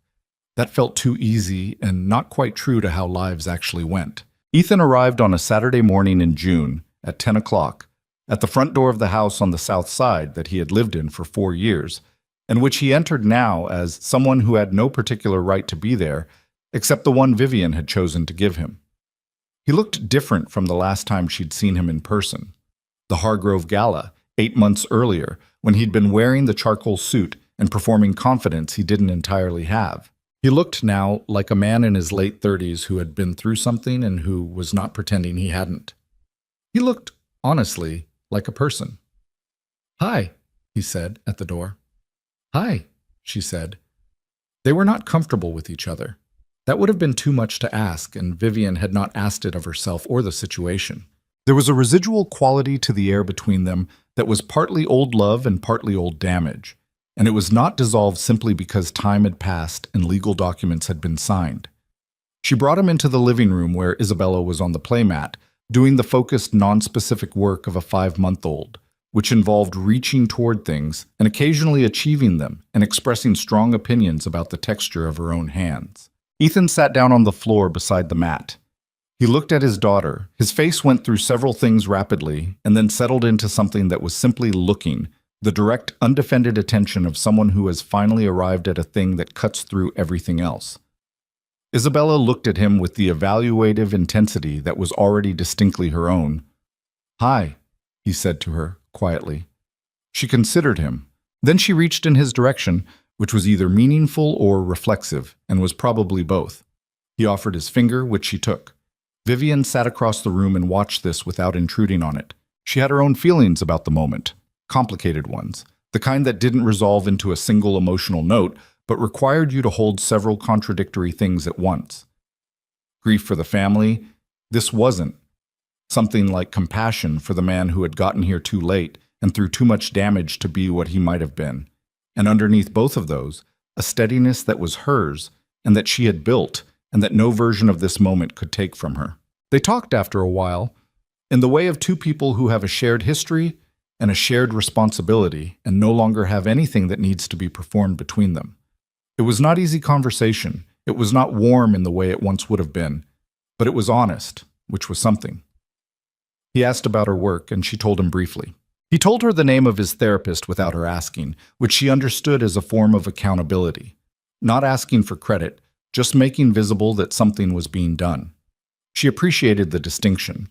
That felt too easy and not quite true to how lives actually went. Ethan arrived on a Saturday morning in June at 10 o'clock at the front door of the house on the south side that he had lived in for 4 years, and which he entered now as someone who had no particular right to be there except the one Vivian had chosen to give him. He looked different from the last time she'd seen him in person. The Hargrove Gala, 8 months earlier, when he'd been wearing the charcoal suit and performing confidence he didn't entirely have. He looked now like a man in his late 30s who had been through something and who was not pretending he hadn't. He looked, honestly, like a person. "Hi," he said at the door. "Hi," she said. They were not comfortable with each other. That would have been too much to ask, and Vivian had not asked it of herself or the situation. There was a residual quality to the air between them that was partly old love and partly old damage, and it was not dissolved simply because time had passed and legal documents had been signed. She brought him into the living room where Isabella was on the playmat, doing the focused, non-specific work of a 5-month-old, which involved reaching toward things and occasionally achieving them and expressing strong opinions about the texture of her own hands. Ethan sat down on the floor beside the mat. He looked at his daughter. His face went through several things rapidly and then settled into something that was simply looking, the direct, undefended attention of someone who has finally arrived at a thing that cuts through everything else. Isabella looked at him with the evaluative intensity that was already distinctly her own. "Hi," he said to her, quietly. She considered him. Then she reached in his direction, which was either meaningful or reflexive, and was probably both. He offered his finger, which she took. Vivian sat across the room and watched this without intruding on it. She had her own feelings about the moment, complicated ones, the kind that didn't resolve into a single emotional note, but required you to hold several contradictory things at once. Grief for the family, this wasn't. Something like compassion for the man who had gotten here too late and through too much damage to be what he might have been. And underneath both of those, a steadiness that was hers and that she had built and that no version of this moment could take from her. They talked after a while, in the way of two people who have a shared history and a shared responsibility and no longer have anything that needs to be performed between them. It was not easy conversation. It was not warm in the way it once would have been, but it was honest, which was something. He asked about her work, and she told him briefly. He told her the name of his therapist without her asking, which she understood as a form of accountability. Not asking for credit, just making visible that something was being done. She appreciated the distinction.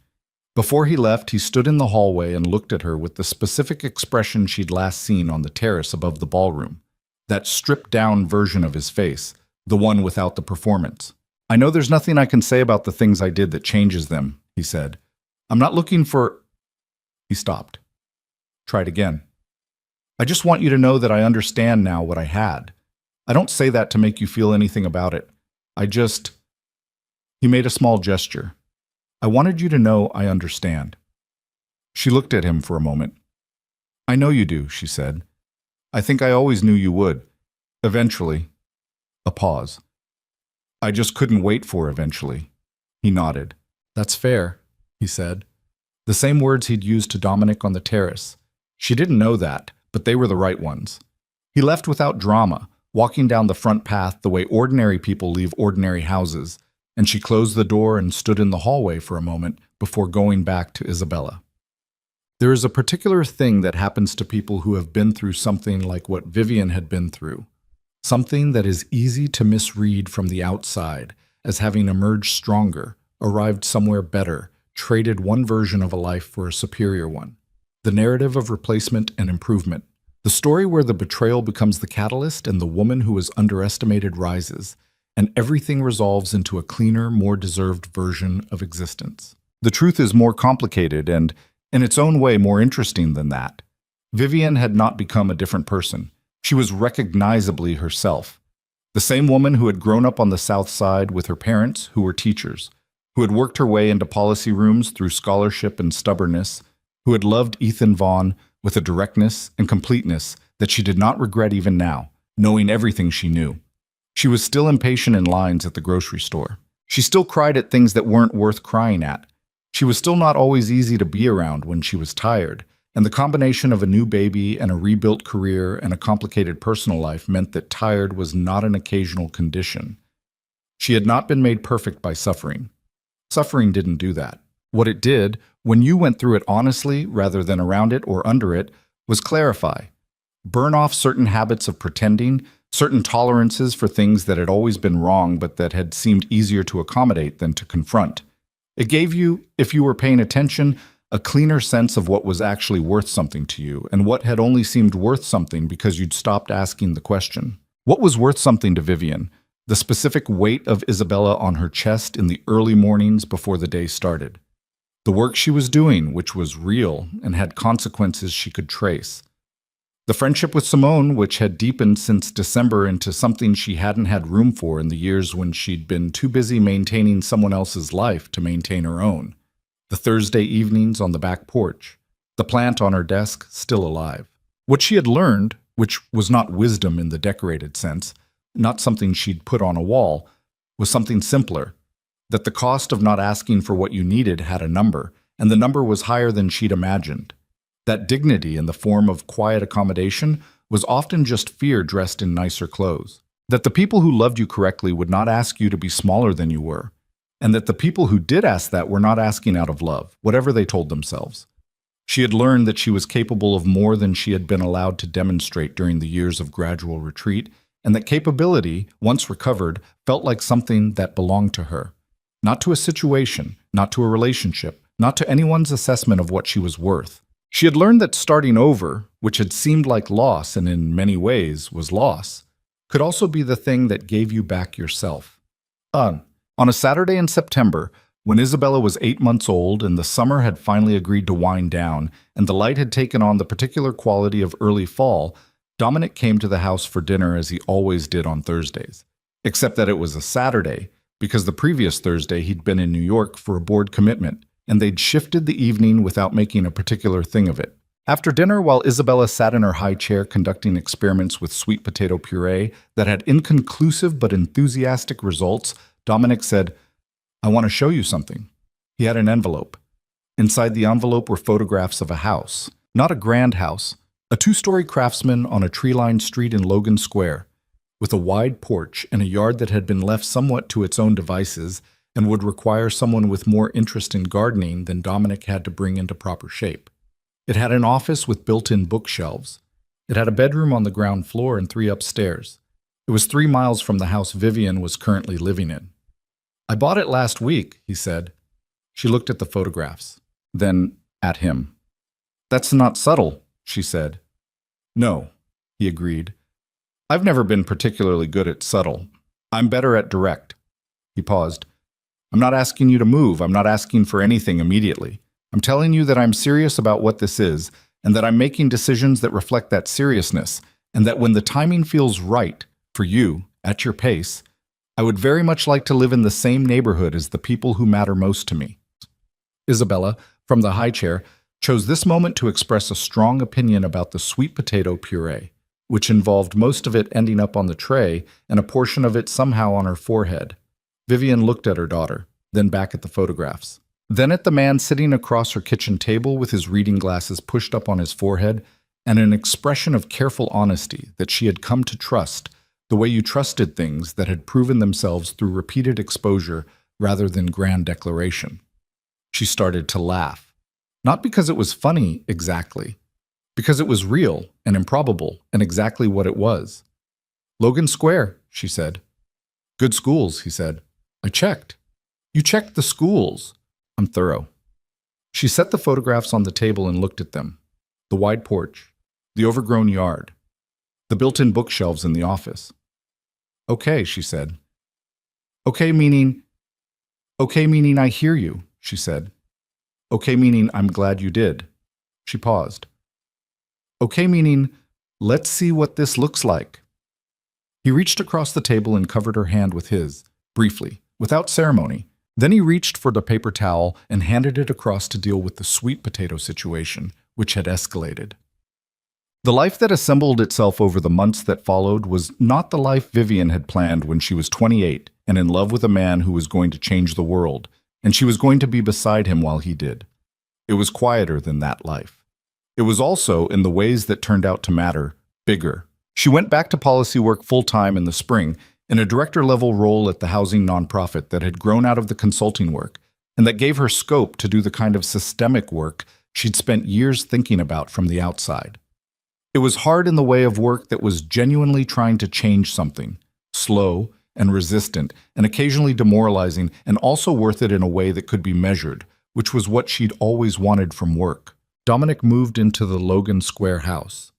Before he left, he stood in the hallway and looked at her with the specific expression she'd last seen on the terrace above the ballroom. That stripped-down version of his face, the one without the performance. "I know there's nothing I can say about the things I did that changes them," he said. "I'm not looking for—" He stopped. Tried again. "I just want you to know that I understand now what I had. I don't say that to make you feel anything about it. I just—" He made a small gesture. "I wanted you to know I understand." She looked at him for a moment. "I know you do," she said. "I think I always knew you would. Eventually." A pause. "I just couldn't wait for eventually." He nodded. "That's fair," he said. The same words he'd used to Dominic on the terrace. She didn't know that, but they were the right ones. He left without drama, walking down the front path the way ordinary people leave ordinary houses, and she closed the door and stood in the hallway for a moment before going back to Isabella. There is a particular thing that happens to people who have been through something like what Vivian had been through. Something that is easy to misread from the outside as having emerged stronger, arrived somewhere better, traded one version of a life for a superior one. The narrative of replacement and improvement. The story where the betrayal becomes the catalyst and the woman who was underestimated rises, and everything resolves into a cleaner, more deserved version of existence. The truth is more complicated and, in its own way, more interesting than that. Vivian had not become a different person. She was recognizably herself. The same woman who had grown up on the South Side with her parents, who were teachers, who had worked her way into policy rooms through scholarship and stubbornness, who had loved Ethan Vaughn with a directness and completeness that she did not regret even now, knowing everything she knew. She was still impatient in lines at the grocery store. She still cried at things that weren't worth crying at. She was still not always easy to be around when she was tired, and the combination of a new baby and a rebuilt career and a complicated personal life meant that tired was not an occasional condition. She had not been made perfect by suffering. Suffering didn't do that. What it did, when you went through it honestly rather than around it or under it, was clarify. Burn off certain habits of pretending, certain tolerances for things that had always been wrong but that had seemed easier to accommodate than to confront. It gave you, if you were paying attention, a cleaner sense of what was actually worth something to you and what had only seemed worth something because you'd stopped asking the question. What was worth something to Vivian? The specific weight of Isabella on her chest in the early mornings before the day started. The work she was doing, which was real and had consequences she could trace. The friendship with Simone, which had deepened since December into something she hadn't had room for in the years when she'd been too busy maintaining someone else's life to maintain her own. The Thursday evenings on the back porch. The plant on her desk, still alive. What she had learned, which was not wisdom in the decorated sense, not something she'd put on a wall, was something simpler. That the cost of not asking for what you needed had a number, and the number was higher than she'd imagined. That dignity in the form of quiet accommodation was often just fear dressed in nicer clothes. That the people who loved you correctly would not ask you to be smaller than you were. And that the people who did ask that were not asking out of love, whatever they told themselves. She had learned that she was capable of more than she had been allowed to demonstrate during the years of gradual retreat, and that capability, once recovered, felt like something that belonged to her. Not to a situation, not to a relationship, not to anyone's assessment of what she was worth. She had learned that starting over, which had seemed like loss and in many ways was loss, could also be the thing that gave you back yourself. On a Saturday in September, when Isabella was 8 months old and the summer had finally agreed to wind down and the light had taken on the particular quality of early fall, Dominic came to the house for dinner as he always did on Thursdays. Except that it was a Saturday, because the previous Thursday he'd been in New York for a board commitment, and they'd shifted the evening without making a particular thing of it. After dinner, while Isabella sat in her high chair conducting experiments with sweet potato puree that had inconclusive but enthusiastic results, Dominic said, "I want to show you something." He had an envelope. Inside the envelope were photographs of a house. Not a grand house, a 2-story craftsman on a tree-lined street in Logan Square, with a wide porch and a yard that had been left somewhat to its own devices and would require someone with more interest in gardening than Dominic had to bring into proper shape. It had an office with built-in bookshelves. It had a bedroom on the ground floor and 3 upstairs. It was 3 miles from the house Vivian was currently living in. "I bought it last week," he said. She looked at the photographs, then at him. "That's not subtle," she said. "No," he agreed. "I've never been particularly good at subtle. I'm better at direct." He paused. "I'm not asking you to move. I'm not asking for anything immediately. I'm telling you that I'm serious about what this is, and that I'm making decisions that reflect that seriousness, and that when the timing feels right, for you, at your pace, I would very much like to live in the same neighborhood as the people who matter most to me." Isabella, from the high chair, chose this moment to express a strong opinion about the sweet potato puree, which involved most of it ending up on the tray and a portion of it somehow on her forehead. Vivian looked at her daughter, then back at the photographs. Then at the man sitting across her kitchen table with his reading glasses pushed up on his forehead, and an expression of careful honesty that she had come to trust, the way you trusted things that had proven themselves through repeated exposure rather than grand declaration. She started to laugh. Not because it was funny, exactly. Because it was real and improbable and exactly what it was. "Logan Square," she said. "Good schools," he said. "I checked." "You checked the schools." "I'm thorough." She set the photographs on the table and looked at them. The wide porch, the overgrown yard, the built-in bookshelves in the office. "Okay," she said. Okay meaning I hear you," she said. "Okay meaning I'm glad you did." She paused. "Okay meaning Let's see what this looks like. He reached across the table and covered her hand with his, briefly, without ceremony. Then he reached for the paper towel and handed it across to deal with the sweet potato situation, which had escalated. The life that assembled itself over the months that followed was not the life Vivian had planned when she was 28 and in love with a man who was going to change the world, and she was going to be beside him while he did. It was quieter than that life. It was also, in the ways that turned out to matter, bigger. She went back to policy work full-time in the spring, in a director-level role at the housing nonprofit that had grown out of the consulting work, and that gave her scope to do the kind of systemic work she'd spent years thinking about from the outside. It was hard in the way of work that was genuinely trying to change something, slow and resistant, and occasionally demoralizing, and also worth it in a way that could be measured, which was what she'd always wanted from work. Dominic moved into the Logan Square house.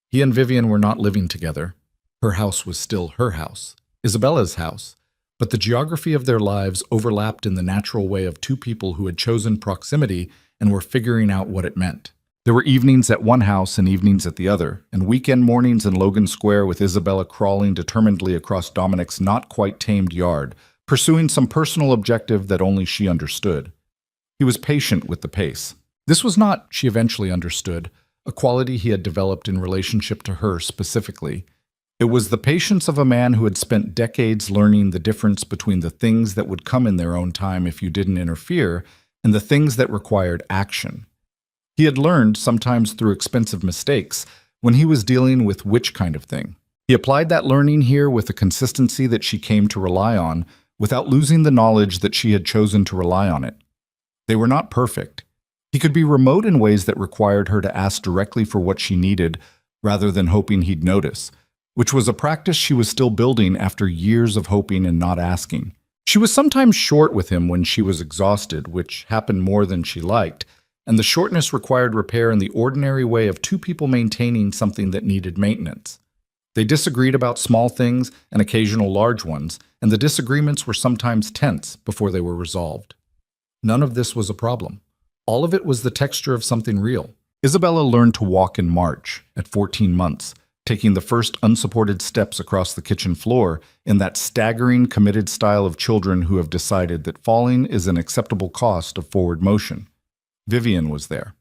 He and Vivian were not living together. Her house was still her house, Isabella's house, but the geography of their lives overlapped in the natural way of two people who had chosen proximity and were figuring out what it meant. There were evenings at one house and evenings at the other, and weekend mornings in Logan Square with Isabella crawling determinedly across Dominic's not-quite-tamed yard, pursuing some personal objective that only she understood. He was patient with the pace. This was not, she eventually understood, a quality he had developed in relationship to her specifically. It was the patience of a man who had spent decades learning the difference between the things that would come in their own time if you didn't interfere and the things that required action. He had learned, sometimes through expensive mistakes, when he was dealing with which kind of thing. He applied that learning here with a consistency that she came to rely on, without losing the knowledge that she had chosen to rely on it. They were not perfect. He could be remote in ways that required her to ask directly for what she needed, rather than hoping he'd notice, which was a practice she was still building after years of hoping and not asking. She was sometimes short with him when she was exhausted, which happened more than she liked, and the shortness required repair in the ordinary way of two people maintaining something that needed maintenance. They disagreed about small things and occasional large ones, and the disagreements were sometimes tense before they were resolved. None of this was a problem. All of it was the texture of something real. Isabella learned to walk in March, at 14 months, taking the first unsupported steps across the kitchen floor in that staggering, committed style of children who have decided that falling is an acceptable cost of forward motion. Vivian was there.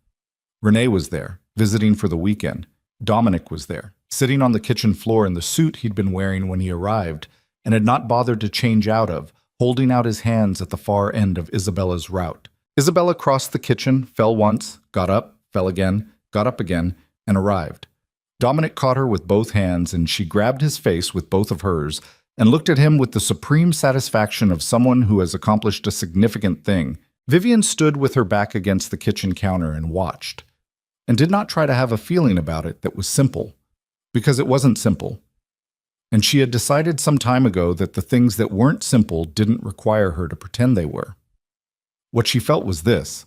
Renee was there, visiting for the weekend. Dominic was there, sitting on the kitchen floor in the suit he'd been wearing when he arrived and had not bothered to change out of, holding out his hands at the far end of Isabella's route. Isabella crossed the kitchen, fell once, got up, fell again, got up again, and arrived. Dominic caught her with both hands, and she grabbed his face with both of hers and looked at him with the supreme satisfaction of someone who has accomplished a significant thing. Vivian stood with her back against the kitchen counter and watched, and did not try to have a feeling about it that was simple, because it wasn't simple. And she had decided some time ago that the things that weren't simple didn't require her to pretend they were. What she felt was this: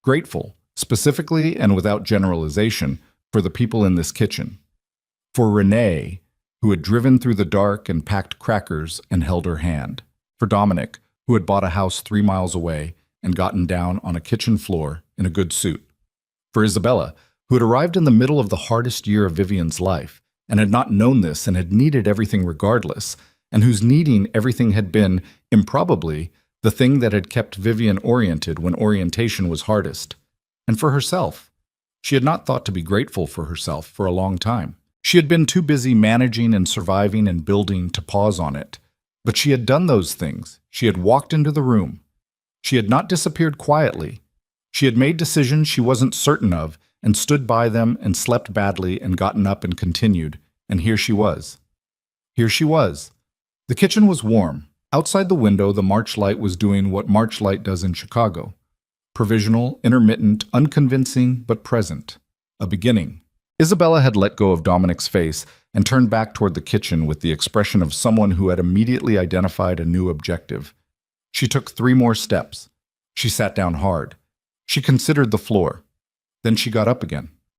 grateful, specifically and without generalization, for the people in this kitchen. For Renee, who had driven through the dark and packed crackers and held her hand. For Dominic, who had bought a house 3 miles away and gotten down on a kitchen floor in a good suit. For Isabella, who had arrived in the middle of the hardest year of Vivian's life, and had not known this and had needed everything regardless, and whose needing everything had been, improbably, the thing that had kept Vivian oriented when orientation was hardest. And for herself, she had not thought to be grateful for herself for a long time. She had been too busy managing and surviving and building to pause on it. But she had done those things. She had walked into the room. She had not disappeared quietly. She had made decisions she wasn't certain of, and stood by them and slept badly and gotten up and continued, and here she was. Here she was. The kitchen was warm. Outside the window, the March light was doing what March light does in Chicago. Provisional, intermittent, unconvincing, but present. A beginning. Isabella had let go of Dominic's face and turned back toward the kitchen with the expression of someone who had immediately identified a new objective. She took 3 more steps. She sat down hard. She considered the floor. Then she got up again.